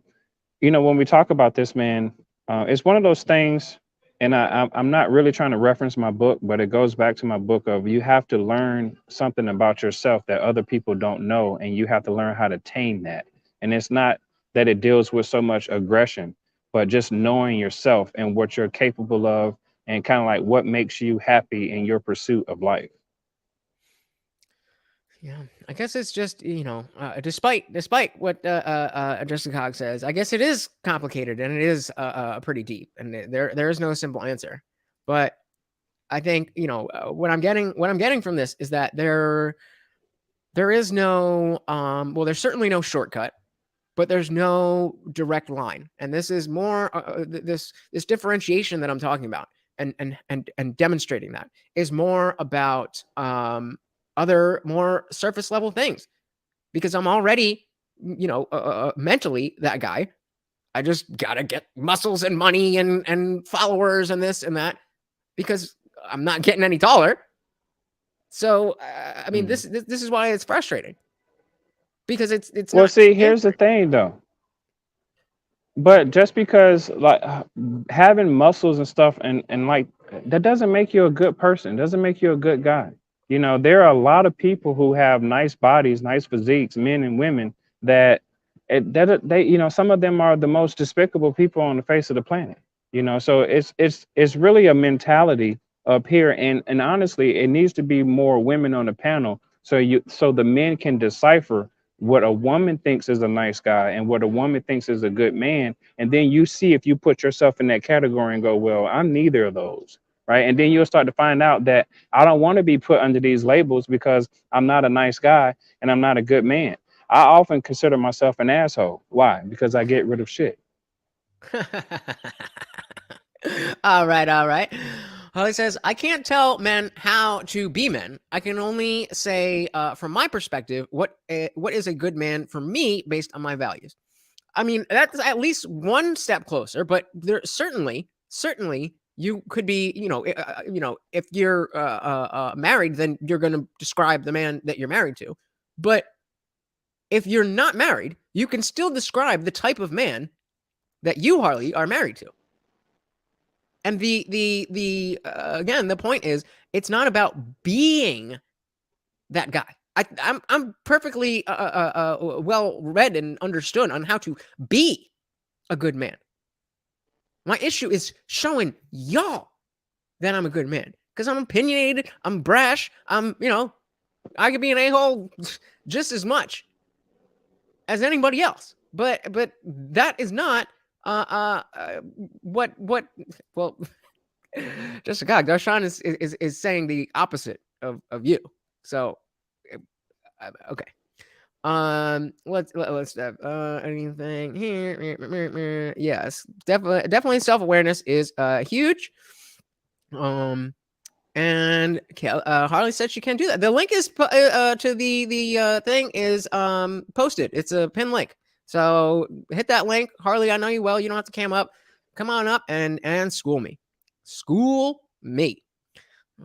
you know, when we talk about this, man, It's one of those things, and I'm not really trying to reference my book, but it goes back to my book of you have to learn something about yourself that other people don't know, and you have to learn how to tame that. And it's not that it deals with so much aggression, but just knowing yourself and what you're capable of, and kind of like what makes you happy in your pursuit of life. Yeah, I guess it's just despite what Justin Cog says, I guess it is complicated and it is pretty deep, and there is no simple answer. But I think what I'm getting from this is that there is no well, there's certainly no shortcut, but there's no direct line, and this is more this differentiation that I'm talking about, and demonstrating that is more about other more surface level things, because I'm already mentally that guy. I just gotta get muscles and money and followers and this and that, because I'm not getting any taller. So I mean, Mm. this is why it's frustrating, because it's Well, not see, here's the answered. thing though. But just because like having muscles and stuff and like that doesn't make you a good person, doesn't make you a good guy. You know, there are a lot of people who have nice bodies, nice physiques, men and women that they some of them are the most despicable people on the face of the planet. You know, so it's really a mentality up here, and honestly, it needs to be more women on the panel so the men can decipher what a woman thinks is a nice guy and what a woman thinks is a good man. And then you see if you put yourself in that category and go, well, I'm neither of those. Right. And then you'll start to find out that I don't want to be put under these labels because I'm not a nice guy and I'm not a good man. I often consider myself an asshole. Why? Because I get rid of shit. All right, all right. Holly says, I can't tell men how to be men. I can only say, from my perspective, what is a good man for me based on my values. I mean, that's at least one step closer, but there certainly you could be, if you're married, then you're going to describe the man that you're married to. But if you're not married, you can still describe the type of man that you, Harley, are married to. And the again, the point is, it's not about being that guy. I'm perfectly well read and understood on how to be a good man. My issue is showing y'all that I'm a good man, because I'm opinionated, I'm brash, I could be an a-hole just as much as anybody else. But that is not what well just a God, Darshan is saying the opposite of you. So okay. Let's have anything here. Yes, definitely self-awareness is huge. And Harley said she can't do that. The link is to the thing is posted. It's a pin link. So hit that link. Harley, I know you well. You don't have to cam up. Come on up and school me. School me.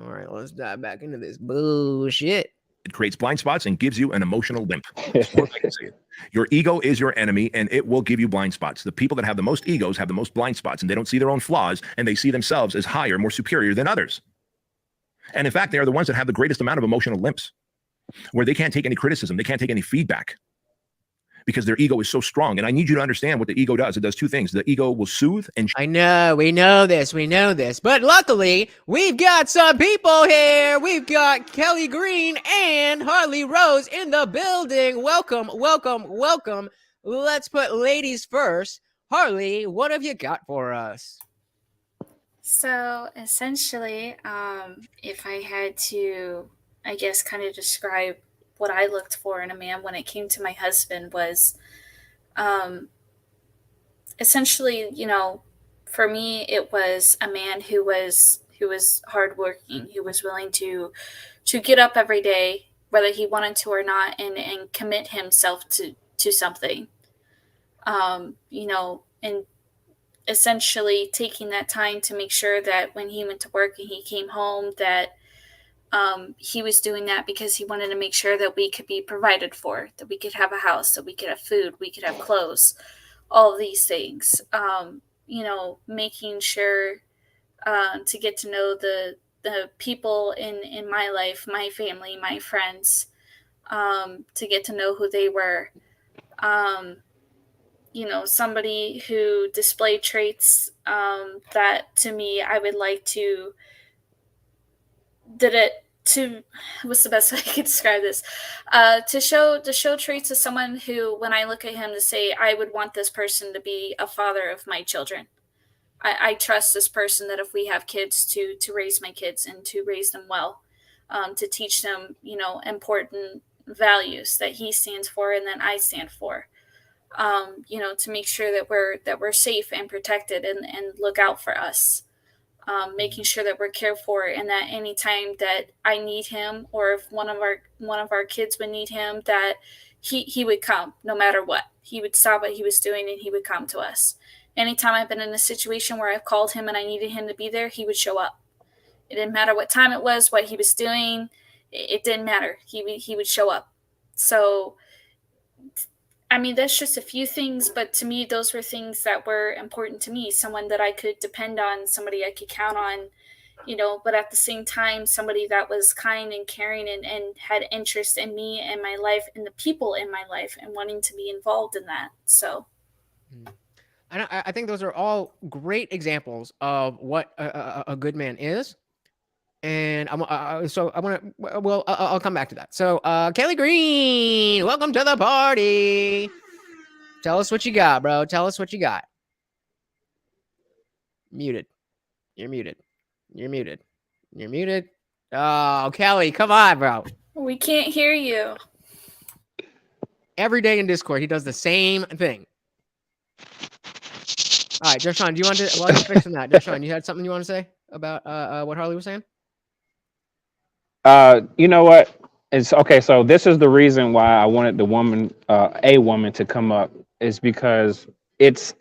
All right, let's dive back into this bullshit. It creates blind spots and gives you an emotional limp. As far as I can see it. Your ego is your enemy, and it will give you blind spots. The people that have the most egos have the most blind spots, and they don't see their own flaws, and they see themselves as higher, more superior than others. And in fact, they are the ones that have the greatest amount of emotional limps, where they can't take any criticism, they can't take any feedback, because their ego is so strong. And I need you to understand what the ego does. It does two things. The ego will soothe and I know, we know this. But luckily, we've got some people here. We've got Kelly Green and Harley Rose in the building. Welcome, welcome, welcome. Let's put ladies first. Harley, what have you got for us? So essentially, if I had to, I guess, kind of describe what I looked for in a man when it came to my husband was essentially, for me, it was a man who was hardworking, who was willing to get up every day, whether he wanted to or not, and commit himself to something. And essentially taking that time to make sure that when he went to work and he came home, that he was doing that because he wanted to make sure that we could be provided for, that we could have a house, that we could have food, we could have clothes, all of these things. making sure to get to know the people in my life, my family, my friends, to get to know who they were. Somebody who displayed traits that to me I would like to what's the best way I could describe this? To show traits of someone who, when I look at him, to say I would want this person to be a father of my children. I trust this person that if we have kids, to raise my kids and to raise them well, to teach them important values that he stands for and that I stand for. To make sure that we're safe and protected and look out for us. Making sure that we're cared for, and that anytime that I need him, or if one of our kids would need him, that he would come no matter what. He would stop what he was doing and he would come to us. Anytime I've been in a situation where I've called him and I needed him to be there, he would show up. It didn't matter what time it was, what he was doing. It didn't matter. He would show up. So, I mean, that's just a few things, but to me, those were things that were important to me. Someone that I could depend on, somebody I could count on, but at the same time, somebody that was kind and caring and had interest in me and my life and the people in my life and wanting to be involved in that. So. I think those are all great examples of what a good man is. And I'll come back to that. So, Kelly Green, welcome to the party. Tell us what you got, bro. Tell us what you got. Muted. You're muted. You're muted. You're muted. Oh, Kelly, come on, bro. We can't hear you. Every day in Discord, he does the same thing. All right, Joshon, do you want to, while you're fixing that, Joshon, you had something you want to say about what Harley was saying? You know what? It's okay. So this is the reason why I wanted a woman to come up, is because it's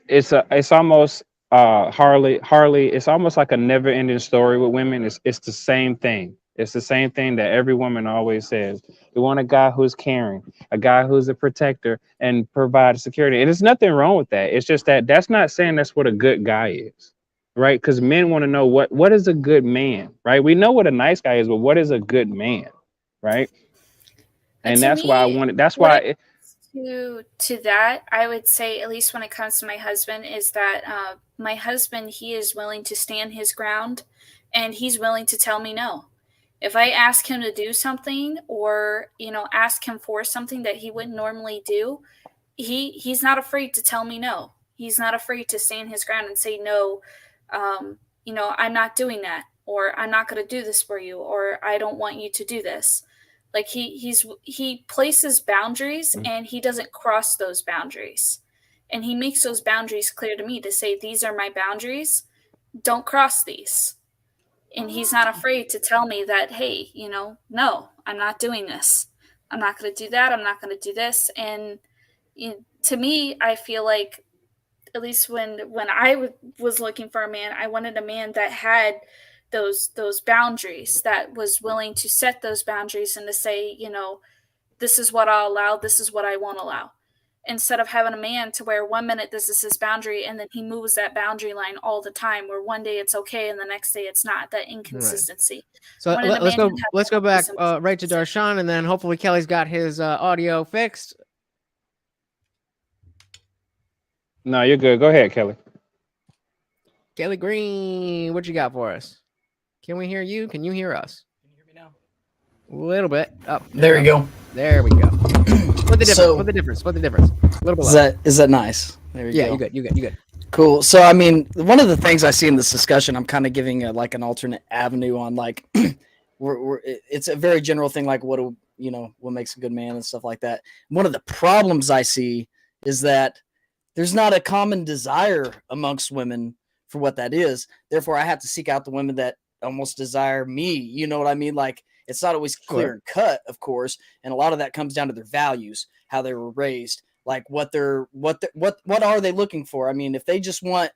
almost Harley. It's almost like a never ending story with women. It's the same thing. It's the same thing that every woman always says. We want a guy who's caring, a guy who's a protector and provides security. And there's nothing wrong with that. It's just that that's not saying that's what a good guy is, right? Because men want to know what is a good man, right? We know what a nice guy is, but what is a good man, right? And that's why I wanted. That's why. To that, I would say, at least when it comes to my husband, is that my husband, he is willing to stand his ground, and he's willing to tell me no. If I ask him to do something, or ask him for something that he wouldn't normally do, he's not afraid to tell me no. He's not afraid to stand his ground and say no. I'm not doing that, or I'm not going to do this for you, or I don't want you to do this. Like he places boundaries, and he doesn't cross those boundaries, and he makes those boundaries clear to me to say, these are my boundaries. Don't cross these. And he's not afraid to tell me that, hey, no, I'm not doing this. I'm not going to do that. I'm not going to do this. And to me, I feel like, at least when I was looking for a man, I wanted a man that had those boundaries, that was willing to set those boundaries and to say, this is what I'll allow, this is what I won't allow. Instead of having a man to where 1 minute this is his boundary and then he moves that boundary line all the time, where one day it's okay and the next day it's not. That inconsistency. Right. So let's go back right to Darshan, and then hopefully Kelly's got his audio fixed. No, you're good. Go ahead, Kelly. Kelly Green, what you got for us? Can we hear you? Can you hear us? Can you hear me now? A little bit. Up. There we go. There we go. What the difference? What the difference? A little bit. Is that nice? There we go. You good. Cool. So I mean, one of the things I see in this discussion, I'm kind of giving an alternate avenue on, like, it's a very general thing, like what makes a good man and stuff like that. One of the problems I see is that there's not a common desire amongst women for what that is. Therefore, I have to seek out the women that almost desire me. You know what I mean? Like, it's not always clear and cut, of course, and a lot of that comes down to their values, how they were raised, like what are they looking for? I mean, if they just want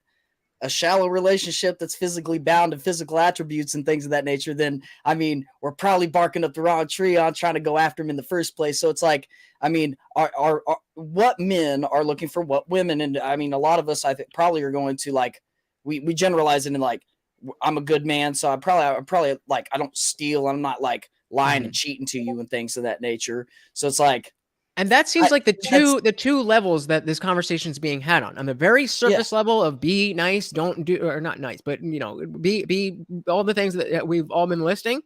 a shallow relationship that's physically bound to physical attributes and things of that nature, then I mean, we're probably barking up the wrong tree on trying to go after them in the first place. So it's like, I mean, what men are looking for what women. And I mean, a lot of us, I think, probably are going to like, we generalize it in like, I'm a good man. So I'm probably like, I don't steal. I'm not like lying and cheating to you and things of that nature. So it's like, and that seems like the two levels that this conversation is being had on the very surface level of be nice, don't do, or not nice, but you know, be all the things that we've all been listing.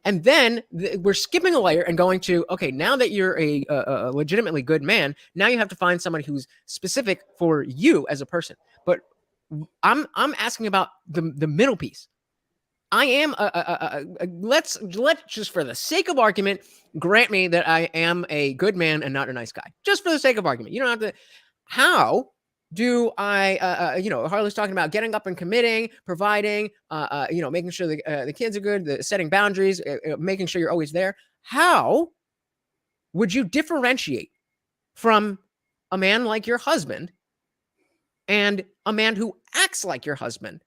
And then we're skipping a layer and going to, okay, now that you're a legitimately good man, now you have to find somebody who's specific for you as a person. But I'm asking about the middle piece. I am let's just for the sake of argument, grant me that I am a good man and not a nice guy. Just for the sake of argument. You don't have to. How do I, you know, Harley's talking about getting up and committing, providing, you know, making sure the kids are good, setting boundaries, making sure you're always there. How would you differentiate from a man like your husband and a man who acts like your husband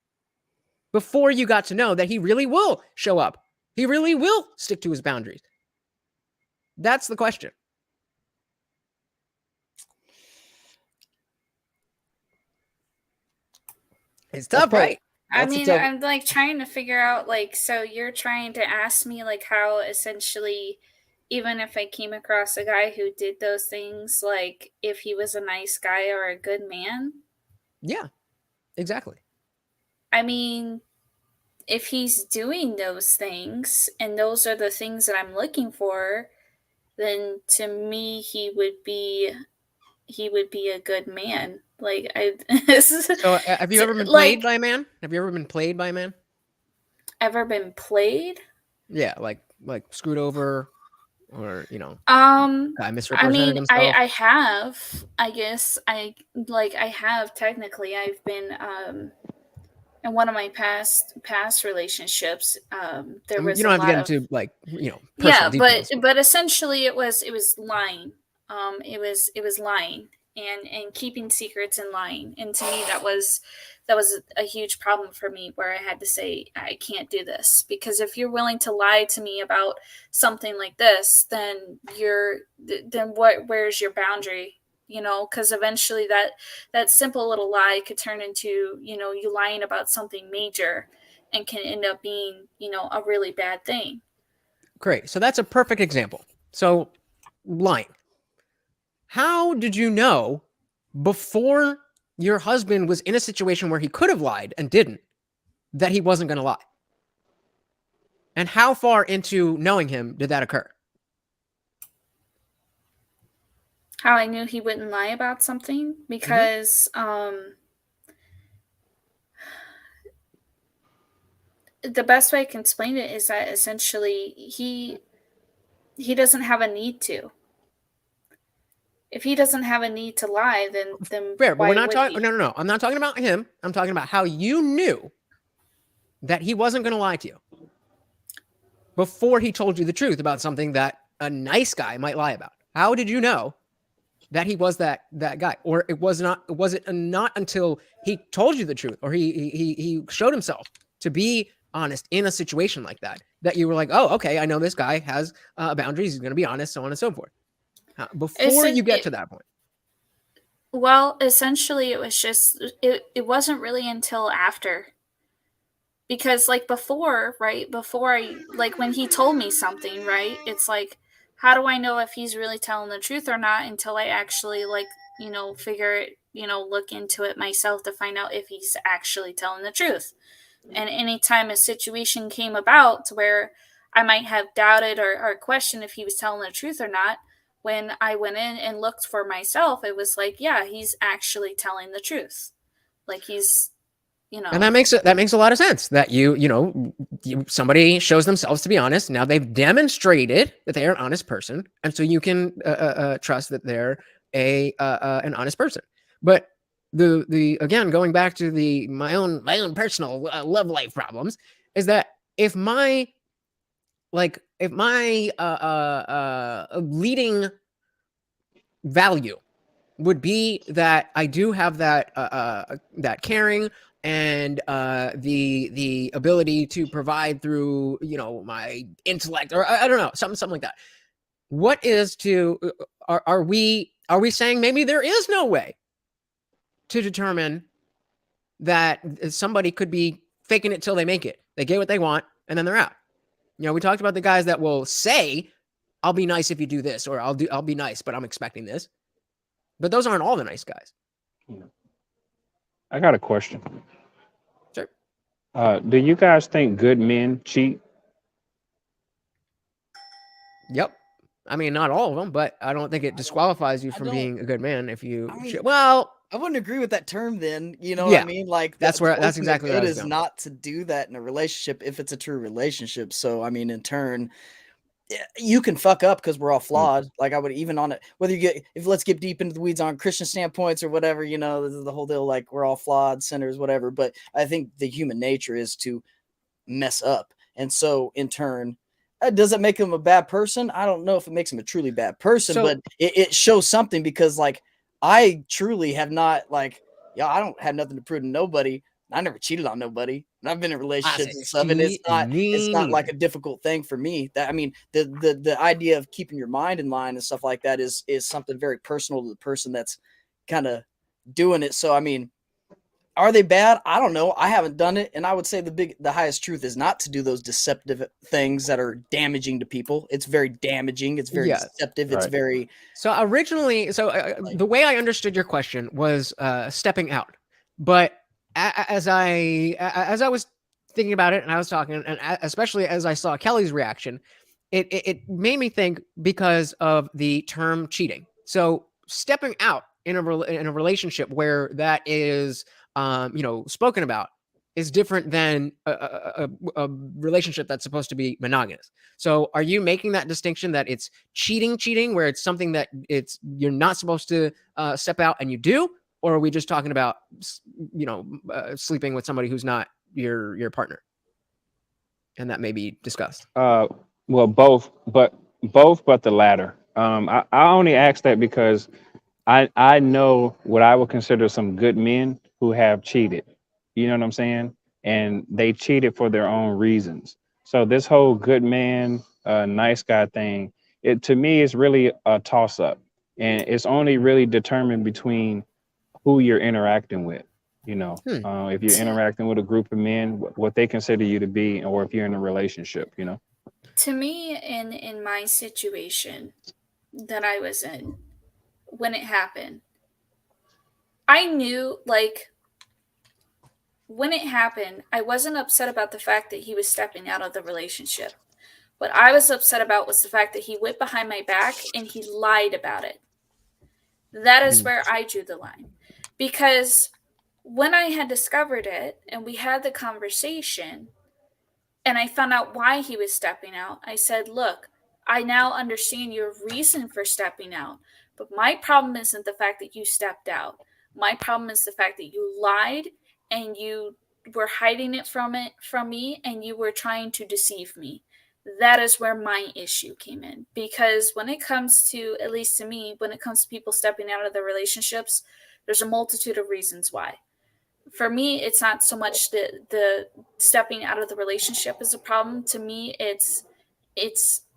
before you got to know that he really will show up? He really will stick to his boundaries. That's the question. It's tough, right? I mean, I'm like trying to figure out, like, so you're trying to ask me, like, how essentially, even if I came across a guy who did those things, like, if he was a nice guy or a good man? Yeah, exactly. I mean, if he's doing those things and those are the things that I'm looking for, then to me, he would be a good man. Like, so have you ever been played by a man? Have you ever been played by a man? Ever been played? Yeah, like screwed over, or you know, I misrepresented himself. I have. I guess I have technically. I've been in one of my past relationships. There was you don't have to get into like, you know, yeah, details. but essentially it was lying. It was lying and keeping secrets and lying. And to me, that was a huge problem for me, where I had to say, I can't do this, because if you're willing to lie to me about something like this, then where's your boundary? You know, because eventually that simple little lie could turn into, you know, you lying about something major, and can end up being, you know, a really bad thing. Great. So that's a perfect example. So lying. How did you know before your husband was in a situation where he could have lied and didn't, that he wasn't going to lie? And how far into knowing him did that occur? How I knew he wouldn't lie about something? Because the best way I can explain it is that essentially he doesn't have a need to. If he doesn't have a need to lie, then fair. But we're not talking. No. I'm not talking about him. I'm talking about how you knew that he wasn't going to lie to you before he told you the truth about something that a nice guy might lie about. How did you know that he was that guy? Or it was not? Was it not until he told you the truth, or he showed himself to be honest in a situation like that, that you were like, oh, okay, I know this guy has boundaries. He's going to be honest, so on and so forth. Before you get to that point. Well, essentially, it was just, it wasn't really until after. Because, like, before, right, before I, like, when he told me something, right, it's like, how do I know if he's really telling the truth or not until I actually, like, you know, figure it, you know, look into it myself to find out if he's actually telling the truth. And anytime a situation came about to where I might have doubted or questioned if he was telling the truth or not, when I went in and looked for myself, it was like, yeah, he's actually telling the truth. Like, he's, you know. And that makes a lot of sense, that somebody shows themselves to be honest. Now they've demonstrated that they are an honest person. And so you can trust that they're an honest person. But the again, going back to my own personal love life problems, is that if my leading value would be that I do have that caring and the ability to provide through, you know, my intellect, or I don't know, something like that. What is are we Are we saying maybe there is no way to determine that somebody could be faking it till they make it? They get what they want and then they're out. You know, we talked about the guys that will say, I'll be nice if you do this, or I'll be nice, but I'm expecting this. But those aren't all the nice guys. I got a question. Sure. Do you guys think good men cheat? Yep. I mean, not all of them, but I don't think it disqualifies you from don't- being a good man if you. I mean, Well, I wouldn't agree with that term then. You know Yeah. what I mean? Like That's the where- that's ultimate exactly where I good was is going. not to do that in a relationship if it's a true relationship. So I mean, in turn, you can fuck up because we're all flawed. Like I would even on it, whether you get if let's get deep into the weeds on Christian standpoints or whatever, you know, the whole deal, like we're all flawed sinners, whatever. But I think the human nature is to mess up. And so in turn, does it make him a bad person? I don't know if it makes him a truly bad person, So- but it shows something because like I truly have not like, yeah, I don't have nothing to prove to nobody. I never cheated on nobody. And I've been in relationships and stuff, and it's not like a difficult thing for me. That I mean, the idea of keeping your mind in line and stuff like that is something very personal to the person that's kind of doing it. So I mean, are they bad? I don't know. I haven't done it, and I would say the highest truth is not to do those deceptive things that are damaging to people. It's very damaging. It's very Yes. deceptive. It's Right. very So originally, the way I understood your question was stepping out, but as I was thinking about it and I was talking, and especially as I saw Kelly's reaction, it made me think because of the term cheating. So stepping out in a relationship where that is spoken about is different than a relationship that's supposed to be monogamous. So are you making that distinction that it's cheating, where it's something that you're not supposed to step out and you do? Or are we just talking about, sleeping with somebody who's not your partner? And that may be discussed. Well, both, but the latter. I only ask that because I know what I would consider some good men who have cheated. You know what I'm saying? And they cheated for their own reasons. So this whole good man, nice guy thing, it to me is really a toss up, and it's only really determined between who you're interacting with. You know, if you're interacting with a group of men, what they consider you to be, or if you're in a relationship, you know. To me, in my situation that I was in when it happened, I knew, like, when it happened, I wasn't upset about the fact that he was stepping out of the relationship. What I was upset about was the fact that he went behind my back and he lied about it. That is where I drew the line. Because when I had discovered it and we had the conversation and I found out why he was stepping out, I said, look, I now understand your reason for stepping out. But my problem isn't the fact that you stepped out. My problem is the fact that you lied and you were hiding it from me, and you were trying to deceive me. That is where my issue came in. Because when it comes to, at least to me, when it comes to people stepping out of their relationships, there's a multitude of reasons why. For me, it's not so much the stepping out of the relationship is a problem. To me, it's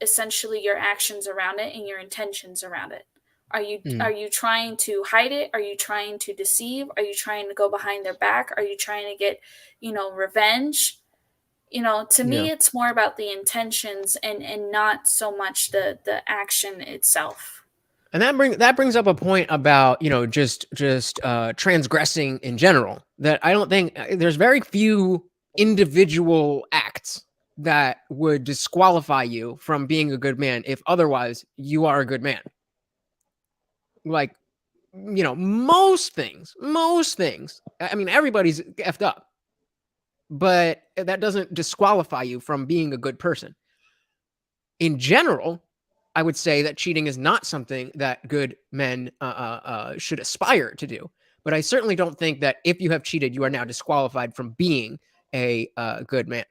essentially your actions around it and your intentions around it. Are you trying to hide it? Are you trying to deceive? Are you trying to go behind their back? Are you trying to get, revenge? To me, it's more about the intentions and not so much the action itself. And that brings up a point about just transgressing in general. That I don't think there's very few individual acts that would disqualify you from being a good man if otherwise you are a good man. Like, most things. I mean, everybody's effed up, but that doesn't disqualify you from being a good person. In general, I would say that cheating is not something that good men should aspire to do. But I certainly don't think that if you have cheated, you are now disqualified from being a good man.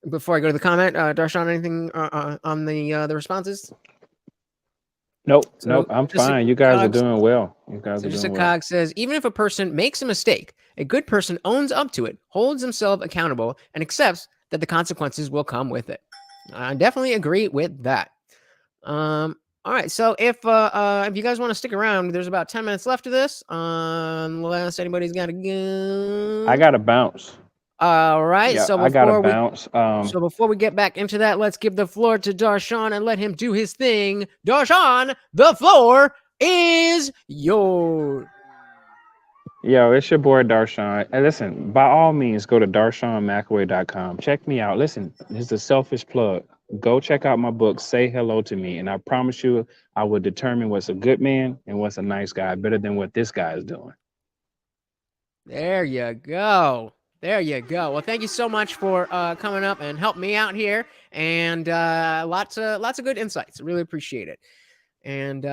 Before I go to the comment, Darshan, anything on the responses? Nope, So, nope. I'm just a fine. You guys are Cogs- doing well. You guys So are just doing a well. cog says, even if a person makes a mistake, a good person owns up to it, holds himself accountable, and accepts that the consequences will come with it. I definitely agree with that. All All right. So if you guys want to stick around, there's about 10 minutes left of this. Unless anybody's got to go. I got to bounce. All right. Yeah, So I got to before we bounce. so before we get back into that, let's give the floor to Darshan and let him do his thing. Darshan, the floor is yours. Yo, it's your boy Darshan. And listen, by all means, go to darshanmcaway.com. Check me out. Listen, this is a selfish plug. Go check out my book, Say Hello to Me. And I promise you, I will determine what's a good man and what's a nice guy better than what this guy is doing. There you go. There you go. Well, thank you so much for coming up and helping me out here, and lots of good insights. Really appreciate it. And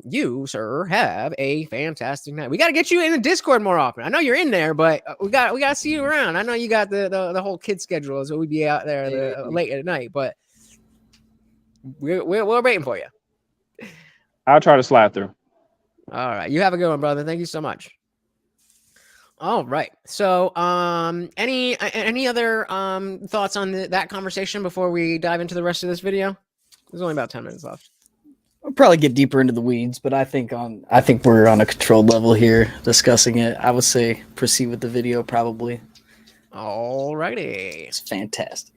you, sir, have a fantastic night. We got to get you in the Discord more often. I know you're in there, but we got to see you around. I know you got the whole kid schedule, so we'd be out there late at night, but we're waiting for you. I'll try to slide through. All right, you have a good one, brother. Thank you so much. All right. So, any other thoughts on that conversation before we dive into the rest of this video? There's only about 10 minutes left. We'll probably get deeper into the weeds, but I think we're on a controlled level here discussing it. I would say proceed with the video probably. All righty. It's fantastic.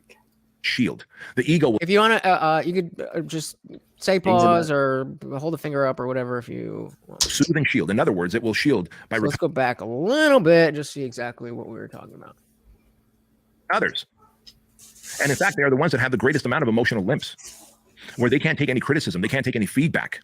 Shield. The ego will If you want to, you could just say pause or hold a finger up or whatever if you want. soothe and shield. In other words, it will shield by So let's go back a little bit, just see exactly what we were talking about. others. And in fact, they are the ones that have the greatest amount of emotional limps, where they can't take any criticism, they can't take any feedback,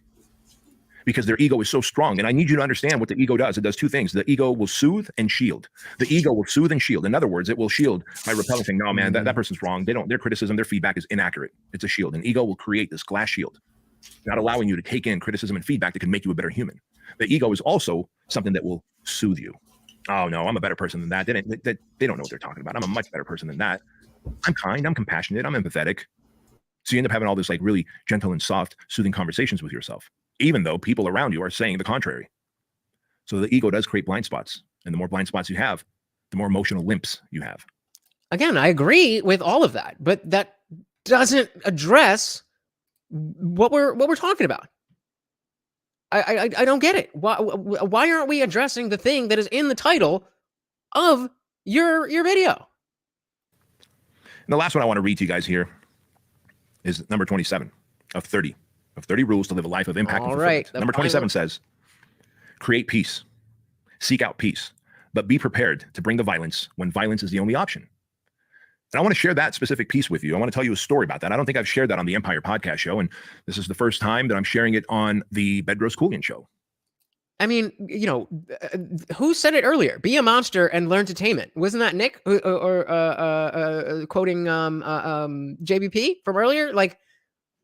because their ego is so strong. And I need you to understand what the ego does. It does two things. The ego will soothe and shield. The ego will soothe and shield. In other words, it will shield by repelling, saying, no, man, that person's wrong. Their criticism, their feedback is inaccurate. It's a shield. An ego will create this glass shield, not allowing you to take in criticism and feedback that can make you a better human. The ego is also something that will soothe you. Oh no, I'm a better person than that. They don't know what they're talking about. I'm a much better person than that. I'm kind, I'm compassionate, I'm empathetic. So you end up having all this like really gentle and soft, soothing conversations with yourself, even though people around you are saying the contrary. So the ego does create blind spots. And the more blind spots you have, the more emotional limps you have. Again, I agree with all of that, but that doesn't address what we're talking about. I don't get it. Why aren't we addressing the thing that is in the title of your video? And the last one I want to read to you guys here is number 27 of 30 rules to live a life of impact. All and right. fulfillment. Number 27 says, create peace, seek out peace, but be prepared to bring the violence when violence is the only option. And I want to share that specific piece with you. I want to tell you a story about that. I don't think I've shared that on the Empire podcast show. And this is the first time that I'm sharing it on the Bedros Keuilian show. I mean, you know, who said it earlier? Be a monster and learn to tame it. Wasn't that Nick or quoting JBP from earlier? Like,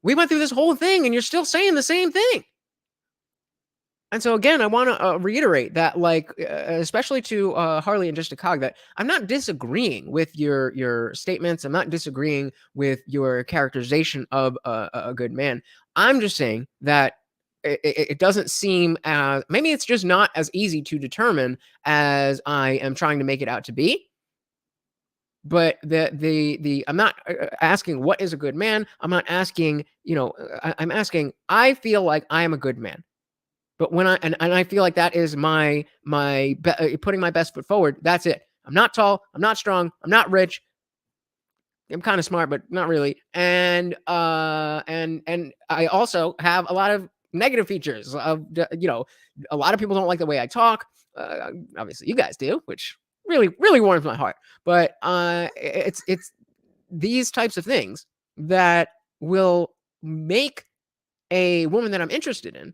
we went through this whole thing and you're still saying the same thing. And so again, I want to reiterate that, like, especially to Harley and Just a Cog, that I'm not disagreeing with your statements. I'm not disagreeing with your characterization of a good man. I'm just saying that it doesn't seem as, maybe it's just not as easy to determine as I am trying to make it out to be. But I'm not asking what is a good man. I'm not asking, you know, I'm asking, I feel like I am a good man. But when I feel like that is my putting my best foot forward, that's it. I'm not tall, I'm not strong, I'm not rich. I'm kind of smart, but not really. And I also have a lot of negative features of, you know, a lot of people don't like the way I talk. Obviously you guys do, which really warms my heart. But it's these types of things that will make a woman that I'm interested in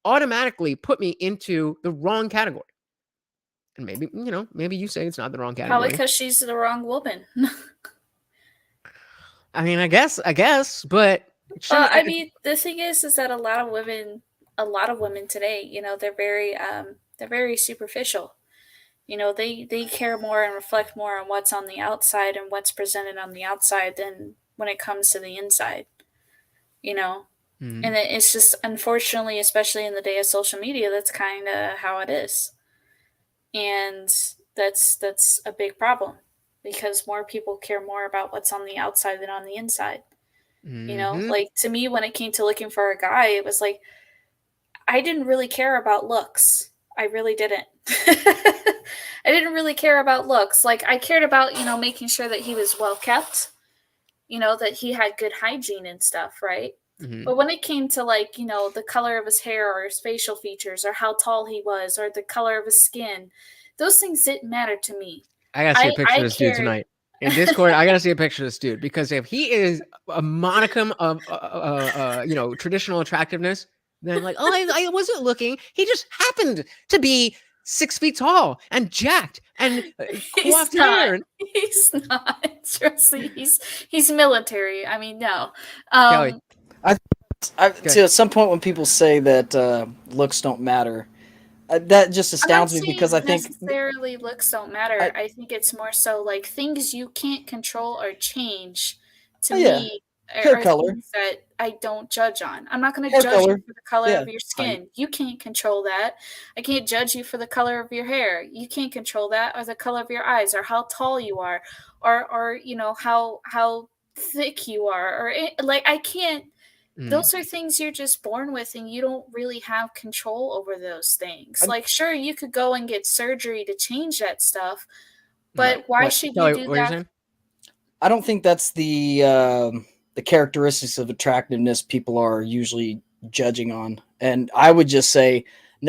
automatically put me into the wrong category. And maybe, you know, maybe you say it's not the wrong category. Probably because she's the wrong woman. I mean, I guess, but I mean, the thing is that a lot of women today, you know, they're very superficial. You know, they care more and reflect more on what's on the outside and what's presented on the outside than when it comes to the inside. You know, and it's just, unfortunately, especially in the day of social media, that's kind of how it is. And that's a big problem, because more people care more about what's on the outside than on the inside. You know, Mhm. like to me, when it came to looking for a guy, it was like I didn't really care about looks. I really didn't. I didn't really care about looks. Like I cared about, making sure that he was well kept, that he had good hygiene and stuff, right? Mhm. But when it came to like, the color of his hair or his facial features or how tall he was or the color of his skin, those things didn't matter to me. I gotta see a picture of I this dude cared. tonight. In Discord, I gotta see a picture of this dude because if he is a monicum of traditional attractiveness, then like, oh, I wasn't looking. He just happened to be 6 feet tall and jacked and He's coiffed not. hair. And He's not. Trust me, he's military. I mean, no. Kelly, okay. To some point when people say that looks don't matter, that just I'm not astounds me because saying I think necessarily looks don't matter. I, I think it's more so like things you can't control or change. To oh yeah, me, hair are color, things that I don't judge on. I'm not going to hair judge you color, for the color yeah, of your height. skin. You can't control that. I can't judge you for the color of your hair. You can't control that, or the color of your eyes, or how tall you are, or how thick you are, or like I can't. Mm. Those are things you're just born with, and you don't really have control over those things. I'm, Like, sure, you could go and get surgery to change that stuff, Right. but why What, should you Kelly? do What are you that? saying? I don't think that's the characteristics of attractiveness people are usually judging on, and I would just say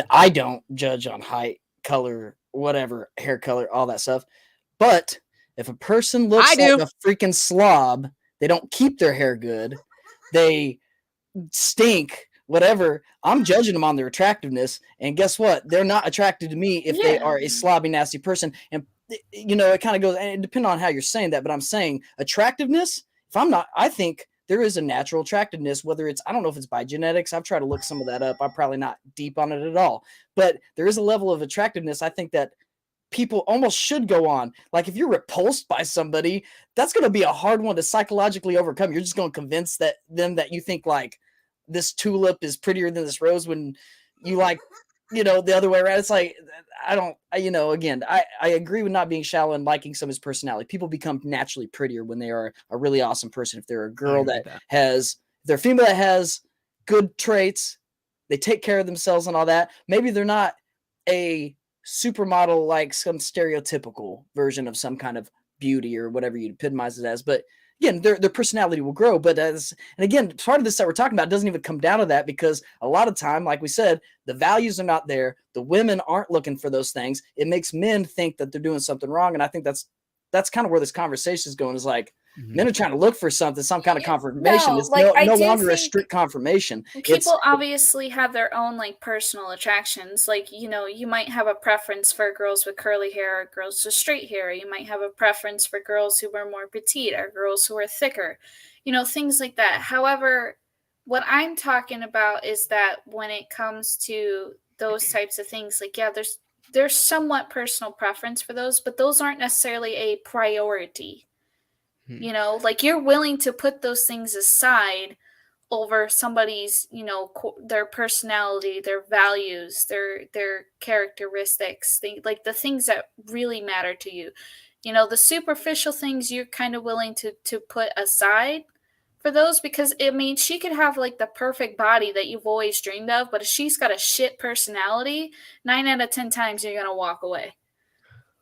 I don't judge on height, color, whatever, hair color, all that stuff. But if a person I looks like do. a freaking slob, they don't keep their hair good, they stink, whatever, I'm judging them on their attractiveness. And guess what? They're not attracted to me if they Yeah. are a slobby, nasty person. And, it kind of goes, and depending on how you're saying that, but I'm saying attractiveness, if I'm not, I think there is a natural attractiveness, whether it's, I don't know if it's by genetics. I've tried to look some of that up. I'm probably not deep on it at all. But there is a level of attractiveness, I think, that people almost should go on. Like if you're repulsed by somebody, that's going to be a hard one to psychologically overcome. You're just going to convince them that you think like this tulip is prettier than this rose when you like, the other way around. It's like, again, I agree with not being shallow and liking some of his personality. People become naturally prettier when they are a really awesome person. If they're a I girl agree that with that. if they're a female that has good traits, they take care of themselves and all that. Maybe they're not a supermodel, like some stereotypical version of some kind of beauty or whatever you epitomize it as. But again, their personality will grow. But and again, part of this that we're talking about doesn't even come down to that, because a lot of time, like we said, the values are not there. The women aren't looking for those things. It makes men think that they're doing something wrong. And I think that's kind of where this conversation is going, is like, men are trying to look for something, some kind of confirmation. No, It's like I no do longer a think strict confirmation. It's people obviously have their own like personal attractions. Like, you might have a preference for girls with curly hair or girls with straight hair. You might have a preference for girls who are more petite or girls who are thicker, things like that. However, what I'm talking about is that when it comes to those types of things, like, yeah, there's somewhat personal preference for those, but those aren't necessarily a priority. Like you're willing to put those things aside over somebody's, their personality, their values, their characteristics, like the things that really matter to you. The superficial things you're kind of willing to put aside for those, because I mean, she could have like the perfect body that you've always dreamed of, but if she's got a shit personality, 9 out of 10 times you're gonna walk away.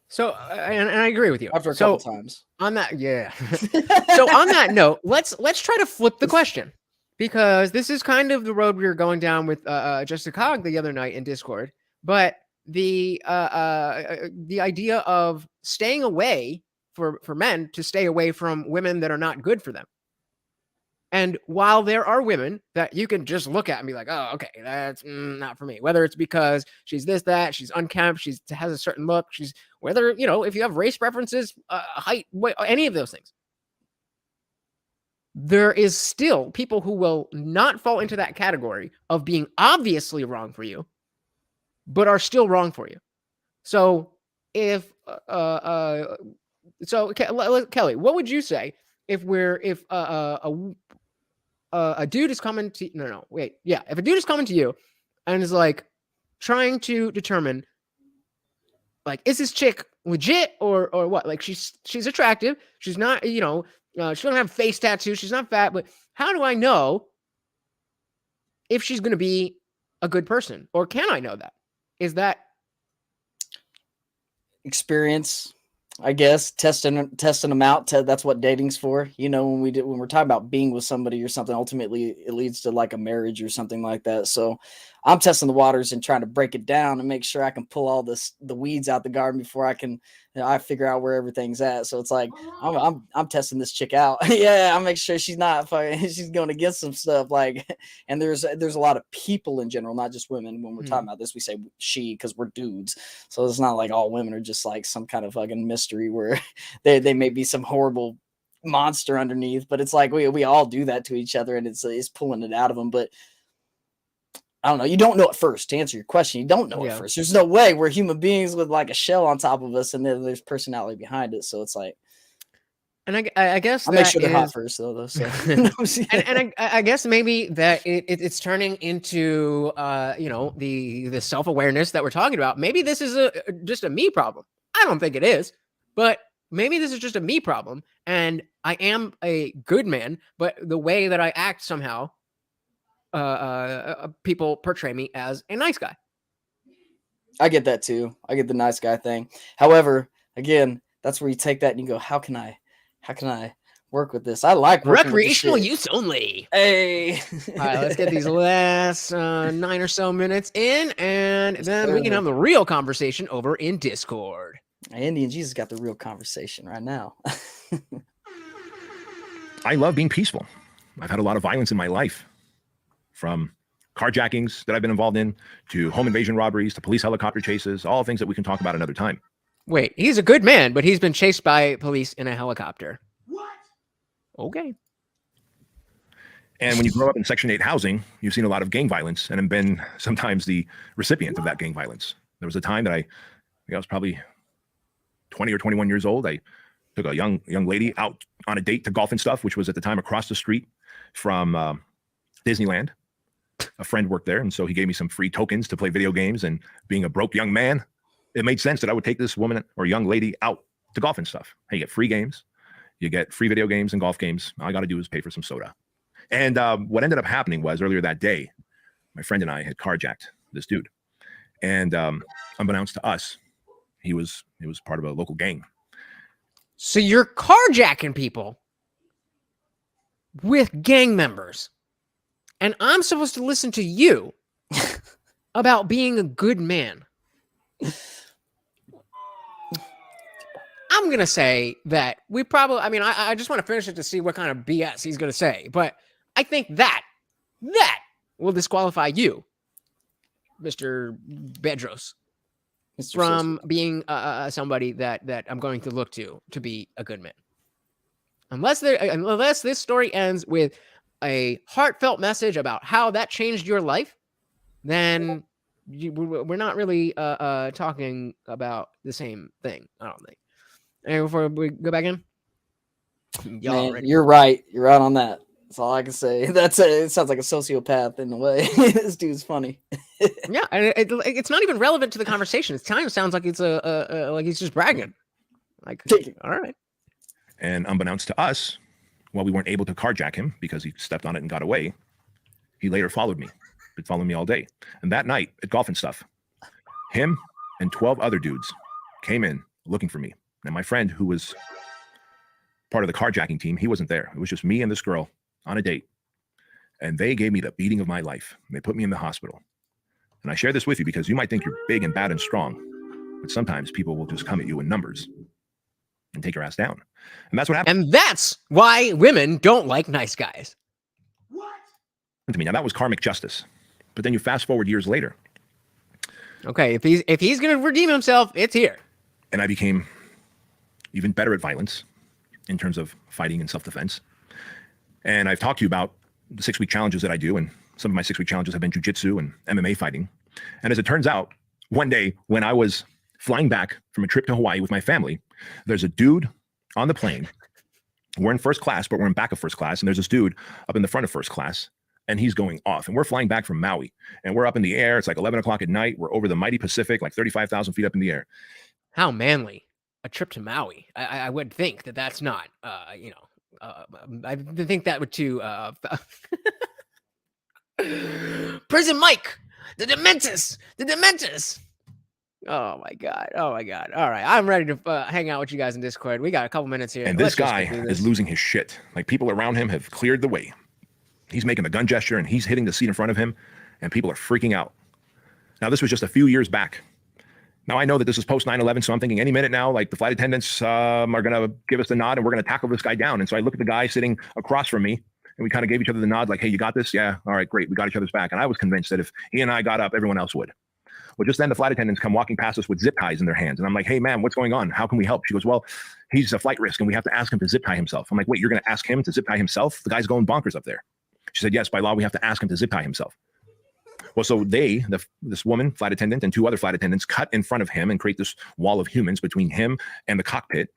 So, and I agree with you. after a So couple times. on that, yeah. So on that note, let's try to flip the question, because this is kind of the road we were going down with Jessica Cog the other night in Discord. But the idea of staying away for men to stay away from women that are not good for them. And while there are women that you can just look at and be like, oh, okay, that's not for me. Whether it's because she's this, that, she's unkempt, she has a certain look, she's whether, if you have race preferences, height, any of those things. There is still people who will not fall into that category of being obviously wrong for you, but are still wrong for you. So if, Kelly, what would you say if a dude is coming to if a dude is coming to you and is like trying to determine, like, is this chick legit or what? Like she's attractive, she's not, She doesn't have face tattoos. She's not fat, but how do I know if she's going to be a good person? Or can I know that? Is that experience? I guess testing them out. That's what dating's for. You know, when we're talking about being with somebody or something, ultimately it leads to like a marriage or something like that. So I'm testing the waters and trying to break it down and make sure I can pull all the weeds out the garden before I figure out where everything's at. So it's like I'm testing this chick out. Yeah, I'll make sure she's not fucking, she's going against some stuff like. And there's a lot of people in general, not just women. When we're talking about this, we say she because we're dudes. So it's not like all women are just like some kind of fucking mystery where they may be some horrible monster underneath. But it's like we all do that to each other, and it's pulling it out of them. But I don't know. You don't know at first. To answer your question, you don't know at first. There's no way we're human beings with like a shell on top of us, and then there's personality behind it. So it's like, and I guess I'll make sure they're hot first, though. So. and I guess maybe that it's turning into the self-awareness that we're talking about. Maybe this is just a me problem. I don't think it is, but maybe this is just a me problem, and I am a good man, but the way that I act somehow. People portray me as a nice guy. I get that too. I get the nice guy thing. However, again, that's where you take that and you go, how can I work with this? I like recreational use only. Hey. All right, let's get these last 9 or so minutes in, and then we can have the real conversation over in Discord. Andy and Jesus got the real conversation right now. I love being peaceful. I've had a lot of violence in my life. From carjackings that I've been involved in, to home invasion robberies, to police helicopter chases, all things that we can talk about another time. Wait, he's a good man, but he's been chased by police in a helicopter. What? Okay. And when you grow up in Section 8 housing, you've seen a lot of gang violence and have been sometimes the recipient of that gang violence. There was a time that I was probably 20 or 21 years old. I took a young lady out on a date to golf and stuff, which was at the time across the street from Disneyland. A friend worked there, and so he gave me some free tokens to play video games. And being a broke young man, it made sense that I would take this woman or young lady out to golf and stuff. Hey, you get free games, you get free video games and golf games. All I got to do is pay for some soda. And what ended up happening was earlier that day, my friend and I had carjacked this dude, and unbeknownst to us, he was part of a local gang. So you're carjacking people with gang members. And I'm supposed to listen to you about being a good man. I'm going to say that we probably, I just want to finish it to see what kind of BS he's going to say. But I think that will disqualify you, Mr. Bedros, from being somebody that I'm going to look to be a good man. Unless this story ends with a heartfelt message about how that changed your life, then we're not really talking about the same thing. I don't think. And before we go back in, you're right. You're right on that. That's all I can say. It sounds like a sociopath in a way. This dude's funny. Yeah, and it's not even relevant to the conversation. It kind of sounds like it's like he's just bragging. Like, all right. And unbeknownst to us, while we weren't able to carjack him because he stepped on it and got away, he later followed me. He'd followed me all day. And that night at golf and stuff, him and 12 other dudes came in looking for me. And my friend, who was part of the carjacking team, he wasn't there. It was just me and this girl on a date. And they gave me the beating of my life. They put me in the hospital. And I share this with you because you might think you're big and bad and strong, but sometimes people will just come at you in numbers and take your ass down. And that's what happened. And that's why women don't like nice guys. What? To me. Now that was karmic justice. But then you fast forward years later. Okay, if he's going to redeem himself, it's here. And I became even better at violence in terms of fighting and self-defense. And I've talked to you about the 6-week challenges that I do. And some of my 6-week challenges have been jiu-jitsu and MMA fighting. And as it turns out, one day when I was flying back from a trip to Hawaii with my family, there's a dude on the plane. We're in first class, but we're in back of first class. And there's this dude up in the front of first class, and he's going off. And we're flying back from Maui, and we're up in the air. It's like 11 o'clock at night. We're over the mighty Pacific, like 35,000 feet up in the air. How manly. A trip to Maui. I would think that's not, I think that would too. Prison Mike, the Dementors. Oh my god! Oh my god! All right, I'm ready to hang out with you guys in Discord. We got a couple minutes here, And this guy is losing his shit. Like, people around him have cleared the way. He's making the gun gesture and he's hitting the seat in front of him, and people are freaking out. Now, this was just a few years back. Now, I know that this is post 9/11, so I'm thinking any minute now, like, the flight attendants are going to give us the nod and we're going to tackle this guy down. And so I look at the guy sitting across from me, and we kind of gave each other the nod, like, hey, you got this? Yeah. All right, great. We got each other's back. And I was convinced that if he and I got up, everyone else would. Well, just then the flight attendants come walking past us with zip ties in their hands. And I'm like, hey, ma'am, what's going on? How can we help? She goes, well, he's a flight risk and we have to ask him to zip tie himself. I'm like, wait, you're going to ask him to zip tie himself? The guy's going bonkers up there. She said, yes, by law, we have to ask him to zip tie himself. Well, so this woman, flight attendant, and two other flight attendants cut in front of him and create this wall of humans between him and the cockpit.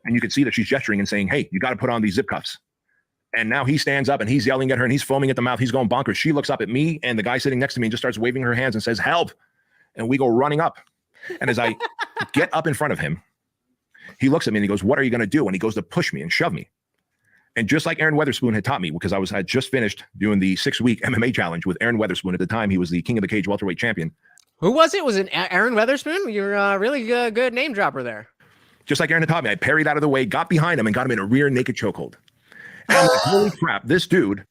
And you can see that she's gesturing and saying, hey, you got to put on these zip cuffs. And now he stands up and he's yelling at her and he's foaming at the mouth. He's going bonkers. She looks up at me and the guy sitting next to me and just starts waving her hands and says, help. And we go running up. And as I get up in front of him, he looks at me and he goes, what are you going to do? And he goes to push me and shove me. And just like Aaron Weatherspoon had taught me, because I had just finished doing the 6-week MMA challenge with Aaron Weatherspoon. At the time, he was the King of the Cage welterweight champion. Who was it? Was it Aaron Weatherspoon? You're a really good name dropper there. Just like Aaron had taught me, I parried out of the way, got behind him, and got him in a rear naked chokehold. And I'm like, holy crap, this dude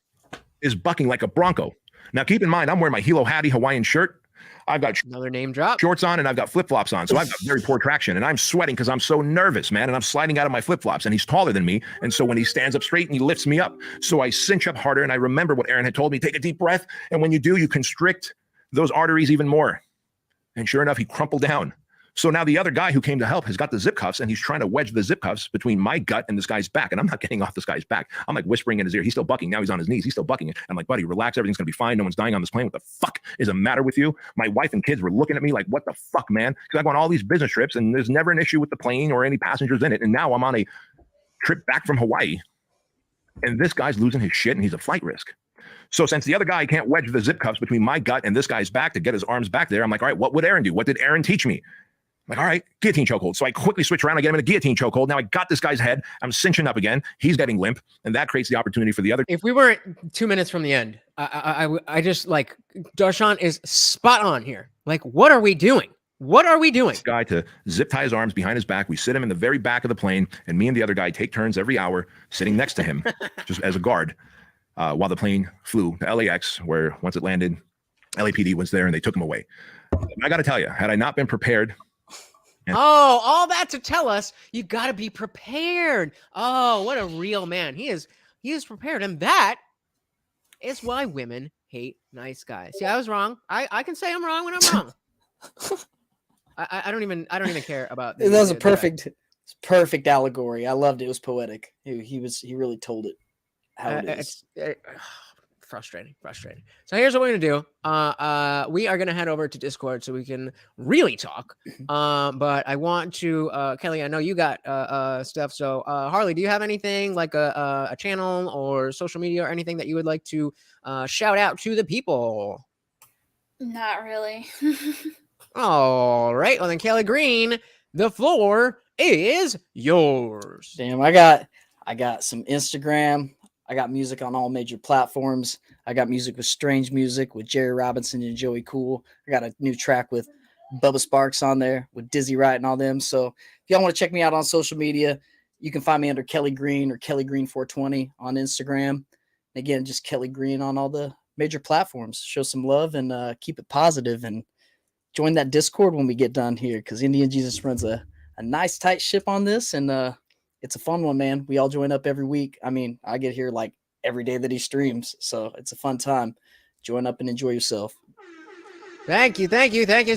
is bucking like a bronco. Now, keep in mind, I'm wearing my Hilo Hattie Hawaiian shirt. I've got another name drop shorts on and I've got flip-flops on. So I've got very poor traction and I'm sweating because I'm so nervous, man. And I'm sliding out of my flip-flops and he's taller than me. And so when he stands up straight and he lifts me up, so I cinch up harder. And I remember what Aaron had told me, take a deep breath. And when you do, you constrict those arteries even more. And sure enough, he crumpled down. So now the other guy who came to help has got the zip cuffs and he's trying to wedge the zip cuffs between my gut and this guy's back. And I'm not getting off this guy's back. I'm like whispering in his ear. He's still bucking. Now he's on his knees. He's still bucking. I'm like, buddy, relax. Everything's going to be fine. No one's dying on this plane. What the fuck is the matter with you? My wife and kids were looking at me like, what the fuck, man? Because I go on all these business trips and there's never an issue with the plane or any passengers in it. And now I'm on a trip back from Hawaii and this guy's losing his shit and he's a flight risk. So since the other guy can't wedge the zip cuffs between my gut and this guy's back to get his arms back there, I'm like, all right, what would Aaron do? What did Aaron teach me? I'm like, all right, guillotine chokehold. So I quickly switch around. I get him in a guillotine chokehold. Now I got this guy's head. I'm cinching up again. He's getting limp. And that creates the opportunity for the other. If we weren't 2 minutes from the end, I just like, Darshan is spot on here. Like, what are we doing? What are we doing? Guy to zip tie his arms behind his back. We sit him in the very back of the plane. And me and the other guy take turns every hour sitting next to him just as a guard while the plane flew to LAX, where once it landed, LAPD was there and they took him away. And I got to tell you, had I not been prepared. Oh, all that to tell us you got to be prepared. Oh, what a real man. He is prepared. And that is why women hate nice guys. See, I was wrong. I can say I'm wrong when I'm wrong. I don't even care about that. Was a perfect allegory. I loved it. It was poetic. He really told it how it is. Frustrating. So here's what we're gonna do. We are gonna head over to Discord so we can really talk. But I want to, Kelly, I know you got stuff. So Harley, do you have anything like a channel or social media or anything that you would like to shout out to the people? Not really. All right. Well then, Kelly Green, the floor is yours. Damn, I got some Instagram. I got music on all major platforms. I got music with Strange Music with Jerry Robinson and Joey Cool. I got a new track with Bubba Sparks on there with Dizzy Wright and all them. So if y'all want to check me out on social media, you can find me under Kelly Green or Kelly Green 420 on Instagram. And again, just Kelly Green on all the major platforms. Show some love and keep it positive and join that Discord when we get done here, because Indian Jesus runs a nice tight ship on this, and it's a fun one, man. We all join up every week. I mean, I get here like every day that he streams, so it's a fun time. Join up and enjoy yourself. Thank you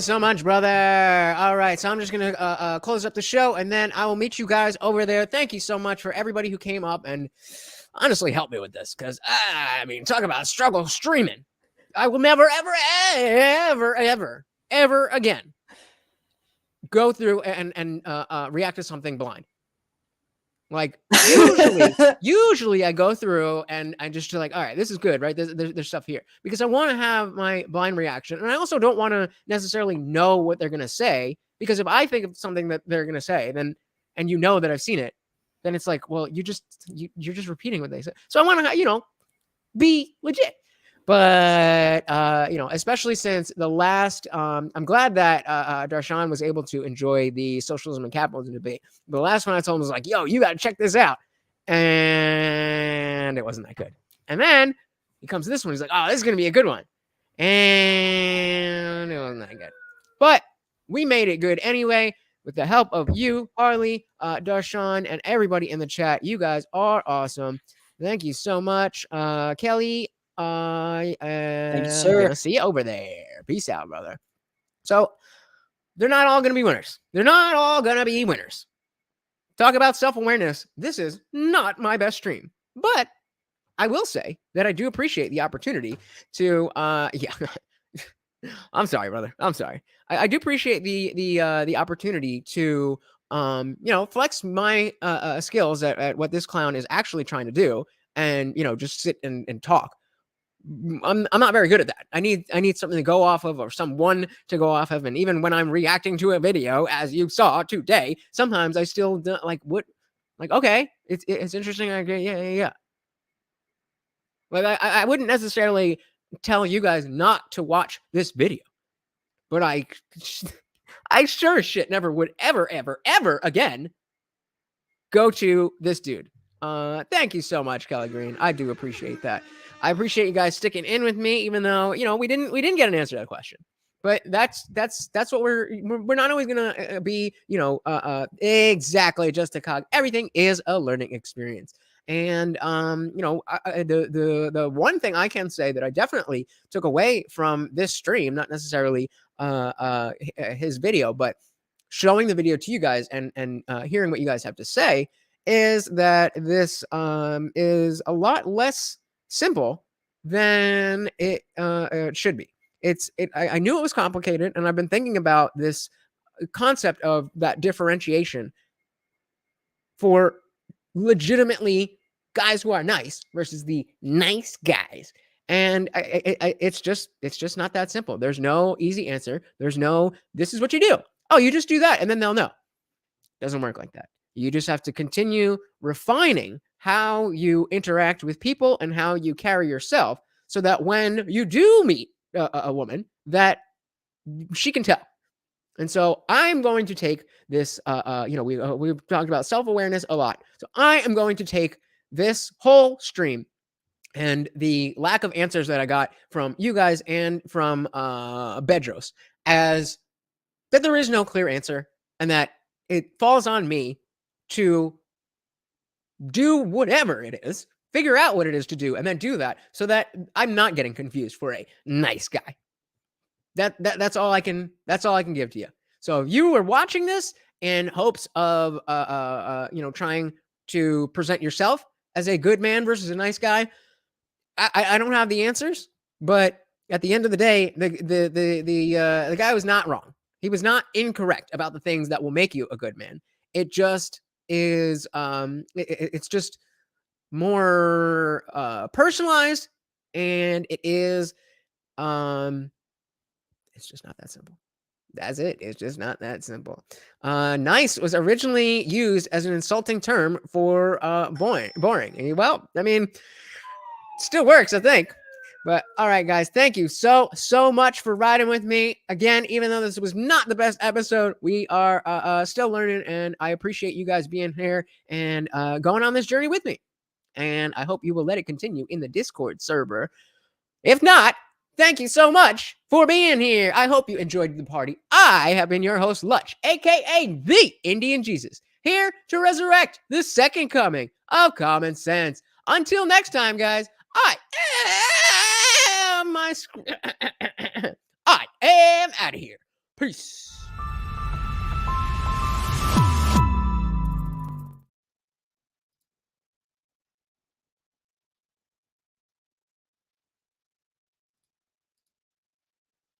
so much, brother. All right, so I'm just gonna close up the show, and then I will meet you guys over there. Thank you so much for everybody who came up and honestly helped me with this, because I mean, talk about struggle streaming. I will never, ever again go through and react to something blind. Like usually I go through and I just like, all right, this is good, right? There's stuff here, because I want to have my blind reaction. And I also don't want to necessarily know what they're going to say, because if I think of something that they're going to say, then, and you know that I've seen it, then it's like, well, you're just repeating what they said. So I want to, be legit. But especially since the last, I'm glad that Darshan was able to enjoy the socialism and capitalism debate. The last one I told him was like, yo, you got to check this out. And it wasn't that good. And then he comes to this one. He's like, oh, this is going to be a good one. And it wasn't that good. But we made it good anyway with the help of you, Harley, Darshan, and everybody in the chat. You guys are awesome. Thank you so much. Kelly, I am gonna see you over there. Peace out, brother. So they're not all gonna be winners. Talk about self-awareness. This is not my best stream, but I will say that I do appreciate the opportunity to yeah. I'm sorry, brother. I'm sorry. I do appreciate the opportunity to flex my skills at what this clown is actually trying to do, and just sit and talk. I'm not very good at that. I need something to go off of, or someone to go off of. And even when I'm reacting to a video, as you saw today, sometimes I still don't okay, it's interesting. I agree. Yeah. Like I wouldn't necessarily tell you guys not to watch this video, but I sure as shit never would ever again go to this dude. Thank you so much, Kelly Green. I do appreciate that. I appreciate you guys sticking in with me, even though we didn't get an answer to that question. But that's what we're not always gonna be exactly just a cog. Everything is a learning experience. And the one thing I can say that I definitely took away from this stream, not necessarily his video, but showing the video to you guys and hearing what you guys have to say, is that this is a lot less simple than it should be. I knew it was complicated, and I've been thinking about this concept of that differentiation for legitimately guys who are nice versus the nice guys. And it's just not that simple. There's no easy answer. There's no, this is what you do. Oh, you just do that, and then they'll know. Doesn't work like that. You just have to continue refining how you interact with people and how you carry yourself, so that when you do meet a woman, that she can tell. And so I'm going to take this, we've talked about self-awareness a lot. So I am going to take this whole stream and the lack of answers that I got from you guys and from Bedros as that there is no clear answer, and that it falls on me to do whatever it is, figure out what it is to do, and then do that, so that I'm not getting confused for a nice guy. That's all I can give to you. So if you were watching this in hopes of trying to present yourself as a good man versus a nice guy, I don't have the answers, but at the end of the day, the guy was not wrong. He was not incorrect about the things that will make you a good man. It just is it's just more personalized, and it is it's just not that simple. That's it. It's just not that simple. Nice was originally used as an insulting term for boring. Well, I mean, still works, I think. But all right, guys, thank you so much for riding with me. Again, even though this was not the best episode, we are still learning, and I appreciate you guys being here and going on this journey with me. And I hope you will let it continue in the Discord server. If not, thank you so much for being here. I hope you enjoyed the party. I have been your host, Lutch, aka the Indian Jesus, here to resurrect the second coming of common sense. Until next time, guys, I am out of here. Peace.